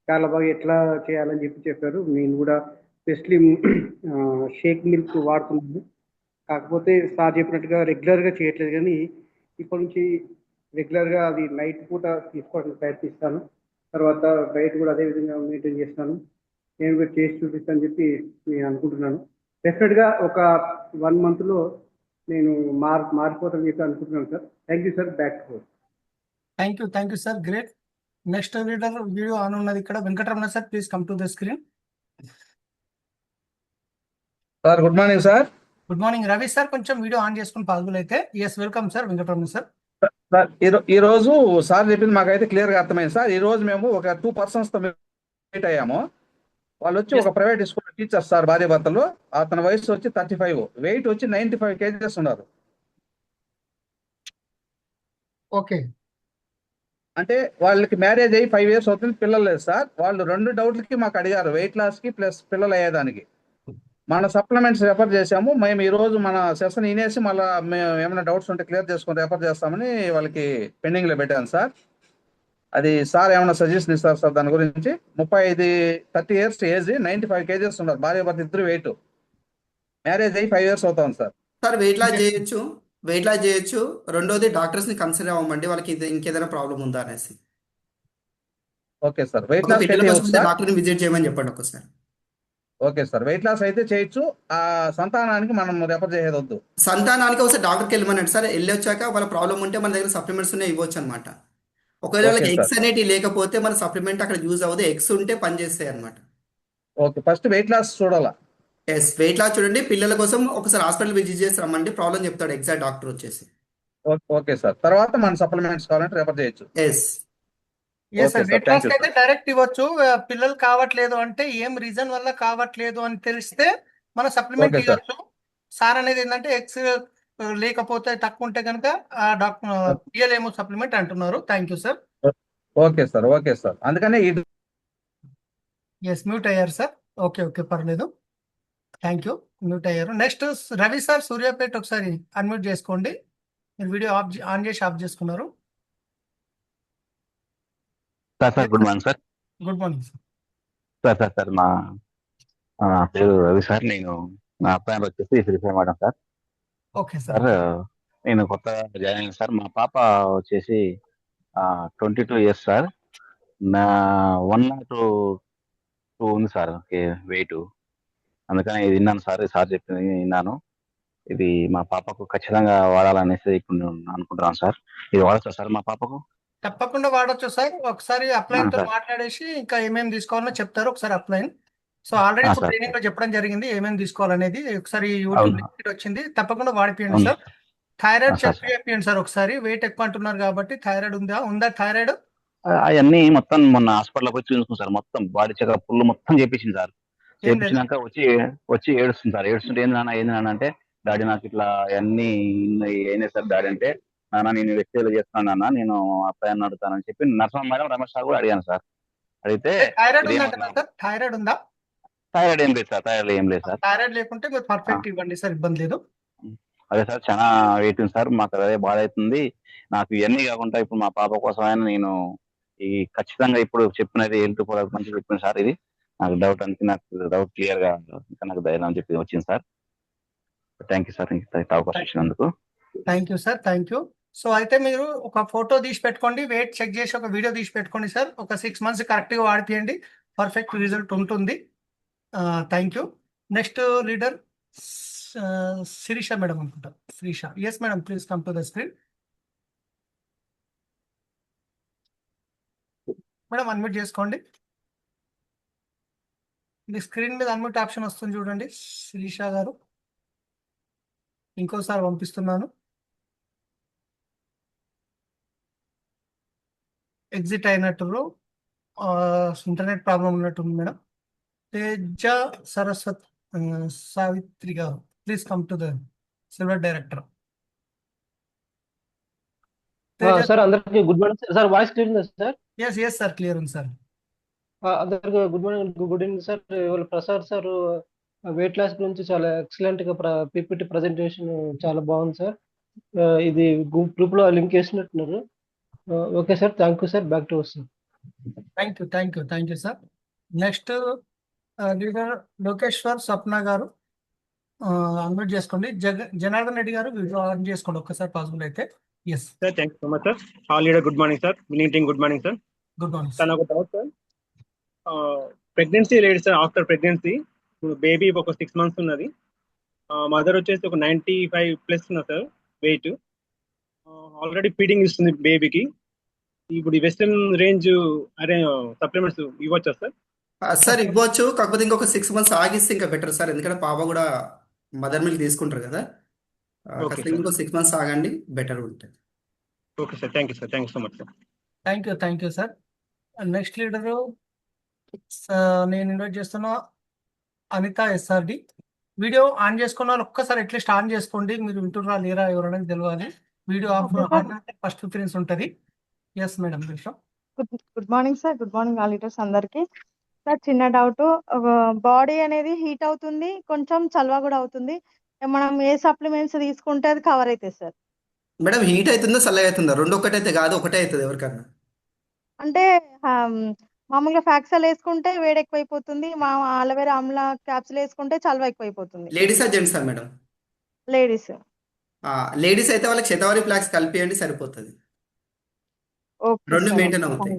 Speaker 7: చాలా బాగా ఎట్లా చేయాలని చెప్పారు. నేను కూడా స్పెషలీ షేక్ మిల్క్ వాడుతున్నాను. కాకపోతే సార్ చెప్పినట్టుగా రెగ్యులర్గా చేయట్లేదు, కానీ ఇప్పటి నుంచి రెగ్యులర్గా అది నైట్ పూట తీసుకోవడానికి ప్రయత్నిస్తాను. తర్వాత డైట్ కూడా అదే విధంగా మెయింటైన్ చేస్తాను. నేను కూడా చేసి చూపిస్తాను చెప్పి నేను అనుకుంటున్నాను. డెఫినెట్గా ఒక 1 monthలో నేను మారిపోతానని చెప్పి అనుకుంటున్నాను sir. Thank you sir. Back to home.
Speaker 2: Thank you sir, great. Next leader video on ఉన్నది ఇక్కడ. Venkataramana sir, please come to the screen.
Speaker 8: Sir good morning sir.
Speaker 2: Good morning Ravi sir, కొంచెం వీడియో ఆన్ చేసుకుని పాసిబుల్ అయితే. Yes, welcome sir Venkataramana sir.
Speaker 8: Sir ఈ రోజు సార్ చెప్పింది మాకైతే క్లియర్ గా అర్థమైంది సార్. ఈ రోజు మేము ఒక 2 persons తో మీట్ అయ్యాము. వాళ్ళు వచ్చి ఒక ప్రైవేట్ స్కూల్ టీచర్స్ సార్, భార్య భర్తలు. అతని వయసు వచ్చి 35, వెయిట్ వచ్చి 95 kgs ఉన్నారు.
Speaker 2: ఓకే,
Speaker 8: అంటే వాళ్ళకి మ్యారేజ్ అయ్యి 5 years అవుతుంది, పిల్లలు లేదు సార్. వాళ్ళు 2 డౌట్లకి మాకు అడిగారు, వెయిట్ లాస్ కి ప్లస్ పిల్లలు అయ్యేదానికి. మన సప్లిమెంట్స్ రెఫర్ చేసాము. మేము ఈ రోజు మన సెషన్ వినేసి మళ్ళీ మేము ఏమైనా డౌట్స్ ఉంటే క్లియర్ చేసుకొని రెఫర్ చేస్తామని వాళ్ళకి పెండింగ్ లో పెట్టాను సార్. అది సార్ ఏమైనా సజెషన్ ఇస్తారు సార్ దాని గురించి? 30 years ఏజ్, 95 kgs ఉన్నారు, భార్య భర్త ఇద్దరు వెయిట్. మ్యారేజ్ అయ్యి 5 years అవుతాం సార్.
Speaker 1: సార్ వెయిట్ లాస్ చేయొచ్చు. రెండోది డాక్టర్స్ ని కన్సిడర్ అవ్వమండి, వాళ్ళకి ఇంకేదైనా ప్రాబ్లం ఉందా అనేసి.
Speaker 8: Okay sir. వెయిట్
Speaker 1: ఒక
Speaker 8: లాస్
Speaker 1: పిల్లల
Speaker 8: అయితే
Speaker 1: కోసం
Speaker 8: సార్.
Speaker 1: డాక్టర్ ని విజిట్ చేయమని చెప్పండి ఒకసారి.
Speaker 8: ఓకే సార్, వెయిట్ లాస్ అయితే చేయొచ్చు. ఆ సంతానానికి మనం రెఫర్ చేసేది వద్దు.
Speaker 1: సంతానానికి ఒకసారి డాక్టర్కి వెళ్ళమనండి సార్. వెళ్ళి వచ్చాక వాళ్ళ ప్రాబ్లం ఉంటే మన దగ్గర సప్లిమెంట్స్ ఉన్నాయి, ఇవ్వచ్చు అనమాట. ఒకవేళ వాళ్ళకి
Speaker 8: ఓకే
Speaker 1: ఎగ్స్
Speaker 8: సార్.
Speaker 1: అనేటివి లేకపోతే మన సప్లిమెంట్ అక్కడ యూజ్ అవ్వదు, ఎగ్స్ ఉంటే పని చేస్తాయి అనమాట.
Speaker 8: ఓకే, ఫస్ట్ వెయిట్ లాస్ చూడాలా?
Speaker 1: ఎస్, వెయిట్ లాస్ చూడండి. పిల్లల కోసం ఒకసారి హాస్పిటల్ విజిట్ చేసి రమ్మండి, ప్రాబ్లం చెప్తాడు ఎగ్జాక్ట్ డాక్టర్ వచ్చేసి.
Speaker 8: ఓకే సార్, తర్వాత మన సప్లిమెంట్స్ కావాలంటే రెఫర్ చేయొచ్చు.
Speaker 1: Yes
Speaker 2: yes sir.
Speaker 8: Okay sir,
Speaker 2: weight
Speaker 8: thank
Speaker 2: loss
Speaker 8: you
Speaker 2: అయితే
Speaker 8: సార్.
Speaker 2: డైరెక్ట్ ఇవ్వచ్చు. పిల్లలు కావట్లేదు అంటే ఏం రీజన్ వల్ల కావట్లేదు అని తెలిస్తే మన సప్లిమెంట్
Speaker 8: ఓకే సార్.
Speaker 2: ఇవ్వచ్చు. సార్ అనేది ఏంటంటే ఎక్స్ లేకపోతే తక్కువ ఉంటే కనుక డాక్టర్ ఇయ్యలేము సప్లిమెంట్ అంటున్నారు. Thank you sir.
Speaker 8: Okay sir. Okay sir, అందుకనే
Speaker 2: ఎస్, మ్యూట్ అయ్యారు సార్. ఓకే, పర్లేదు. థ్యాంక్ యూ, మ్యూట్ అయ్యారు. నెక్స్ట్ రవి సార్, సూర్యాపేట, ఒకసారి అన్మ్యూట్ చేసుకోండి. మీరు వీడియో ఆన్ చేసి ఆఫ్ చేసుకున్నారు.
Speaker 9: Sir good morning sir.
Speaker 2: Good morning sir.
Speaker 9: Sir మా పేరు రవి సార్. నేను నా అబ్బాయి వచ్చేసి Srisailam madam sir.
Speaker 2: Okay sir.
Speaker 9: Sir నేను కొత్తగా జాయిన్ అయ్యాను సార్. మా పాప వచ్చేసి 22 years సార్. నా 102 ఉంది సార్ వెయిట్. అందుకని ఇది విన్నాను సార్, సార్ చెప్పింది విన్నాను. ఇది మా పాపకు ఖచ్చితంగా వాడాలనేసి ఇప్పుడు నేను అనుకుంటున్నాను సార్. ఇది వాడచ్చా సార్ మా పాపకు?
Speaker 2: తప్పకుండా వాడొచ్చు సార్. ఒకసారి అప్లైన్ తో
Speaker 9: సార్.
Speaker 2: మాట్లాడేసి ఇంకా ఏమేమి తీసుకోవాలో చెప్తారు ఒకసారి అప్లైన్. సో ఆల్రెడీ ఇప్పుడు
Speaker 9: సార్.
Speaker 2: ట్రైనింగ్ లో చెప్పడం జరిగింది ఏమేమి తీసుకోవాలనేది. ఒకసారి యూట్యూబ్
Speaker 9: అవును.
Speaker 2: లింక్ వచ్చింది, తప్పకుండా వాడిపోయండి
Speaker 9: అవును
Speaker 2: సార్. Thyroid
Speaker 9: sir.
Speaker 2: చెక్ చేయండి సార్ ఒకసారి. వెయిట్ ఎక్కువ అంటున్నారు కాబట్టి థైరాయిడ్ ఉందా థైరాయిడ్?
Speaker 9: అవన్నీ మొత్తం మొన్న హాస్పిటల్కి వచ్చి చూసుకున్నాం సార్. మొత్తం బాడీ చెకప్ పుల్లు మొత్తం చేపించింది సార్.
Speaker 2: ఏం లేదు.
Speaker 9: చేపించినాక వచ్చి ఏడుస్తుంది సార్. ఏడుస్తుంటే ఏంది నాన్న అంటే, డాడీ నాకు ఇట్లా అన్ని అయినాయి సార్ డాడీ అంటే, నాన్న నేను వ్యక్తిలో చేస్తున్నాను నాన్న, నేను అబ్బాయిని అడుగుతానని చెప్పి నరసింహ మేడం, రమేష్ సార్ కూడా అడిగాను సార్. అడిగితే
Speaker 2: థైరాయిడ్
Speaker 9: ఇది
Speaker 2: ఉందంటారా సార్? థైరాయిడ్ ఉందా?
Speaker 9: థైరాయిడ్ ఏం లేదు సార్. థైరాయిడ్ ఏం లేదు సార్.
Speaker 2: థైరాయిడ్ లేకుంటే మీరు పర్ఫెక్ట్ ఇవ్వండి సార్, ఇబ్బంది లేదు.
Speaker 9: అదే సార్, చాలా వెయిట్ ఉంది సార్. మాకు అదే బాధ అవుతుంది. నాకు ఇవన్నీ కాకుండా ఇప్పుడు మా పాప కోసమైనా నేను ఈ ఖచ్చితంగా ఇప్పుడు చెప్పినది హెల్త్ ప్రోడక్ట్ మంచిగా చెప్పిన సార్. ఇది నాకు డౌట్ అంటే నాకు డౌట్ క్లియర్ గా ఇంకా నాకు ధైర్యం అని చెప్పి వచ్చింది సార్. థ్యాంక్ యూ సార్, ఇంత అవకాశం ఇచ్చినందుకు.
Speaker 2: Thank you sir, thank you. So అయితే మీరు ఒక ఫోటో తీసి పెట్టుకోండి, వెయిట్ చెక్ చేసి ఒక వీడియో తీసి పెట్టుకోండి సార్. ఒక 6 months కరెక్ట్గా వాడిపియండి, పర్ఫెక్ట్ రిజల్ట్ ఉంటుంది. Thank you. Next leader Sirisha madam అనుకుంటా. Sreesha, yes madam, please come to the screen. Madam unmute చేసుకోండి. ఇది స్క్రీన్ మీద అన్మ్యూట్ ఆప్షన్ వస్తుంది చూడండి శిరీష గారు. ఇంకోసారి పంపిస్తున్నాను. ఎగ్జిట్ అయినట్టు ఇంటర్నెట్ ప్రాబ్లం ఉన్నట్టుంది madam. Teja Savitri garu, please come to the silver director. Teja
Speaker 10: sir అందరికి good morning sir voice clear ఉందా sir
Speaker 2: yes yes sir clear ఉంది సార్.
Speaker 10: అందరికి good morning good evening sir. ఇవాళ ప్రసాద్ సార్ వెయిట్ లాస్ గురించి చాలా ఎక్సలెంట్ గా పీపీటీ ప్రజెంటేషన్ చాలా బాగుంది సార్. ఇది గ్రూప్ లో లింక్ చేసినట్టున్నారు. Okay sir, thank you sir. Back to sir.
Speaker 2: Thank you sir. Next leader Lokeshwar Swapna garu unmute చేసుకోండి. జనార్దన్ రెడ్డి గారు వీడియో ఆన్ చేసుకోండి ఒక్కసారి పాసిబుల్ అయితే. Yes
Speaker 11: sir, thank you so much sir. All leader good morning sir. Winning team good morning sir.
Speaker 2: Good morning
Speaker 11: sir నాకు డౌట్ సార్, ప్రెగ్నెన్సీ లేదు సార్. ఆఫ్టర్ ప్రెగ్నెన్సీ బేబీ ఒక 6 months ఉన్నది. మదర్ వచ్చేసి ఒక 95+ ఉన్నా సార్ వెయిట్. ఆల్రెడీ ఫీడింగ్ ఇస్తుంది బేబీకి. ఇప్పుడు వెస్టర్న్ రేంజ్ సప్లిమెంట్స్ ఇవ్వచ్చా సార్?
Speaker 1: సార్ ఇవ్వచ్చు, కాకపోతే ఇంకొక 6 months ఆగిస్తే ఇంకా బెటర్ సార్, ఎందుకంటే పాప కూడా మదర్ మిల్క్ తీసుకుంటారు కదా.
Speaker 11: ఓకే
Speaker 1: కాస్త ఇంకో 6 months ఆగండి, బెటర్ ఉంటుంది.
Speaker 11: Okay sir, thank you sir. Thank you so much sir.
Speaker 2: Thank you sir. Next leader నేను ఇన్వైట్ చేస్తున్నా అనిత ఎస్ఆర్డి. వీడియో ఆన్ చేసుకున్న వాళ్ళు ఒక్కసారి అట్లీస్ట్ ఆన్ చేసుకోండి. మీరు వింటున్నారా లేరా ఎవరనేది తెలియాలి. వీడియో ఆఫ్ ఫస్ట్ ప్రిఫరెన్స్ ఉంటుంది. Yes madam.
Speaker 12: Good morning sir. Good morning all leaders అందరికి. సార్ చిన్న డౌట్, బాడీ అనేది హీట్ అవుతుంది, కొంచెం చలవ కూడా అవుతుంది. మనం ఏ సప్లిమెంట్స్ తీసుకుంటే అది కవర్ అవుతుంది సార్?
Speaker 1: మేడం హీట్ అవుతుందో చల్లగా అవుతుందో రెండు ఒకటైతే కాదు, ఒకటే అవుతుంది ఎవరికన్నా.
Speaker 12: అంటే మామూలుగా ఫ్యాక్సల్ వేసుకుంటే వేడి ఎక్కువైపోతుంది, మా అలోవెరా ఆమ్లా క్యాప్సుల్ వేసుకుంటే చలవ ఎక్కువైపోతుంది.
Speaker 1: లేడీసా జెంట్సా మేడం?
Speaker 12: లేడీస్.
Speaker 1: లేడీస్ అయితే వాళ్ళకి శతావరి ఫ్లాక్స్ కలిపియండి సరిపోతుంది,
Speaker 12: ఓకే
Speaker 1: రెండు
Speaker 12: సార్.
Speaker 1: మెయింటైన్ అవుతాయి.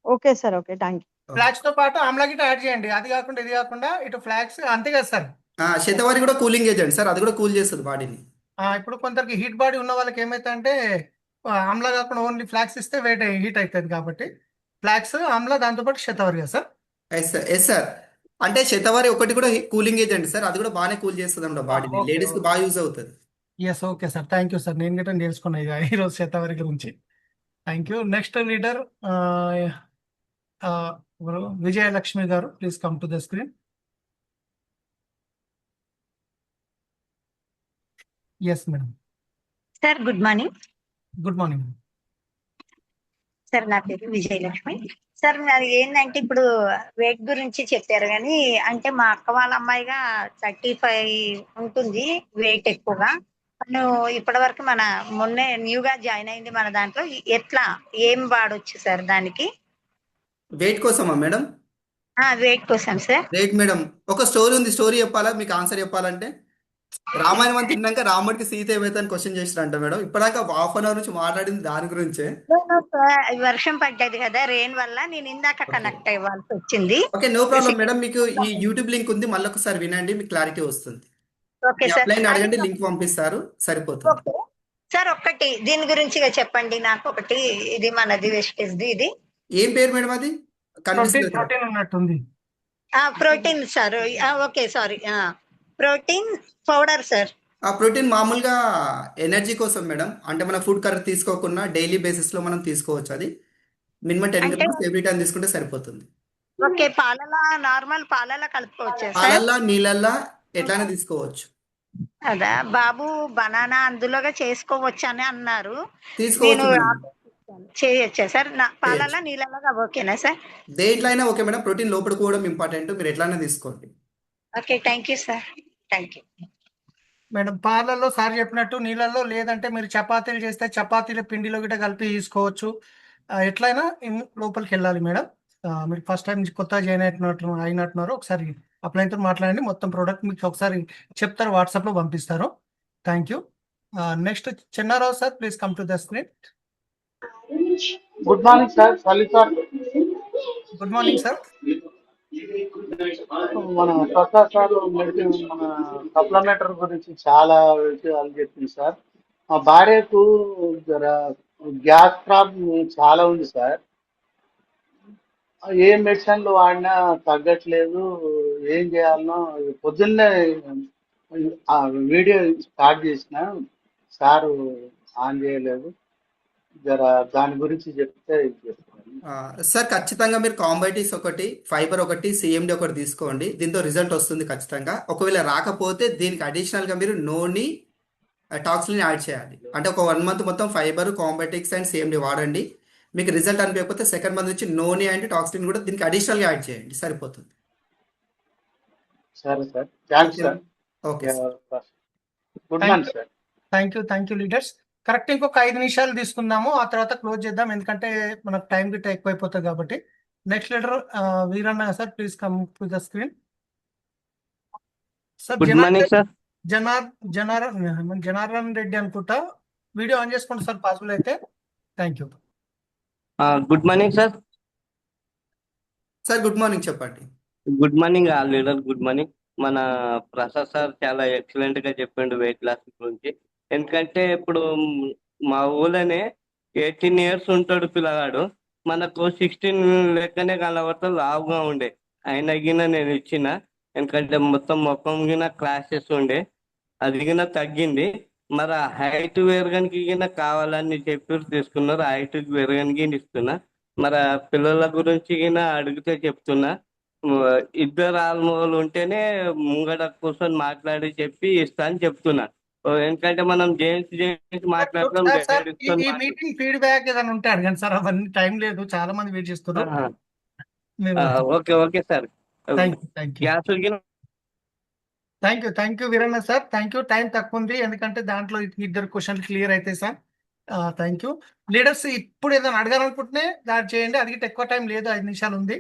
Speaker 12: Okay sir. Okay thank you.
Speaker 2: Flax తో పాటు ఆమ్లా గిట్ట యాడ్ చేయండి. అది కాకుండా ఇది కాకుండా ఇటు ఫ్లాక్స్ అంతే కదా సార్.
Speaker 1: శతావరి కూడా కూలింగ్ ఏజెంట్ సార్, అది కూడా కూల్ చేస్తుంది బాడీని.
Speaker 2: ఇప్పుడు కొందరికి హీట్ బాడీ ఉన్న వాళ్ళకి ఏమైతే ఆమ్లా కాకుండా ఓన్లీ ఫ్లాక్స్ ఇస్తే వెయిట్ హీట్ అవుతుంది కాబట్టి ఫ్లాక్స్ ఆమ్లా దాంతోపాటు శతావరి కదా సార్.
Speaker 1: ఎస్ సార్, అంటే శతావరి ఒకటి కూడా కూలింగ్ ఏజెంట్ సార్, అది కూడా బాగానే కూల్ చేస్తుంది అన్నమాట బాడీని,
Speaker 2: ఓకే
Speaker 1: లేడీస్ కి బాగా యూజ్ అవుతుంది.
Speaker 2: Yes okay sir. Thank you sir. నేను గిట్ట నేర్చుకున్నా ఇక ఈరోజు శతావరి గురించి. Thank you. Next leader Vijayalakshmi garu, please come to the screen. Yes madam.
Speaker 13: Sir good morning.
Speaker 2: Good morning.
Speaker 13: Sir నా పేరు విజయలక్ష్మి. సార్ నాది ఏంటంటే ఇప్పుడు వెయిట్ గురించి చెప్పారు కానీ, అంటే మా అక్క వాళ్ళ అమ్మాయిగా 35 ఉంటుంది వెయిట్ ఎక్కువగా. తను ఇప్పటి వరకు మొన్నే న్యూగా జాయిన్ అయింది మన దాంట్లో. ఎట్లా ఏం వాడొచ్చు సార్ దానికి?
Speaker 1: వెయిట్ కోసమా మేడం?
Speaker 13: వెయిట్ కోసం సార్.
Speaker 1: వెయిట్ మేడం, ఒక స్టోరీ ఉంది, స్టోరీ చెప్పాలా మీకు? ఆన్సర్ చెప్పాలంటే రామాయణం అని తిన్నాక రాముడికి సీత ఏమైతే అని క్వశ్చన్ చేసిరంట మేడం. ఇప్పటిదాకా 1/2 hour నుంచి మాట్లాడింది దాని గురించే.
Speaker 13: వర్షం పడ్డది కదా, రెయిన్ వల్ల నేను ఇందాక కనెక్ట్ అవ్వాల్సి వచ్చింది.
Speaker 1: Okay, no problem madam. మీకు ఈ యూట్యూబ్ లింక్ ఉంది, మళ్ళీ ఒకసారి వినండి, మీకు క్లారిటీ వస్తుంది.
Speaker 13: Okay sir.
Speaker 1: అప్లైన్ అడగండి, లింక్ పంపిస్తారు, సరిపోతుంది.
Speaker 13: Okay sir. ఒక్కటి దీని గురించి చెప్పండి నాకు. ఒకటి ఇది మనది వెస్టేజ్ది. ఇది
Speaker 1: ఏం పేరు మేడం? అది కనిపిస్తుంది కదా?
Speaker 2: ప్రోటీన్ ఉన్నట్టుంది.
Speaker 13: Protein sir. Okay sorry, protein powder sir.
Speaker 1: ఆ ప్రోటీన్ మామూలుగా ఎనర్జీ కోసం మేడం, అంటే మన ఫుడ్ కరెక్ట్ తీసుకోకుండా డైలీ బేసిస్ లో మనం తీసుకోవచ్చు. అది మినిమం 10
Speaker 13: అంటే
Speaker 1: grams ఎవ్రీ టైం తీసుకుంటే సరిపోతుంది.
Speaker 13: ఓకే, పాలలా నార్మల్ పాలలా కలుపుకోవచ్చా సార్?
Speaker 1: పాలల్లా నీళ్ళల్లా ఎట్లానే తీసుకోవచ్చు.
Speaker 13: అదా బాబు బనానా అందులోగా చేసుకోవచ్చు అని అన్నారు.
Speaker 1: తీసుకోవచ్చు
Speaker 13: నేను
Speaker 1: మేడం,
Speaker 13: చేయొచ్చా సార్? పాలలా
Speaker 1: చేయొచ్చు.
Speaker 13: నీళ్ళలాగా ఓకేనా సార్?
Speaker 1: దేంట్లో అయినా ఓకే మేడం, ప్రోటీన్ లోపల కూడా ఇంపార్టెంట్, మీరు ఎట్లానే తీసుకోండి.
Speaker 13: Okay thank you sir. Thank you
Speaker 2: madam. పాలల్లో సార్ చెప్పినట్టు నీళ్ళల్లో, లేదంటే మీరు చపాతీలు చేస్తే చపాతీల పిండిలో గిట్ట కలిపి తీసుకోవచ్చు. ఎట్లయినా లోపలికి వెళ్ళాలి మేడం. మీరు ఫస్ట్ టైం కొత్తగా జాయిన్ అయినట్టున్నారు. ఒకసారి అప్లైన్తో మాట్లాడండి, మొత్తం ప్రోడక్ట్ మీకు ఒకసారి చెప్తారు, వాట్సాప్లో పంపిస్తారు. Thank you. Next Chinnarao sir, please come to the screen.
Speaker 14: Good morning sir. Salim sir.
Speaker 2: Good morning sir.
Speaker 14: మన ప్రసాద్ సార్ మన సప్లిమెంటరీ గురించి చాలా విషయాలు చెప్పింది సార్. మా భార్యకు గ్యాస్ ప్రాబ్లం చాలా ఉంది సార్. ఏ మెడిసిన్లు వాడినా తగ్గట్లేదు, ఏం చేయాలనో. పొద్దున్నే వీడియో స్టార్ట్ చేసిన సారు ఆన్ చేయలేదు. దాని గురించి చెప్తే
Speaker 1: సార్ ఖచ్చితంగా మీరు కాంబైటీస్ ఒకటి, ఫైబర్ ఒకటి, సిఎండి ఒకటి తీసుకోండి. దీంతో రిజల్ట్ వస్తుంది ఖచ్చితంగా. ఒకవేళ రాకపోతే దీనికి అడిషనల్గా మీరు నోని టాక్స్ని యాడ్ చేయాలి. అంటే ఒక 1 మంత్ మొత్తం ఫైబర్, కాంబెటిక్స్ అండ్ సిఎండి వాడండి. మీకు రిజల్ట్ అనిపించకపోతే సెకండ్ మంత్ నుంచి నోని అండ్ టాక్సిన్ కూడా దీనికి అడిషనల్గా యాడ్ చేయండి, సరిపోతుంది.
Speaker 14: సరే సార్, థ్యాంక్స్
Speaker 1: ఓకేనా?
Speaker 14: Sir.
Speaker 1: Okay sir.
Speaker 14: Good
Speaker 2: thank
Speaker 14: morning
Speaker 2: you
Speaker 14: sir.
Speaker 2: Thank you leaders. Correct ఇంకొక 5 నిమిషాలు తీసుకుందాము, ఆ తర్వాత క్లోజ్ చేద్దాం, ఎందుకంటే మనకు టైం గిట్ట ఎక్కువైపోతుంది కాబట్టి. Next leader Veeranna sir, please come to the screen. Sir
Speaker 15: good morning sir.
Speaker 2: Janardhan Reddy అనుకుంటా, వీడియో ఆన్ చేసుకోండి సార్ పాసిబుల్ అయితే. Thank you
Speaker 15: good morning sir.
Speaker 1: Sir good morning, చెప్పండి.
Speaker 15: Good morning all leader, good morning. మన ప్రసాద్ సార్ చాలా ఎక్సలెంట్ గా చెప్పిండు వెయిట్ లాస్ గురించి. ఎందుకంటే ఇప్పుడు మా ఊళ్ళోనే 18 years ఉంటాడు పిల్లగాడు, మనకు 16 లెక్కనే కనబడతా లావుగా ఉండే. అయినా గిన నేను ఇచ్చిన, ఎందుకంటే మొత్తం మొక్కం గిన క్లాసెస్ ఉండే, అది గిన తగ్గింది. మరి ఆ హైట్ వేరగానికి గిన కావాలని చెప్పి తీసుకున్నారు, హైట్ వేరగానికి ఇస్తున్నా. మరి ఆ పిల్లల గురించి గిన అడిగితే చెప్తున్నా, ఇద్దరు ఆల్మోలు ఉంటేనే ముంగడ కూర్చొని మాట్లాడి చెప్పి ఇస్తా అని చెప్తున్నా. ఎందుకంటే మనం జేమ్స్ మాట్లాడతాం,
Speaker 2: సార్,
Speaker 15: లేడీస్
Speaker 2: ఈ మీటింగ్ ఫీడ్బ్యాక్ ఏదైనా ఉంటే అడగండి సార్, అవన్నీ టైం లేదు, చాలా మంది వెయిట్ చేస్తున్నారు. మీరు
Speaker 15: okay sir.
Speaker 2: Thank you Veeranna sir, thank you. Time తక్కువ ఉంది, ఎందుకంటే దాంట్లో ఇద్దరు క్వశ్చన్లు క్లియర్ అయితే సార్. Thank you leaders. ఇప్పుడు ఏదైనా అడగాలనుకుంటే దాన్ని చేయండి, అది ఎక్కువ టైం లేదు, 5 నిమిషాలు ఉంది.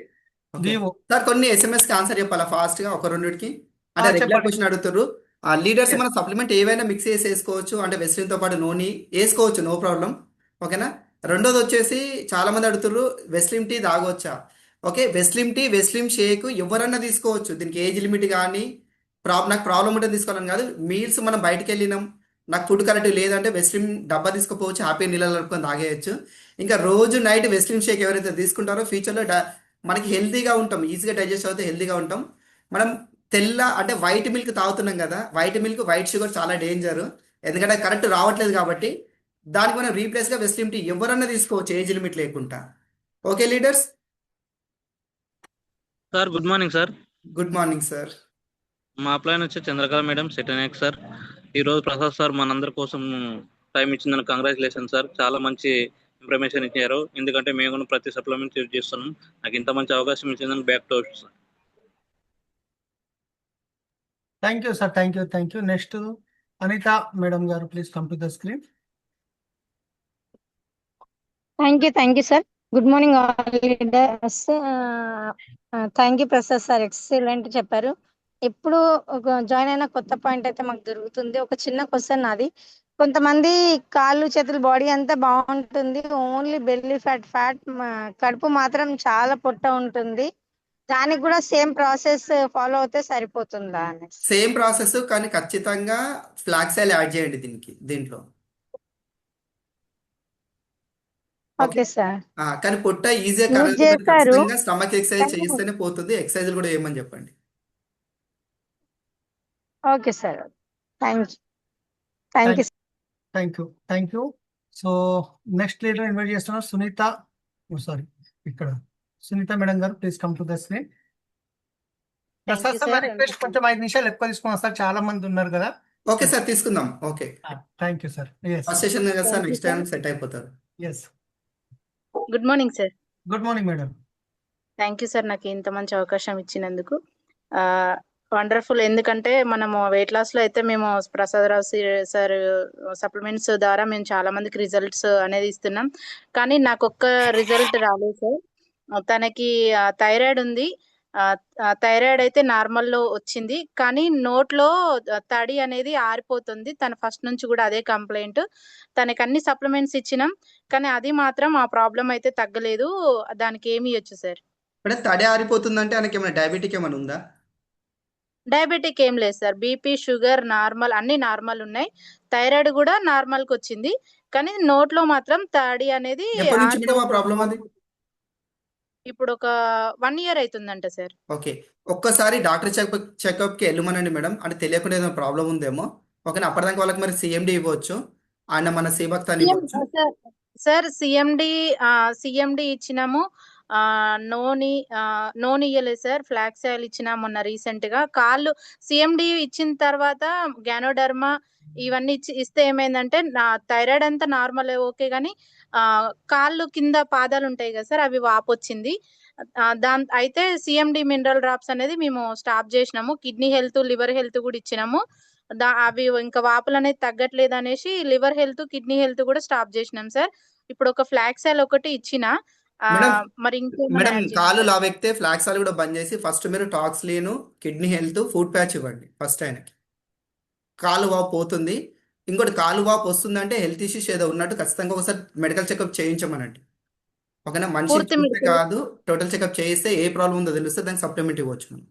Speaker 1: ఓకే
Speaker 2: వివో
Speaker 1: సార్, కొన్ని ఎస్ఎంఎస్కి ఆన్సర్ చెప్పాలా ఫాస్ట్గా, ఒక రెండింటికి. అంటే రెగ్యులర్
Speaker 2: చెప్పండి.
Speaker 1: క్వశ్చన్ అడుగుతారు లీడర్స్.
Speaker 2: Yes.
Speaker 1: మన సప్లిమెంట్ ఏవైనా మిక్స్ చేసి వేసుకోవచ్చు, అంటే వెస్లిన్తో పాటు నూనె వేసుకోవచ్చు, నో ప్రాబ్లం. ఓకేనా. రెండోది వచ్చేసి చాలా మంది అడుగుతారు వెస్లిమ్ టీ తాగొచ్చా. ఓకే, వెస్లిమ్ టీ, వెస్లిమ్ షేక్ ఎవరన్నా తీసుకోవచ్చు, దీనికి ఏజ్ లిమిట్ కానీ నాకు ప్రాబ్లం ఉంటే తీసుకోవాలని కాదు. మీల్స్ మనం బయటకు వెళ్ళినాం, నాకు ఫుడ్ కరెక్ట్ లేదంటే వెస్లిమ్ డబ్బా తీసుకోపోవచ్చు, హ్యాపీ నీళ్ళలో కలుపుకొని తాగేయచ్చు. ఇంకా రోజు నైట్ వెస్లిమ్ షేక్ ఎవరైతే తీసుకుంటారో ఫ్యూచర్లో మనకి హెల్తీగా ఉంటాం, ఈజీగా డైజెస్ట్ అవుతే హెల్తీగా ఉంటాం. మనం తెల్ల అంటే వైట్ మిల్క్ తాగుతున్నాం కదా, వైట్ మిల్క్, వైట్ షుగర్ చాలా డేంజర్, ఎందుకంటే కరెక్ట్ రావట్లేదు కాబట్టి దానికి మనం రీప్లేస్గా వెస్లిమ్ టీ ఎవరన్నా తీసుకోవచ్చు, ఏజ్ లిమిట్ లేకుండా. Okay leaders.
Speaker 16: Sir good morning sir.
Speaker 1: Good morning sir.
Speaker 16: మా అప్లైన్ వచ్చి చంద్రకళ మేడం, సెటెనాక్ సార్. ఈరోజు ప్రసాద్ సార్ మనందరి కోసం టైం ఇచ్చిందని కంగ్రాచులేషన్ సార్. చాలా మంచి ఇన్ఫర్మేషన్ ఇచ్చారు, ఎందుకంటే మేము కూడా ప్రతి సప్లిమెంట్ యూజ్ చేస్తున్నాం. నాకు ఇంత మంచి అవకాశం ఇచ్చిందని back to sir.
Speaker 2: Thank you sir, thank you. Next Anitha madam గారు, please come to the screen.
Speaker 17: Thank you sir. Good morning all leaders. Thank you Prasad sir, excellent చెప్పారు. ఎప్పుడు ఒక జాయిన్ అయిన కొత్త పాయింట్ అయితే మాకు దొరుకుతుంది. ఒక చిన్న క్వశ్చన్ నాది. కొంతమంది కాళ్ళు చేతులు బాడీ అంతా బాగుంటుంది, ఓన్లీ బెల్లీ ఫ్యాట్ కడుపు మాత్రం చాలా పొట్ట ఉంటుంది, దానికి కూడా సేమ్ ప్రాసెస్ ఫాలో అవుతే సరిపోతుందా అని.
Speaker 1: సేమ్ ప్రాసెస్, కానీ ఖచ్చితంగా ఫ్లాక్స్ ఆయిల్ యాడ్ చేయండి దీంట్లో.
Speaker 17: Okay sir.
Speaker 1: కానీ పొట్ట ఈజీగా
Speaker 17: యూజ్
Speaker 1: కరగదు,
Speaker 17: చేశారు.
Speaker 1: ఖచ్చితంగా స్టమక్ ఎక్సర్సైజ్ చేస్తేనే పోతుంది. ఎక్సర్సైజ్ కూడా ఏమని చెప్పండి.
Speaker 17: Okay sir, thank you.
Speaker 2: Thank you. So next leader invite చేస్తున్నారు సునీత. సారీ, ఇక్కడ సునీత మేడం గారు, please come to the screen. Prasad sir, request కొంచెం 5 నిమిషాలు ఎక్కువ తీసుకున్నాం సార్, చాలా మంది ఉన్నారు కదా.
Speaker 1: ఓకే సార్, తీసుకుందాం. Okay,
Speaker 2: thank you sir.
Speaker 1: First session కదా సార్, నెక్స్ట్ టైం సెట్ అయిపోతారు.
Speaker 2: Yes,
Speaker 18: good morning sir.
Speaker 2: Good morning madam.
Speaker 18: Thank you sir, నాకు ఇంత మంచి అవకాశం ఇచ్చినందుకు. వండర్ఫుల్. ఎందుకంటే మనము వెయిట్ లాస్ లో అయితే మేము ప్రసాదరావు సార్ సప్లిమెంట్స్ ద్వారా మేము చాలా మందికి రిజల్ట్స్ అనేది ఇస్తున్నాం, కానీ నాకు ఒక్క రిజల్ట్ రాలేదు సార్. తనకి థైరాయిడ్ ఉంది, థైరాయిడ్ అయితే నార్మల్ లో వచ్చింది, కానీ నోట్లో తడి అనేది ఆరిపోతుంది. తన ఫస్ట్ నుంచి కూడా అదే కంప్లైంట్. తనకి అన్ని సప్లిమెంట్స్ ఇచ్చినాం, కానీ అది మాత్రం ఆ ప్రాబ్లం అయితే తగ్గలేదు. దానికి ఏమి ఇవ్వచ్చు సార్?
Speaker 1: అంటే తడి ఆరిపోతుందంటే ఆయనకి ఏమైనా డయాబెటిక్ ఏమైనా ఉందా?
Speaker 18: డయాబెటిక్ ఏం లేదు సార్, బీపీ, షుగర్ నార్మల్, అన్ని నార్మల్ ఉన్నాయి. థైరాయిడ్ కూడా నార్మల్ కి వచ్చింది, కానీ నోట్లో మాత్రం తడి అనేది
Speaker 1: ఎప్పటి నుంచి మేడం ఆ ప్రాబ్లం అది?
Speaker 18: ఇప్పుడు ఒక 1 year అవుతుందంట సార్.
Speaker 1: ఓకే, ఒక్కసారి డాక్టర్ చెకప్కి వెళ్ళమనండి మేడం, అంటే తెలియకుండా ఏదైనా ప్రాబ్లం ఉందేమో. ఓకేనా, అప్పటిదాకా వాళ్ళకి మరి సిఎండి ఇవ్వచ్చు, ఆయన మన సీబక్తాన్ని ఇవ్వచ్చు.
Speaker 18: సార్ సిఎండి ఇచ్చినాము, నోని ఇయ్యలేదు సార్, ఫ్లాక్స్ ఆయిల్ ఇచ్చినా మొన్న రీసెంట్ గా. కాళ్ళు సిఎండి ఇచ్చిన తర్వాత గ్యానోడర్మా ఇవన్నీ ఇస్తే ఏమైందంటే నా థైరాయిడ్ అంతా నార్మల్ ఓకే కానీ కాళ్ళు కింద పాదాలు ఉంటాయి కదా సార్, అవి వాపు వచ్చింది. అయితే సిఎండి మినరల్ డ్రాప్స్ అనేది మేము స్టాప్ చేసినాము. కిడ్నీ హెల్త్, లివర్ హెల్త్ కూడా ఇచ్చినాము. అవి ఇంకా వాపులు అనేది తగ్గట్లేదు అనేసి లివర్ హెల్త్, కిడ్నీ హెల్త్ కూడా స్టాప్ చేసినాం సార్. ఇప్పుడు ఒక ఫ్లాక్స్ ఆయిల్ ఒకటి ఇచ్చిన,
Speaker 1: మేడం
Speaker 18: మరి ఇంకేమైనా
Speaker 1: మేడం
Speaker 18: యాడ్
Speaker 1: కాలు
Speaker 18: చేయాలి?
Speaker 1: లావెక్తే ఫ్లాక్స్ ఆయిల్ కూడా బంద్ చేసి ఫస్ట్ మీరు టాక్స్లీను, కిడ్నీ హెల్త్, ఫుడ్ ప్యాచ్ ఇవ్వండి ఫస్ట్ ఆయనకి. కాలు వాపు పోతుంది. ఇంకోటి కాలు వాపు వస్తుందంటే హెల్త్ ఇష్యూస్ ఏదో ఉన్నట్టు ఖచ్చితంగా ఒకసారి మెడికల్ చెకప్ చేయించమనండి. ఓకేనా? మనిషిని
Speaker 18: పూర్తి
Speaker 1: చూస్తే
Speaker 18: మెడికల్.
Speaker 1: కాదు, టోటల్ చెకప్ చేయిస్తే ఏ ప్రాబ్లం ఉందో తెలిస్తే దానికి సప్లిమెంట్ ఇవ్వచ్చు మనం.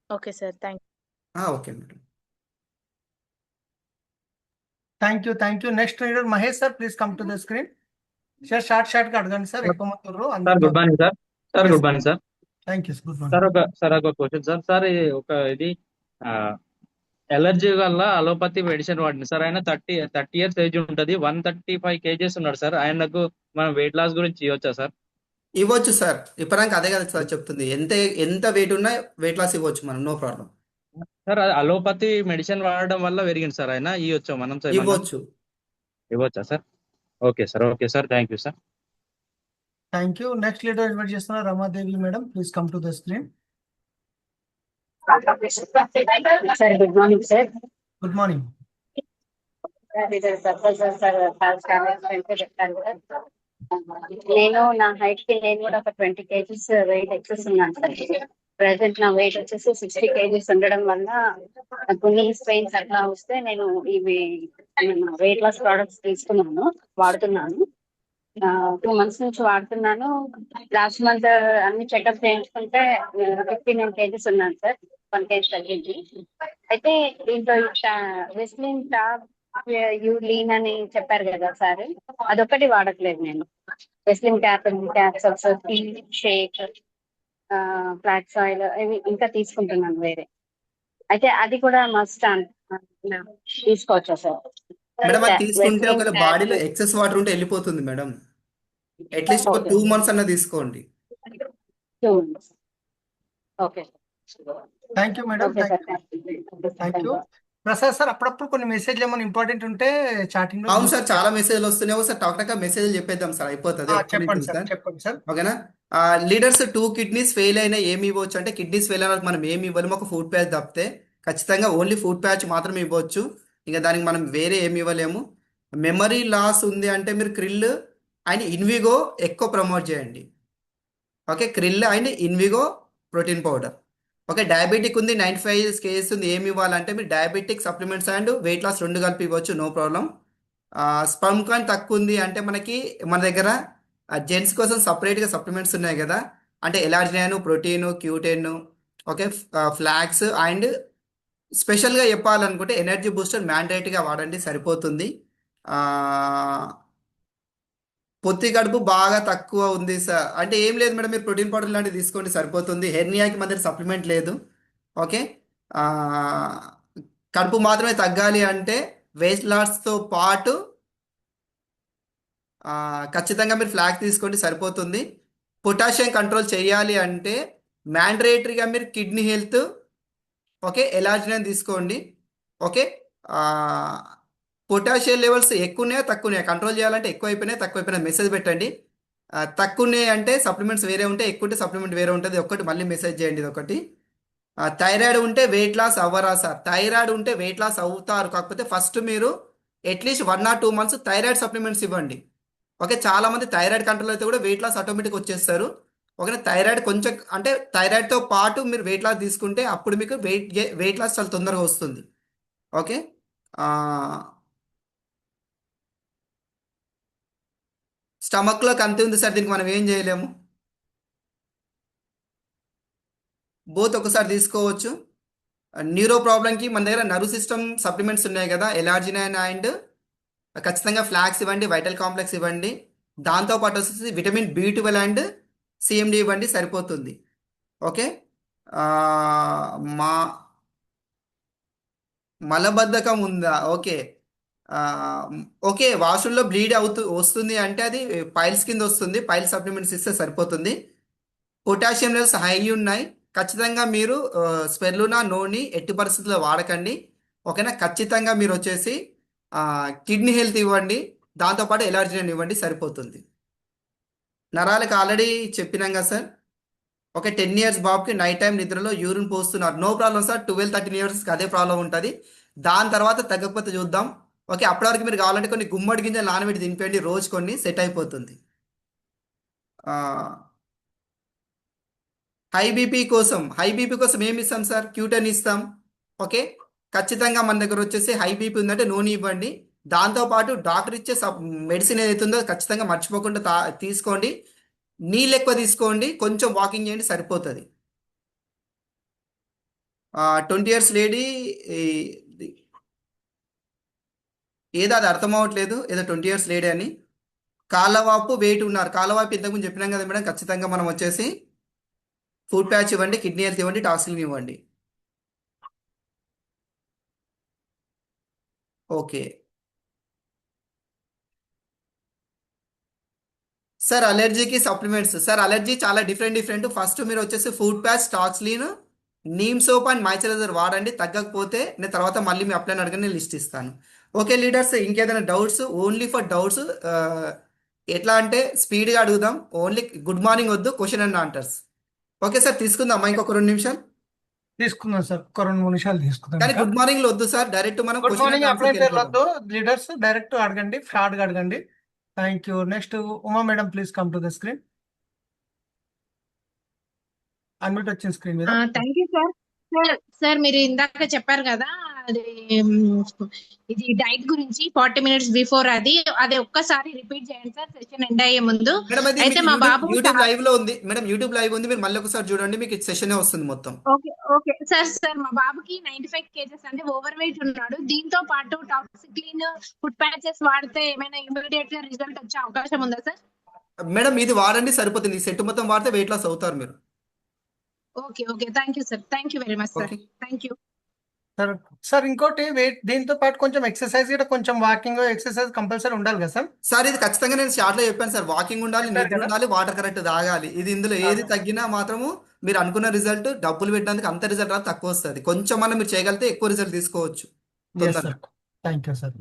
Speaker 18: Okay sir, thank
Speaker 1: okay madam.
Speaker 2: Thank you. Next reader Mahesh sir, please come to the screen. Sir short గా అడగండి సార్, ఎక్కువ మంది ఉన్నారు.
Speaker 19: Sir good morning sir. Sir good morning sir.
Speaker 2: Thank you. Good
Speaker 19: sir
Speaker 2: morning.
Speaker 19: ఒక క్వశ్చన్ సార్. సార్ ఇది ఎలర్జీ వల్ల అలోపతి మెడిసిన్ వాడింది సార్. ఆయన 30 ఇయర్స్ ఏజ్ ఉంటుంది, 135 kgs ఉన్నాడు సార్. ఆయనకు మనం వెయిట్ లాస్ గురించి ఇవ్వచ్చా సార్?
Speaker 1: ఇవ్వచ్చు సార్. ఇప్పటిదాకా అదే కదా సార్ చెప్తుంది. ఎంత వెయిట్ ఉన్నా వెయిట్ లాస్ ఇవ్వచ్చు మనం, no problem.
Speaker 19: Sir allopathy medicine వాడడం వల్ల పెరిగింది సార్. ఆయన ఇవ్వచ్చా మనం సార్?
Speaker 1: ఇవ్వచ్చు.
Speaker 19: ఇవ్వచ్చా sir? Okay sir, thank you sir.
Speaker 2: Thank you. Next leader invite చేస్తున్నారు Ramadevi madam, please come to the screen.
Speaker 20: Sir good morning sir.
Speaker 2: Good morning.
Speaker 20: నేను నా హైట్ కి నేను కూడా ఒక 20 kgs వెయిట్ ఎక్సెస్ ఉన్నాను సార్. ప్రెసెంట్ నా వెయిట్ వచ్చేసి 60 kgs ఉండడం వల్ల కొన్ని పెయిన్స్ అట్లా వస్తే నేను ఇవి వెయిట్ లాస్ ప్రోడక్ట్స్ వాడుతున్నాను. 2 months నుంచి వాడుతున్నాను. లాస్ట్ మంత్ అన్ని చెకప్ చేయించుకుంటే 59 kgs ఉన్నాను సార్. 1 kg తగ్గింది. అయితే దీంట్లో వెస్లిన్ టాప్ లీన్ అని చెప్పారు కదా సార్, అదొకటి వాడట్లేదు నేను. వెస్లిన్ క్యాప్సూల్స్, షేక్, ఫ్లాక్స్ ఆయిల్ ఇవి ఇంకా తీసుకుంటున్నాను వేరే. అయితే అది కూడా మస్ట్ తీసుకోవచ్చా సార్?
Speaker 1: మేడం అది తీసుకుంటే
Speaker 20: వెస్లిన్
Speaker 1: ఒకవేళ బాడీలో ఎక్సెస్ వాటర్ ఉంటే వెళ్ళిపోతుంది మేడం. అట్లీస్ట్ ఒక 2 months అన్న తీసుకోండి.
Speaker 20: Okay.
Speaker 2: Thank you madam.
Speaker 20: Okay sir.
Speaker 2: Thank you. Prasad sir, అప్పుడప్పుడు కొన్ని మెసేజ్లు ఏమైనా ఇంపార్టెంట్ ఉంటే చాటింగ్ లో
Speaker 1: అవును సార్, చాలా మెసేజ్లు వస్తున్నాయి. సార్ టక్ మెసేజ్ చెప్పేద్దాం సార్, అయిపోతుంది. ఒక్క
Speaker 2: చెప్పండి
Speaker 1: నిమిషం
Speaker 2: సార్,
Speaker 1: సార్.
Speaker 2: చెప్పండి సార్.
Speaker 1: ఓకేనా? లీడర్స్ 2 కిడ్నీస్ ఫెయిల్ అయినా ఏమి ఇవ్వచ్చు అంటే, కిడ్నీస్ ఫెయిల్ అయిన వాళ్ళకి మనం ఏమి ఇవ్వలేము, ఒక ఫుడ్ ప్యాచ్ తప్పితే. ఖచ్చితంగా ఓన్లీ ఫుడ్ ప్యాచ్ మాత్రమే ఇవ్వచ్చు. ఇంకా దానికి మనం వేరే ఏమి ఇవ్వలేము. మెమరీ లాస్ ఉంది అంటే మీరు క్రిల్ అండ్ ఇన్విగో ఎక్కువ ప్రమోట్ చేయండి. Okay, krill and Invigo protein powder. Okay, diabetic ఉంది, 95 kgs ఉంది, ఏమి ఇవ్వాలంటే మీరు diabetic supplements and weight loss 2 కలిపి ఇవ్వచ్చు, నో ప్రాబ్లం. స్పర్మ్ కౌంట్ తక్కువ ఉంది అంటే మన దగ్గర జెంట్స్ కోసం సపరేట్గా సప్లిమెంట్స్ ఉన్నాయి కదా, అంటే ఎలార్జినిన్, ప్రోటీన్, క్యూటెన్, ఓకే, ఫ్లాక్స్ అండ్ స్పెషల్గా చెప్పాలనుకుంటే ఎనర్జీ బూస్టర్ మ్యాండేటరీగా వాడండి, సరిపోతుంది. పొత్తి కడుపు బాగా తక్కువ ఉంది సార్ అంటే ఏం లేదు మేడం, మీరు ప్రోటీన్ పౌడర్ లాంటివి తీసుకోండి, సరిపోతుంది. హెర్నియాకి మన దగ్గర సప్లిమెంట్ లేదు. ఓకే, కడుపు మాత్రమే తగ్గాలి అంటే వెయిట్ లాస్తో పాటు ఖచ్చితంగా మీరు ఫ్లాక్స్ తీసుకోండి, సరిపోతుంది. పొటాషియం కంట్రోల్ చేయాలి అంటే మ్యాండేటరీగా మీరు కిడ్నీ హెల్త్, ఓకే, ఎలార్జినిన్ తీసుకోండి. ఓకే, పొటాషియం లెవెల్స్ ఎక్కువనే తక్కువనే కంట్రోల్ చేయాలంటే ఎక్కువ అయిపోయినాయి తక్కువ అయిపోయినాయి మెసేజ్ పెట్టండి. తక్కువనే అంటే సప్లిమెంట్స్ వేరే ఉంటాయి, ఎక్కువ ఉంటే సప్లిమెంట్ వేరే ఉంటుంది. ఒకటి మళ్ళీ మెసేజ్ చేయండి. ఇది ఒకటి. థైరాయిడ్ ఉంటే వెయిట్ లాస్ అవ్వరా సార్? థైరాయిడ్ ఉంటే వెయిట్ లాస్ అవుతారు, కాకపోతే ఫస్ట్ మీరు at least 1 or 2 months thyroid supplements ఇవ్వండి. ఓకే, చాలా మంది థైరాయిడ్ కంట్రోల్ అయితే కూడా వెయిట్ లాస్ ఆటోమేటిక్ వచ్చేస్తారు. ఓకే, థైరాయిడ్ కొంచెం అంటే థైరాయిడ్తో పాటు మీరు వెయిట్ లాస్ తీసుకుంటే అప్పుడు మీకు వెయిట్ లాస్ చాలా తొందరగా వస్తుంది. ఓకే, స్టమక్లో కంతి ఉంది సార్, దీనికి మనం ఏం చేయలేము. బోత్ ఒకసారి తీసుకోవచ్చు. న్యూరో ప్రాబ్లంకి మన దగ్గర నర్వ్ సిస్టమ్ సప్లిమెంట్స్ ఉన్నాయి కదా, ఎలార్జినిన్ అండ్ ఖచ్చితంగా ఫ్లాక్స్ ఇవ్వండి, వైటల్ కాంప్లెక్స్ ఇవ్వండి. దాంతోపాటు వచ్చేసి విటమిన్ B12 అండ్ CMD ఇవ్వండి, సరిపోతుంది. ఓకే, మలబద్ధకం ఉందా? ఓకే, ఓకే, వాష్రూమ్లో బ్లీడ్ వస్తుంది అంటే అది పైల్స్ కింద వస్తుంది, పైల్ సప్లిమెంట్స్ ఇస్తే సరిపోతుంది. పొటాషియం లెవెల్స్ హై ఉన్నాయి, ఖచ్చితంగా మీరు స్పెర్లునా నోని ఎట్టి పరిస్థితుల్లో వాడకండి. ఓకేనా? ఖచ్చితంగా మీరు వచ్చేసి కిడ్నీ హెల్త్ ఇవ్వండి, దాంతోపాటు ఎలర్జీని ఇవ్వండి, సరిపోతుంది. నరాలకు ఆల్రెడీ చెప్పినాం కదా సార్. ఓకే, 10 ఇయర్స్ బాబుకి నైట్ టైం నిద్రలో యూరిన్ పోస్తున్నారు, నో ప్రాబ్లం సార్. 12-13 ఇయర్స్కి అదే ప్రాబ్లం ఉంటుంది. దాని తర్వాత తగ్గకపోతే చూద్దాం. ఓకే, అప్పటి వరకు మీరు కావాలంటే కొన్ని గుమ్మడి గింజలు నానబెట్టి తినిపోయండి, రోజు కొన్ని, సెట్ అయిపోతుంది. హై బీపీ కోసం ఏమి ఇస్తాం సార్? క్యూటన్ ఇస్తాం. ఓకే, ఖచ్చితంగా మన దగ్గర వచ్చేసి హై బీపీ ఉందంటే నూనె ఇవ్వండి. దాంతోపాటు డాక్టర్ ఇచ్చే మెడిసిన్ ఏదైతే ఉందో ఖచ్చితంగా మర్చిపోకుండా తీసుకోండి. నీళ్ళు ఎక్కువ తీసుకోండి, కొంచెం వాకింగ్ చేయండి, సరిపోతుంది. 20 ఇయర్స్ లేడీ, ఏదో అది అర్థం అవ్వట్లేదు, ఏదో 20 ఇయర్స్ లేడీ అని. కాళ్ళవాపు వెయిట్ ఉన్నారు. కాళ్ళవాపు ఇంతకుముందు చెప్పినాం కదా మేడం. ఖచ్చితంగా మనం వచ్చేసి ఫుడ్ ప్యాచ్ ఇవ్వండి, కిడ్నీ హెల్త్ ఇవ్వండి, టాక్సిన్ ఇవ్వండి. ఓకే సార్, అలర్జీకి సప్లిమెంట్స్. సార్ అలర్జీ చాలా డిఫరెంట్. ఫస్ట్ మీరు వచ్చేసి ఫుడ్ ప్యాచ్, టాక్స్లీన్, నీమ్ సోప్ అండ్ మాయిశ్చరైజర్ వాడండి. తగ్గకపోతే నేను తర్వాత మళ్ళీ మీ అప్లైన్ అడగని నేను లిస్ట్ ఇస్తాను. ఓకే లీడర్స్, ఇంకేదైనా డౌట్స్? Only for doubts. ఎట్లా అంటే స్పీడ్గా అడుగుదాం, ఓన్లీ గుడ్ మార్నింగ్ వద్దు, question and answers. Okay sir, తీసుకుందామా ఇంకొక 2 నిమిషాలు?
Speaker 2: తీసుకుందాం సార్, ఒక 2-3 నిమిషాలు తీసుకుందాం.
Speaker 1: కానీ గుడ్ మార్నింగ్ లో వద్దు సార్, డైరెక్ట్ మనం
Speaker 2: good
Speaker 1: question and
Speaker 2: morning apply
Speaker 1: ఆన్సర్కి
Speaker 2: పేర్లు
Speaker 1: వెళ్ళిపోదాం.
Speaker 2: వద్దు, లీడర్స్ డైరెక్ట్ అడగండి, ఫ్రాడ్గా అడగండి. Thank you. Next Uma madam, please come to the screen. Unmute వచ్చిన స్క్రీన్ మీద.
Speaker 21: Thank you sir. సార్ మీరు ఇందాక చెప్పారు కదా, అది ఇది డైట్ గురించి 40 minutes బిఫోర్, అది ఒక్కసారి రిపీట్ చేయండి సార్ సెషన్ ఎండ్ అయ్యే ముందు.
Speaker 1: మేడం అది
Speaker 21: అయితే
Speaker 1: మీకు
Speaker 21: మా బాబు
Speaker 1: యూట్యూబ్ లైవ్ లో ఉంది మేడం, యూట్యూబ్ లైవ్ ఉంది, మీరు మళ్ళీ ఒకసారి చూడండి, మీకు సెషన్ వస్తుంది మొత్తం.
Speaker 21: ఓకే సార్ మా బాబుకి 95 kgs అంటే ఓవర్ వెయిట్ ఉన్నాడు. దీంతో పాటు టాక్సిక్లీన్, ఫుడ్ ప్యాచెస్ వాడితే ఏమైనా ఇమీడియట్ గా రిజల్ట్ వచ్చే అవకాశం ఉందా సార్?
Speaker 1: మేడం ఇది వాడండి, సరిపోతుంది. ఈ సెట్ మొత్తం వాడితే వెయిట్ లాస్ అవుతారు మీరు.
Speaker 21: Okay thank you sir, thank you very much sir, thank you.
Speaker 2: Sir ఇంకోటి వెయిట్, దీంతో పాటు కొంచెం ఎక్సర్సైజ్ కూడా, కొంచెం వాకింగ్ ఎక్సర్సైజ్ కంపల్సరీ ఉండాలి కదా సార్?
Speaker 1: సార్ ఇది ఖచ్చితంగా నేను షార్ట్ లో చెప్పాను సార్. వాకింగ్ ఉండాలి, నిద్ర ఉండాలి, వాటర్ కరెక్ట్ తాగాలి. ఇది ఇందులో ఏది తగ్గినా మాత్రము మీరు అనుకున్న రిజల్ట్, డబ్బులు పెట్టినందుకు అంత రిజల్ట్ రాదు, తక్కువ వస్తుంది. కొంచెం అన్న మీరు చేయగలిగితే ఎక్కువ రిజల్ట్ తీసుకోవచ్చు తొందరగా.
Speaker 2: Thank you sir.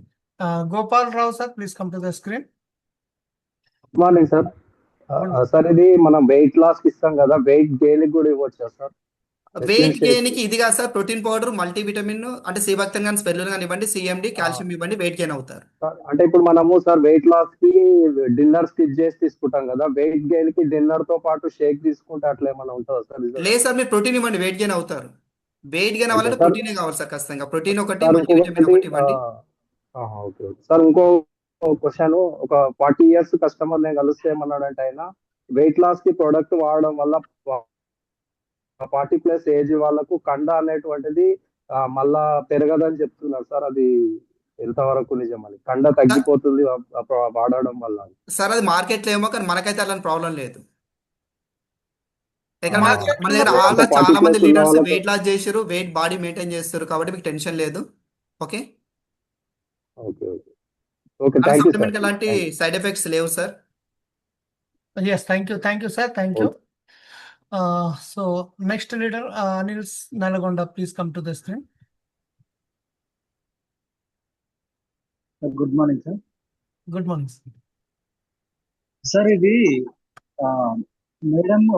Speaker 2: Gopal Rao sir, please come to the screen.
Speaker 22: Good morning sir. Sir ఇది మనం వెయిట్ లాస్ కి ఇస్తాం కదా, వెయిట్ గెయిన్ కూడా ఇవ్వచ్చు సార్?
Speaker 1: వెయిట్ గెయిన్ కి ఇది కాదు సార్, ప్రోటీన్ పౌడర్, మల్టీవిటమిన్ అంటే సిబక్తన్ కానీ స్పెర్లున్ కానీ ఇవ్వండి, సిఎండి, కాల్షియం ఇవ్వండి, వెయిట్ గెయిన్ అవుతారు.
Speaker 22: అంటే ఇప్పుడు మనము సార్ వెయిట్ లాస్ కి డిన్నర్ స్కిప్ చేసి తీసుకుంటాం కదా, వెయిట్ గెయిన్ కి డిన్నర్ తో పాటు షేక్ తీసుకుంటే అట్లా ఏమైనా ఉంటుందా సార్?
Speaker 1: లేదు సార్, మీరు ప్రోటీన్ ఇవ్వండి, వెయిట్ గెయిన్ అవుతారు. వెయిట్ గెయిన్ అవ్వాలంటే ప్రోటీనే కావాలి సార్ ఖచ్చితంగా. ప్రోటీన్ ఒకటి, మల్టీవిటమిన్ ఒకటి ఇవ్వండి.
Speaker 22: ఓకే సార్, ఇంకో క్వశ్చన్. ఒక 40 years కస్టమర్ నేను కలిస్తే ఏమన్నాడంటే ఆయన వెయిట్ లాస్ కి ప్రొడక్ట్ వాడడం వల్ల 40+ ఏజ్ వాళ్ళకు కండ అనేటువంటిది మళ్ళా పెరగదని చెప్తున్నారు సార్. అది ఎంతవరకు నిజమని? కండ తగ్గిపోతుంది వాడడం వల్ల
Speaker 1: సార్? అది మార్కెట్లో ఏమో, కానీ మనకైతే అలాంటి ప్రాబ్లం లేదు. మన దగ్గర చాలా మంది లీడర్స్ వెయిట్ లాస్ చేశారు, వెయిట్ బాడీ మెయింటైన్ చేస్తారు, కాబట్టి మీకు టెన్షన్ లేదు. ఓకే, సప్లిమెంట్ అలాంటి సైడ్ ఎఫెక్ట్స్ లేవు sir.
Speaker 2: Thank you sir, thank you. So next leader Anil Nalgonda, please come to the screen.
Speaker 23: Good morning sir.
Speaker 2: Good morning
Speaker 23: sir. ఇది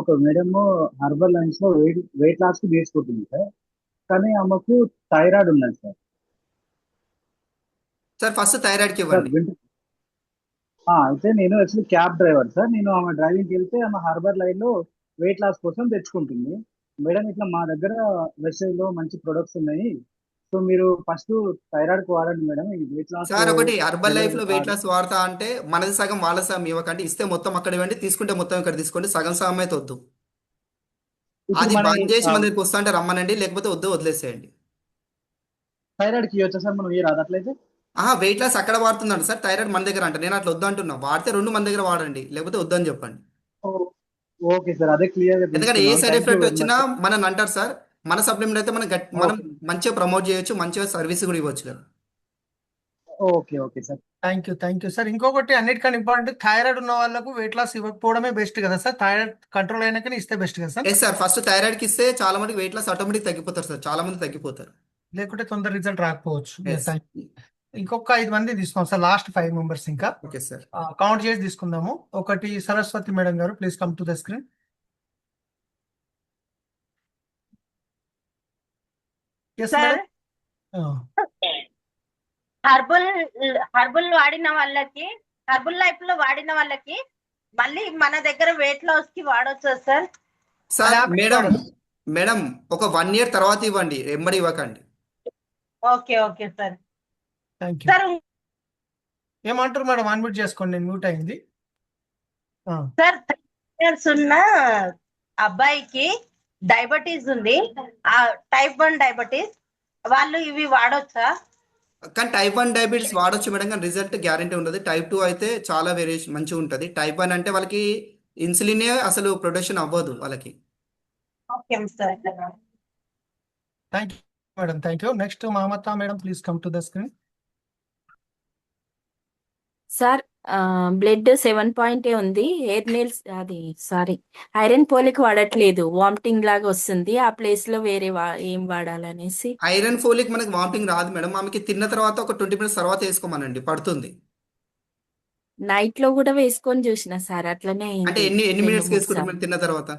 Speaker 23: ఒక మేడం హర్బల్ లైన్స్ లో వెయిట్ లాస్ కి తీసుకుంటుంది సార్, కానీ ఆమెకు థైరాయిడ్ ఉన్నది సార్.
Speaker 1: సార్ ఫస్ట్ థైరాయిడ్ కి ఇవ్వండి.
Speaker 23: అయితే నేను యాక్చువల్లీ క్యాబ్ డ్రైవర్ సార్. నేను ఆమె డ్రైవింగ్కి వెళ్తే ఆమె హార్బర్ లైన్ లో వెయిట్ లాస్ కోసం తెచ్చుకుంటుంది. మేడం ఇట్లా మా దగ్గర వెబ్సైట్ లో మంచి ప్రొడక్ట్స్ ఉన్నాయి, సో మీరు ఫస్ట్ థైరాయిడ్ కు వాడండి మేడం. వెయిట్ లాస్
Speaker 1: సార్ ఒకటి, హర్బల్ లైఫ్ లో వెయిట్ లాస్ వాడతా అంటే మనది సగం వాళ్ళ సగం ఇవ్వకండి. ఇస్తే మొత్తం అక్కడ ఇవ్వండి, తీసుకుంటే మొత్తం ఇక్కడ తీసుకోండి. సగం సగం అయితే వద్దు. అది బంద్ చేసి మన దగ్గరికి వస్తా అంటే రమ్మనండి, లేకపోతే వద్దు, వదిలేసేయండి.
Speaker 23: థైరాయిడ్ కి ఇవ్వచ్చా సార్ మనం? ఏ రాదు అట్లయితే?
Speaker 1: వెయిట్ లాస్ అక్కడ వాడుతుందండి సార్, థైరాయిడ్ మన దగ్గర అంటే నేను అట్లా వద్దు అంటున్నా. వాడితే 2 మన దగ్గర వాడండి, లేకపోతే వద్దని చెప్పండి.
Speaker 23: ఓకే సార్, అదే క్లియర్.
Speaker 1: ఎందుకంటే ఏ సైడ్ ఎఫెక్ట్ వచ్చినా మనం అంటారు సార్. మన సప్లిమెంట్ అయితే మనం మంచిగా ప్రమోట్ చేయొచ్చు, మంచిగా సర్వీస్ కూడా ఇవ్వచ్చు కదా.
Speaker 23: Okay sir,
Speaker 2: thank you sir. ఇంకొకటి అన్నిటికన్నా ఇంపార్టెంట్, థైరాయిడ్ ఉన్న వాళ్ళకు వెయిట్ లాస్ ఇవ్వకపోవడమే బెస్ట్ కదా సార్? థైరాయిడ్ కంట్రోల్ అయినాకనే ఇస్తే బెస్ట్ కదా sir?
Speaker 1: Yes sir, first thyroid కి ఇస్తే చాలా మందికి వెయిట్ లాస్ ఆటోమేటిక్ తగ్గిపోతారు సార్, చాలా మంది తగ్గిపోతారు.
Speaker 2: లేకుంటే తొందర రిజల్ట్ రాకపోవచ్చు.
Speaker 1: Yes.
Speaker 2: ఇంకొక 5 మంది తీసుకుందాం సార్, లాస్ట్ 5 మెంబర్స్ ఇంకా
Speaker 1: ఓకే సార్.
Speaker 2: కౌంట్ చేసి తీసుకుందాము. ఒకటి సరస్వతి మేడం గారు, please come to the screen. Yes
Speaker 3: sir
Speaker 2: madam.
Speaker 3: Herbal వాడిన వాళ్ళకి, హర్బల్ లైఫ్ లో వాడిన వాళ్ళకి మళ్ళీ మన దగ్గర వెయిట్ లాస్ కి వాడొచ్చా సార్?
Speaker 1: సార్ మేడం ఒక 1 year తర్వాత ఇవ్వండి, ఎంబడి ఇవ్వకండి.
Speaker 3: Okay okay sir.
Speaker 2: Thank you.
Speaker 3: Sir
Speaker 2: ఏమంటారు మేడం? అన్మ్యూట్ చేసుకోండి, నేను మ్యూట్ అయింది.
Speaker 3: సార్ 3 years ఉన్న అబ్బాయికి డయాబెటీస్ ఉంది, టైప్ 1 డయాబెటీస్, వాళ్ళు ఇవి వాడొచ్చా?
Speaker 1: కానీ టైప్ 1 డయాబెటీస్ వాడొచ్చు మేడం, కానీ రిజల్ట్ గ్యారంటీ ఉండదు. టైప్ 2 అయితే చాలా వేరియేషన్ మంచిగా ఉంటుంది. టైప్ 1 అంటే వాళ్ళకి ఇన్సులినే అసలు ప్రొడక్షన్ అవ్వదు వాళ్ళకి.
Speaker 3: Okay sir.
Speaker 2: Thank you madam, thank you. Next Mamata madam, please come to the screen.
Speaker 4: Sir blood 7 ఉంది. హెయిర్ నెయిల్స్ అది సారీ ఐరన్ పోలిక్ వాడట్లేదు, వామిటింగ్ లాగా వస్తుంది. ఆ ప్లేస్ లో వేరే ఏం వాడాలనేసి.
Speaker 1: ఐరన్ ఫోలిక్ మనకి వామిటింగ్ రాదు మేడం, ఆమెకి తిన్న తర్వాత ఒక 20 minutes తర్వాత వేసుకోమనండి, పడుతుంది.
Speaker 4: నైట్ లో కూడా వేసుకొని చూసిన సార్, అట్లనే
Speaker 1: అంటే
Speaker 4: అయింది
Speaker 1: ఎన్ని
Speaker 4: 2-3
Speaker 1: minutes వేసుకుంటాం
Speaker 4: సార్లు.
Speaker 1: మేడం తిన్న తర్వాత?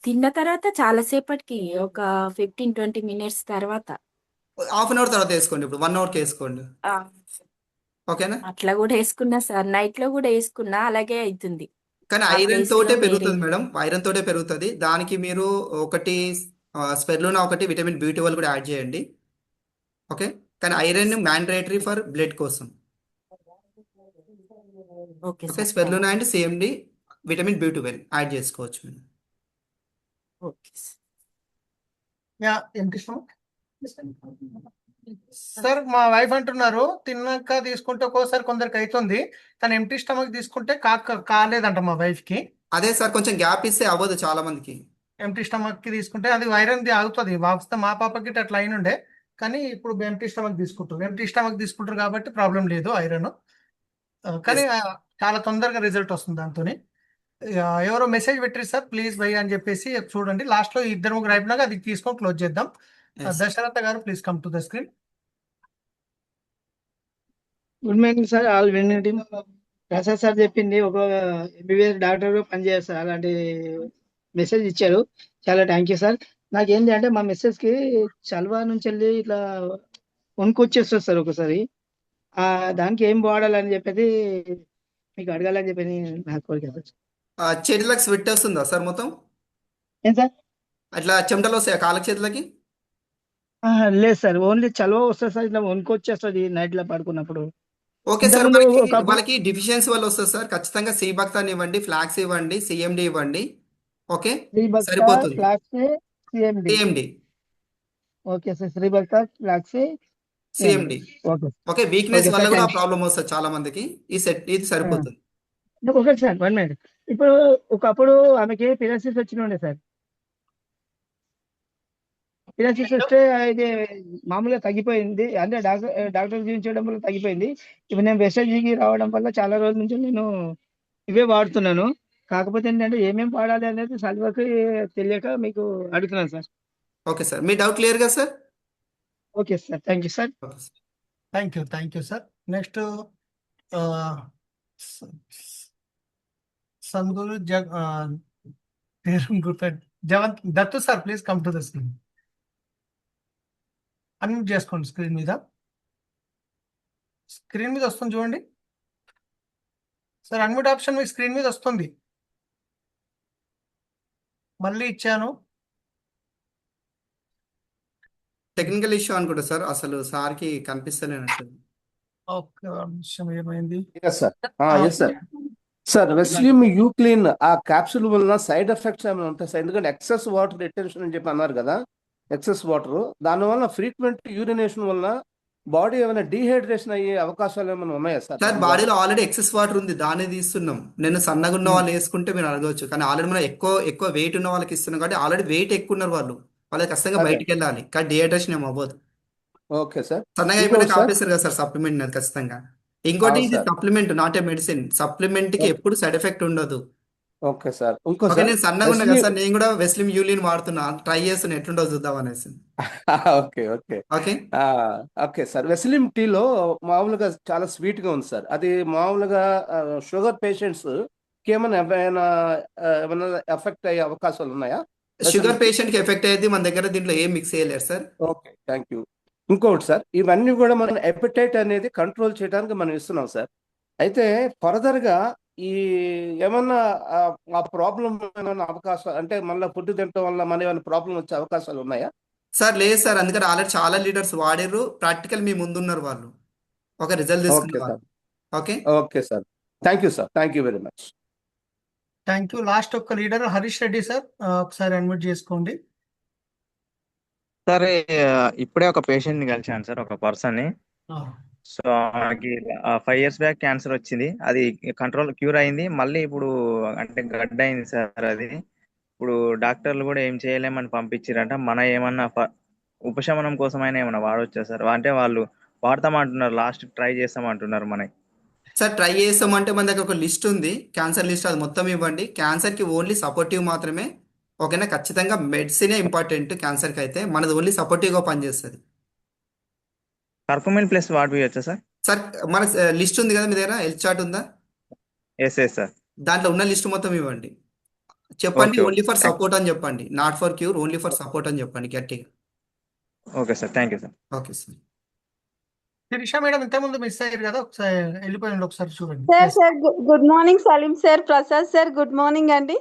Speaker 4: తిన్న తర్వాత చాలా సేపటికి, ఒక 15-20 minutes తర్వాత.
Speaker 1: హాఫ్ అన్ అవర్ తర్వాత వేసుకోండి, ఇప్పుడు 1 hourకి వేసుకోండి.
Speaker 4: ఆ,
Speaker 1: ఓకేనా?
Speaker 4: అట్లా కూడా వేసుకున్నా సార్, నైట్ లో కూడా వేసుకున్నా అలాగే అవుతుంది.
Speaker 1: కానీ
Speaker 4: ఆ
Speaker 1: ఐరన్
Speaker 4: ప్లేస్ లో
Speaker 1: తోటే
Speaker 4: వేరే
Speaker 1: పెరుగుతుంది మేడం, ఐరన్ తోటే పెరుగుతుంది. దానికి మీరు ఒకటి స్పెర్లునా, ఒకటి విటమిన్ B12 కూడా యాడ్ చేయండి. ఓకే, కానీ ఐరన్ మ్యాండేటరీ ఫర్ బ్లడ్ కోసం.
Speaker 4: Okay
Speaker 1: okay,
Speaker 4: sir,
Speaker 1: spirulina and CMD, vitamin B12 add చేసుకోవచ్చు మేడం.
Speaker 4: Okay sir.
Speaker 2: యా, ఏం కృష్ణ సార్, మా వైఫ్ అంటున్నారు తిన్నాక తీసుకుంటే ఒక్కోసారి కొందరికి అవుతుంది, కానీ ఎంటీ స్టమక్ తీసుకుంటే కాలేదంట మా వైఫ్ కి.
Speaker 1: అదే సార్, కొంచెం గ్యాప్ ఇస్తే అవ్వదు చాలా మందికి.
Speaker 2: ఎంటీ స్టమక్ కి తీసుకుంటే అది ఐరన్ ది ఆగుతుంది. వస్తే మా పాపకి అట్లా అయిన ఉండే, కానీ ఇప్పుడు ఎంటీ స్టమక్ తీసుకుంటారు. ఎంటీ స్టమక్ తీసుకుంటారు కాబట్టి ప్రాబ్లం లేదు ఐరన్. కానీ చాలా తొందరగా రిజల్ట్ వస్తుంది దాంతో. ఎవరో మెసేజ్ పెట్టారు సార్, ప్లీజ్ బై అని చెప్పేసి చూడండి. లాస్ట్ లో 2-3 అయిపోయినాక అది తీసుకొని క్లోజ్ చేద్దాం. దశరథ గారు, please come to the screen.
Speaker 5: Good morning sir, all winning team. Prasad sir చెప్పింది ఒక MBBS డాక్టర్ పనిచేస్తారు, అలాంటి మెసేజ్ ఇచ్చారు. చాలా థ్యాంక్ యూ సార్. నాకేంటి అంటే మా మిస్సెస్ కి చల్వా నుంచి వెళ్ళి ఇట్లా వణుకొచ్చేస్తుంది సార్ ఒకసారి. దానికి ఏం వాడాలని చెప్పేది మీకు అడగాలని చెప్పి నాకు కోరిక సార్.
Speaker 1: చేతులకు స్వెట్ వస్తుందా సార్ మొత్తం?
Speaker 5: ఏం సార్?
Speaker 1: అట్లా చెమటలు వస్తాయా కాళ్ళకి చేతులకి?
Speaker 5: లేదు సార్, ఓన్లీ చల్వ వస్తుంది సార్, ఇట్లా వణుకొచ్చేస్తుంది నైట్ లో పడుకున్నప్పుడు.
Speaker 1: ఓకే సార్,
Speaker 5: ఇంతకుముందు
Speaker 1: వాళ్ళకి డిఫిషియన్సీ వల్ల వస్తుంది సార్. ఖచ్చితంగా శ్రీభక్తాన్ని ఇవ్వండి, ఫ్లాక్స్ ఇవ్వండి, CMD ఇవ్వండి. ఓకే,
Speaker 5: శ్రీభక్త
Speaker 1: సరిపోతుంది.
Speaker 5: Flax CMD. ఓకే సార్, శ్రీభక్త flax
Speaker 1: CMD.
Speaker 5: Okay
Speaker 1: okay, weakness
Speaker 5: okay
Speaker 1: వల్ల
Speaker 5: సార్,
Speaker 1: కూడా
Speaker 5: థ్యాంక్ యూ.
Speaker 1: ప్రాబ్లం వస్తుంది చాలా మందికి. ఇది సరిపోతుంది.
Speaker 5: ఒకటి సార్, 1 minute. ఇప్పుడు ఒకప్పుడు ఆమెకి పిరాసిస్ ఉండే సార్. పిరాసిస్ వస్తే ఇది మామూలుగా తగ్గిపోయింది, అంటే డాక్టర్ చూపించడం వల్ల తగ్గిపోయింది. ఇప్పుడు నేను వెస్టేజ్కి రావడం వల్ల చాలా రోజుల నుంచి నేను ఇవే వాడుతున్నాను. కాకపోతే ఏంటంటే ఏమేమి వాడాలి అనేది సల్వాకి తెలియక మీకు అడుగుతున్నాను సార్.
Speaker 1: ఓకే సార్, మీ డౌట్ క్లియర్ గా sir?
Speaker 5: Okay sir, thank you sir.
Speaker 2: Thank you sir. Next Sanduru Jawanth Dattu sir, please come to the screen. Unmute చేసుకోండి. స్క్రీన్ మీద వస్తుంది చూడండి సార్, అన్మ్యూట్ ఆప్షన్ మీ స్క్రీన్ మీద వస్తుంది. మళ్ళీ ఇచ్చాను.
Speaker 1: టెక్నికల్ ఇష్యూ అనుకుంటా సార్, అసలు సార్కి కనిపిస్తలేనట్టు.
Speaker 2: ఒక్క నిమిషం, ఏమైంది?
Speaker 22: Yes sir. సార్, వెస్లియం యూక్లిన్ ఆ క్యాప్సూల్ వలన సైడ్ ఎఫెక్ట్స్ ఏమైనా ఉంటాయి సార్? ఎందుకంటే ఎక్సెస్ వాటర్ రిటెన్షన్ అని చెప్పి అన్నారు కదా, ఎక్సెస్ వాటర్, దానివల్ల ఫ్రీక్వెంట్ యూరినేషన్ వల్ల బాడీ ఏమైనా డీహైడ్రేషన్ అయ్యే అవకాశాలు ఏమైనా ఉన్నాయా సార్?
Speaker 1: సార్, బాడీలో ఆల్రెడీ ఎక్సెస్ వాటర్ ఉంది, దాన్ని తీస్తున్నాం. నేను సన్నగా ఉన్న వాళ్ళు వేసుకుంటే మీరు అడగవచ్చు, కానీ ఆల్రెడీ మనం ఎక్కువ వెయిట్ ఉన్న వాళ్ళకి ఇస్తున్నాం కాబట్టి ఆల్రెడీ వెయిట్ ఎక్కువ ఉన్నారు వాళ్ళకి ఖచ్చితంగా బయటికి వెళ్ళాలి, కానీ డిహైడ్రేషన్ ఏమి అవ్వదు.
Speaker 22: Okay sir.
Speaker 1: సన్నగా అయిపోయినా ఆపేస్తారు కదా సార్ సప్లిమెంట్, ఖచ్చితంగా. ఇంకోటి, ఇది supplement not a medicine. Supplement కి ఎప్పుడు సైడ్ ఎఫెక్ట్ ఉండదు.
Speaker 22: Okay sir. ఇంకో
Speaker 1: ఓకే,
Speaker 22: సార్
Speaker 1: నేను సన్నగా ఉన్నా కదా
Speaker 22: వెస్లీ
Speaker 1: సార్, నేను కూడా వెస్లిమ్ యూలిన్ వాడుతున్నా, ట్రై చేస్తున్నా ఎట్లుంటో చూద్దాం అనేసి.
Speaker 22: Okay okay
Speaker 1: okay
Speaker 22: okay sir. Veslim టీలో మామూలుగా చాలా స్వీట్గా ఉంది సార్. అది మామూలుగా షుగర్ పేషెంట్స్ ఏమైనా ఎఫెక్ట్ అయ్యే అవకాశాలు ఉన్నాయా వెస్లిమ్
Speaker 1: షుగర్
Speaker 22: టీ?
Speaker 1: పేషెంట్ కి ఎఫెక్ట్ అయ్యేది, మన దగ్గర దీంట్లో ఏం మిక్స్ చేయలేరు సార్.
Speaker 22: Okay, thank you. ఇంకోటి సార్, ఇవన్నీ కూడా మనం ఎపిటైట్ అనేది కంట్రోల్ చేయడానికి మనం ఇస్తున్నాం సార్. అయితే ఫర్దర్గా ఈ ఏమన్నా ఆ ప్రాబ్లం ఏమైనా అవకాశం అంటే మళ్ళీ ఫుడ్ తినడం వల్ల మన ఏమైనా ప్రాబ్లం వచ్చే అవకాశాలు ఉన్నాయా?
Speaker 1: సార్ లేదు సార్, అందుకని ఆల్రెడీ చాలా లీడర్స్ వాడిర్రు, ప్రాక్టికల్ మీ ముందున్నారు వాళ్ళు, ఒక రిజల్ట్ తీసుకున్న
Speaker 22: ఓకే
Speaker 1: వాళ్ళు.
Speaker 22: Sir.
Speaker 1: Okay
Speaker 22: okay sir. Thank you sir. Thank you very much.
Speaker 2: Thank you. Last ఒక్క లీడర్ హరీష్ రెడ్డి సార్, ఒకసారి అన్మ్యూట్ చేసుకోండి.
Speaker 6: సార్ ఇప్పుడే ఒక పేషెంట్ ని కలిశాను సార్, ఒక పర్సన్ ని.
Speaker 2: ఆ,
Speaker 6: సో ఆమెకి 5 years బ్యాక్ క్యాన్సర్ వచ్చింది, అది క్యూర్ అయింది. మళ్ళీ ఇప్పుడు అంటే గడ్డ అయింది సార్ అది. ఇప్పుడు డాక్టర్లు కూడా ఏం చేయలేమని పంపించారంట. మన ఏమన్నా ఉపశమనం కోసమైనా ఏమన్నా వాడవచ్చా సార్? అంటే వాళ్ళు వాడతామంటున్నారు, లాస్ట్ ట్రై చేస్తామంటున్నారు మనకి.
Speaker 1: సార్ ట్రై చేస్తామంటే మన దగ్గర ఒక లిస్ట్ ఉంది, క్యాన్సర్ లిస్ట్, అది మొత్తం ఇవ్వండి. క్యాన్సర్కి ఓన్లీ సపోర్టివ్ మాత్రమే. ఓకేనా, ఖచ్చితంగా మెడిసినే ఇంపార్టెంట్ క్యాన్సర్కి, అయితే మనది ఓన్లీ సపోర్టివ్గా పనిచేస్తుంది.
Speaker 6: కర్కుమిన్ ప్లస్ వాడిపోయచ్చా సార్?
Speaker 1: సార్ మన లిస్ట్ ఉంది కదా మీ దగ్గర, హెల్త్ చార్ట్ ఉందా?
Speaker 6: Yes sir.
Speaker 1: దాంట్లో ఉన్న లిస్ట్ మొత్తం ఇవ్వండి. చెప్పండి
Speaker 6: okay
Speaker 1: only
Speaker 6: okay
Speaker 1: for support అని చెప్పండి, not for cure, only for support అని చెప్పండి గట్టిగా.
Speaker 6: Okay sir, thank you sir.
Speaker 1: Okay sir.
Speaker 2: Sirisha madam ఇంతకుముందు మిస్ అయ్యారు కదా, ఒకసారి వెళ్ళిపోయింది, ఒకసారి చూడండి.
Speaker 7: Sir sir good morning Salim sir, Prasad sir good morning అండి.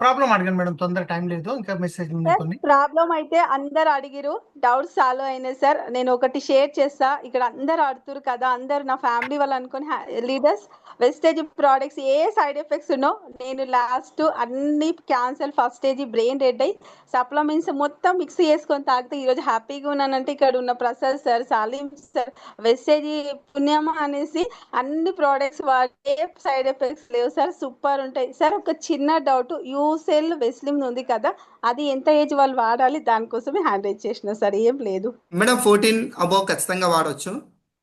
Speaker 2: ప్రాబ్లం అడగండి మేడం, తొందర టైం లేదు, ఇంకా మెసేజ్ ఉన్నాయి
Speaker 7: సార్
Speaker 2: కొన్ని.
Speaker 7: ప్రాబ్లం అయితే అందరు అడిగిరు, డౌట్స్ సాల్వ్ అయినాయి సార్. నేను ఒకటి షేర్ చేస్తా, ఇక్కడ అందరు ఆడుతురు కదా, అందరు నా ఫ్యామిలీ వాళ్ళు అనుకుని లీడర్స్, వెస్టేజ్ ప్రోడక్ట్స్ ఏ సైడ్ ఎఫెక్ట్స్ ఉన్నో, నేను లాస్ట్ అన్ని cancer, first stage brain red అయ్యి సప్లిమెంట్స్ మొత్తం మిక్స్ చేసుకొని తాగితే ఈరోజు హ్యాపీగా ఉన్నానంటే ఇక్కడ ఉన్న ప్రసాద్ సార్, సాలీం సార్, వెస్టేజ్ పుణ్యమా అనేసి అన్ని ప్రోడక్ట్స్ వాడి ఏ సైడ్ ఎఫెక్ట్స్ లేవు సార్, సూపర్ ఉంటాయి సార్. ఒక చిన్న డౌట్, యూసెల్ వెస్లిమ్ ఉంది కదా, అది ఎంత ఏజ్ వాళ్ళు వాడాలి, దానికోసమే హ్యాండ్ రైజ్ చేసిన సార్, ఏం లేదు.
Speaker 1: మేడం 14 అబౌవ్ ఖచ్చితంగా వాడవచ్చు.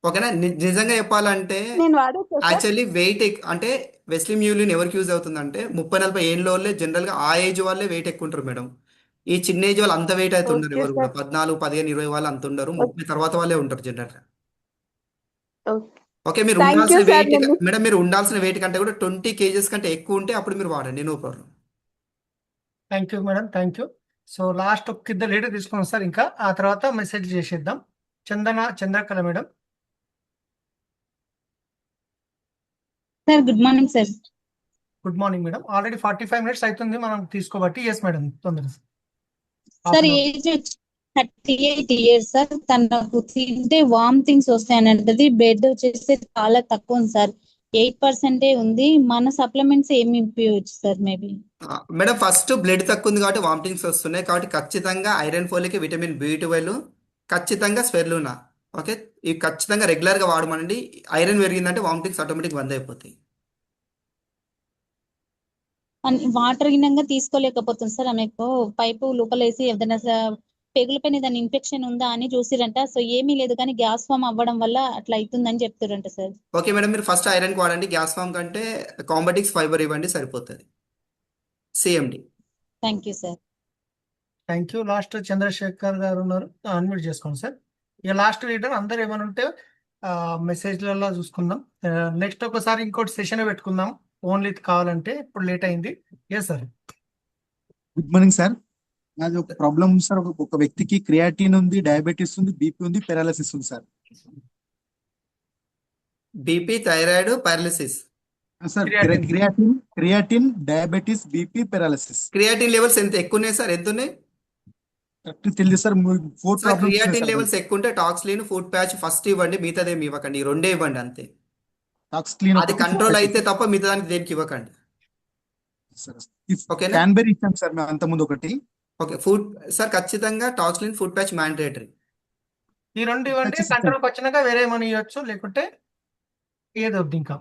Speaker 1: ఓకేనా, నిజంగా చెప్పాలంటే
Speaker 7: నేను వాడొచ్చా సార్?
Speaker 1: యాక్చువల్లీ వెయిట్ అంటే వెస్లిమ్ యూలిన్ ఎవరికి యూజ్ అవుతుందంటే 30-40 ఏళ్ళ వాళ్ళే జనరల్గా ఆ ఏజ్ వాళ్ళే వెయిట్ ఎక్కువ ఉంటారు మేడం. ఈ చిన్న ఏజ్ వాళ్ళు అంత వెయిట్ అయితే ఉండరు
Speaker 7: ఓకే
Speaker 1: ఎవరు కూడా,
Speaker 7: సార్.
Speaker 1: 14, 15, 20 వాళ్ళు అంత ఉండరు, 30 తర్వాత వాళ్ళే ఉంటారు జనరల్గా.
Speaker 7: ఓకే.
Speaker 1: ఓకే, మీరు
Speaker 7: థ్యాంక్ యూ
Speaker 1: ఉండాల్సిన
Speaker 7: సార్.
Speaker 1: వెయిట్ మేడం, మీరు ఉండాల్సిన వెయిట్ కంటే కూడా 20 kgs కంటే ఎక్కువ ఉంటే అప్పుడు మీరు వాడండి, no problem.
Speaker 2: Thank you madam, thank you. So last ఒక ఇద్దరు లీడర్ తీసుకున్నాం సార్, ఇంకా ఆ తర్వాత మెసేజ్ చేసేద్దాం. Chandrakala madam.
Speaker 8: Sir good morning sir.
Speaker 2: Good morning madam. Already 45 minutes అవుతుంది మనం తీసుకోబట్టి. ఎస్ మేడం, తొందర
Speaker 8: సార్ ఏజ్ 38 years సార్. తనకు తింటే వామిటింగ్స్ వస్తాయని అంటది. బెడ్ వచ్చేసి చాలా తక్కువ ఉంది సార్, 8% ఉంది. మన సప్లిమెంట్స్ ఏమి ఇప్పించవచ్చు sir? Maybe
Speaker 1: madam first blood తక్కువ ఉంది కాబట్టి వామిటింగ్స్ వస్తున్నాయి, కాబట్టి ఖచ్చితంగా ఐరన్ ఫోలిక్, విటమిన్ B12, ఖచ్చితంగా స్పెర్లూనా. ఓకే, ఇవి ఖచ్చితంగా రెగ్యులర్గా వాడమనండి. ఐరన్ పెరిగిందంటే వామిటింగ్స్ ఆటోమేటిక్ బంద్ అయిపోతాయి.
Speaker 8: వాటర్ గినంగా తీసుకోలేకపోతుంది సార్. ఆమెకు పైపు లోపలేసి ఏదైనా పెగుల పైన ఏదైనా ఇన్ఫెక్షన్ ఉందా అని చూసిరంట. సో ఏమీ లేదు, కానీ గ్యాస్ ఫామ్ అవ్వడం వల్ల అట్లా అవుతుందని చెప్తారంట సార్.
Speaker 1: ఓకే మేడం, మీరు ఫస్ట్ ఐరన్ వాడండి, గ్యాస్ ఫామ్ కంటే కాంబటిక్స్ ఫైబర్ ఇవ్వండి, సరిపోతుంది. CMD.
Speaker 8: Thank you sir.
Speaker 2: Thank you. Last Chandrasekhar గారు ఉన్నారు, అన్మ్యూట్ చేసుకోండి సార్. ఇక లాస్ట్ లీడర్ అందరు ఏమైనా ఉంటే మెసేజ్లలో చూసుకుందాం. నెక్స్ట్ ఒకసారి ఇంకోటి సెషన్ పెట్టుకుందాం, ఓన్లీ కావాలంటే. ఇప్పుడు లేట్ అయింది. Yes sir.
Speaker 24: Good morning sir. నాది ఒక ప్రాబ్లం సార్. ఒక వ్యక్తికి క్రియాటిన్ ఉంది, డయాబెటీస్ ఉంది, బీపీ ఉంది, పెరాలసిస్ ఉంది sir.
Speaker 1: BP, thyroid, paralysis.
Speaker 24: Sir creatine, diabetes, BP, paralysis.
Speaker 1: Creatine levels ఎంత ఎక్కువ ఉన్నాయి సార్? ఎంత ఉన్నాయి?
Speaker 24: కరెక్ట్ తెలియదు సార్. 4
Speaker 1: సార్ క్రియాటిన్ లెవెల్స్ ఎక్కువ ఉంటే టాక్స్లీన్, ఫుడ్ ప్యాచ్ ఫస్ట్ ఇవ్వండి, మిగతాదేమి ఇవ్వకండి, ఈ రెండే ఇవ్వండి అంతే. అది కంట్రోల్ అయితే తప్ప మిగతా దానికి దేనికి ఇవ్వకండి. ఓకేనా?
Speaker 24: క్యాన్బెరీ ఇచ్చాం సార్ మేము అంతకుముందు ఒకటి.
Speaker 1: ఓకే, ఫుడ్ సార్ ఖచ్చితంగా టాక్స్లీన్, ఫుడ్ ప్యాచ్ మ్యాండేటరీ.
Speaker 2: ఈ రెండు ఇవ్వండి, కంట్రోల్కి వచ్చినాక వేరే ఏమైనా ఇవ్వచ్చు, లేకుంటే ఏదో ఇంకా.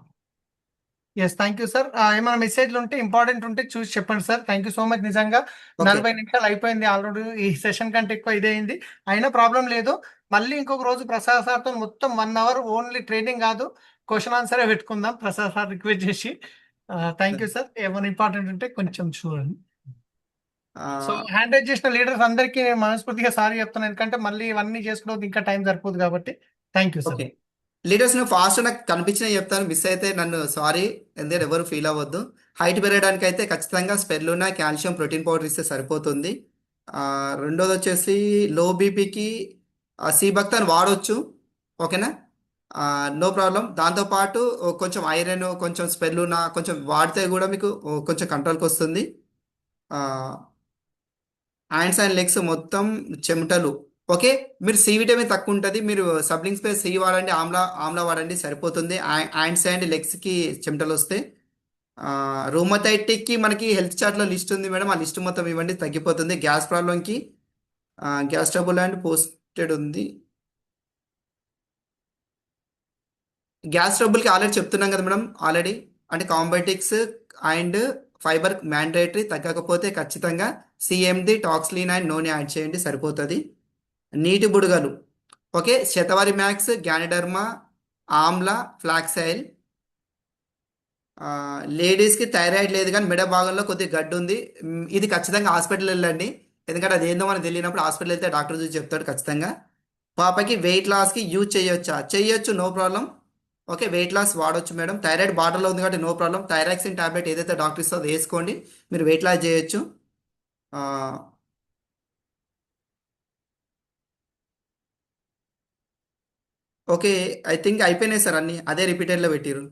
Speaker 2: Yes, thank you sir. ఏమైనా మెసేజ్లు ఉంటే ఇంపార్టెంట్ ఉంటే చూసి చెప్పండి sir. Thank you so much. నిజంగా 40 నిమిషాలు అయిపోయింది ఆల్రెడీ, ఈ సెషన్ కంటే ఎక్కువ ఇదే అయింది. అయినా ప్రాబ్లం లేదు. మళ్ళీ ఇంకొక రోజు ప్రసాద్ సార్తో మొత్తం 1 hour ఓన్లీ ట్రైనింగ్ కాదు, క్వశ్చన్ ఆన్సరే పెట్టుకుందాం ప్రసాద్ సార్ రిక్వెస్ట్ చేసి. Thank you sir. ఏమైనా ఇంపార్టెంట్ ఉంటే కొంచెం చూడండి.
Speaker 1: ఆ,
Speaker 2: సో హ్యాండ్ రైజ్ చేసిన లీడర్స్ అందరికీ నేను మనస్ఫూర్తిగా సారీ చెప్తున్నాను, ఎందుకంటే మళ్ళీ ఇవన్నీ చేసుకోవద్దు, ఇంకా టైం సరిపోదు కాబట్టి. Thank you sir.
Speaker 1: Okay leaders నువ్వు ఫాస్ట్ నాకు కనిపించినవి చెప్తాను, మిస్ అయితే నన్ను సారీ, ఎందుకంటే ఎవరు ఫీల్ అవ్వద్దు. హైట్ పెరగడానికి అయితే ఖచ్చితంగా స్పెర్లునా కాల్షియం ప్రోటీన్ పౌడర్ ఇస్తే సరిపోతుంది. రెండోది వచ్చేసి లో బీపీకి సీబక్తాన్ వాడొచ్చు, ఓకేనా, నో ప్రాబ్లం. దాంతోపాటు కొంచెం ఐరన్, కొంచెం స్పెర్లునా కొంచెం వాడితే కూడా మీకు కొంచెం కంట్రోల్కి వస్తుంది. హ్యాండ్స్ అండ్ లెగ్స్ మొత్తం చెమటలు, ఓకే. మీరు సి విటమిన్ తక్కువ ఉంటుంది, మీరు సబ్లింగ్ స్పేస్ సి వాడండి, ఆమ్లా వాడండి సరిపోతుంది. హ్యాండ్స్ అండ్ లెగ్స్కి చెమటలు వస్తే. రూమటైటిక్కి మనకి హెల్త్ చార్ట్లో లిస్ట్ ఉంది మేడం, ఆ లిస్ట్ మొత్తం ఇవ్వండి తగ్గిపోతుంది. గ్యాస్ ప్రాబ్లంకి గ్యాస్ ట్రబుల్ అండ్ పోస్టెడ్ ఉంది. గ్యాస్ ట్రబుల్కి ఆల్రెడీ చెప్తున్నాం కదా మేడం, ఆల్రెడీ అంటే కాంబయోటిక్స్ అండ్ ఫైబర్ మ్యాండేటరీ, తగ్గకపోతే ఖచ్చితంగా సిఎండి, టాక్స్లిన్ అండ్ నూనె యాడ్ చేయండి సరిపోతుంది. నీటి బుడగలు, okay, Shatavari max, ganoderma, amla, flax oil. లేడీస్కి థైరాయిడ్ లేదు కానీ మెడ భాగంలో కొద్దిగా గడ్డు ఉంది, ఇది ఖచ్చితంగా హాస్పిటల్ వెళ్ళండి, ఎందుకంటే అది ఏందో మనకు తెలియనప్పుడు హాస్పిటల్ వెళ్తే డాక్టర్ చూసి చెప్తాడు ఖచ్చితంగా. పాపకి వెయిట్ లాస్కి యూజ్ చేయొచ్చు, no problem, okay. Weight loss వాడొచ్చు మేడం, థైరాయిడ్ బార్డర్లో ఉంది కాబట్టి నో ప్రాబ్లం. థైరాక్సిన్ టాబ్లెట్ ఏదైతే డాక్టర్ ఇస్తుందో అది వేసుకోండి, మీరు వెయిట్ లాస్ చేయొచ్చు. ఓకే, ఐ థింక్ అయిపోయినాయి సార్ అన్ని, అదే రిపీటెడ్లో పెట్టిరు.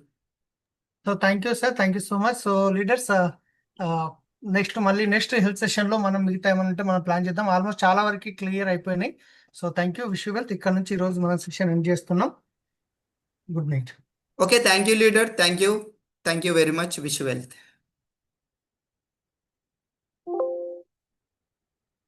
Speaker 2: So thank you sir, thank you so much. So leaders, next health సెషన్లో మనం మిగతా ఏమైనా ఉంటే మనం ప్లాన్ చేద్దాం. ఆల్మోస్ట్ చాలా వరకు క్లియర్ అయిపోయినాయి. So thank you, wish you wealth. ఇక్కడ నుంచి ఈరోజు మనం సెషన్ ఎండ్ చేస్తున్నాం. Good night.
Speaker 1: Okay, thank you leader, thank you very much, wish you wealth.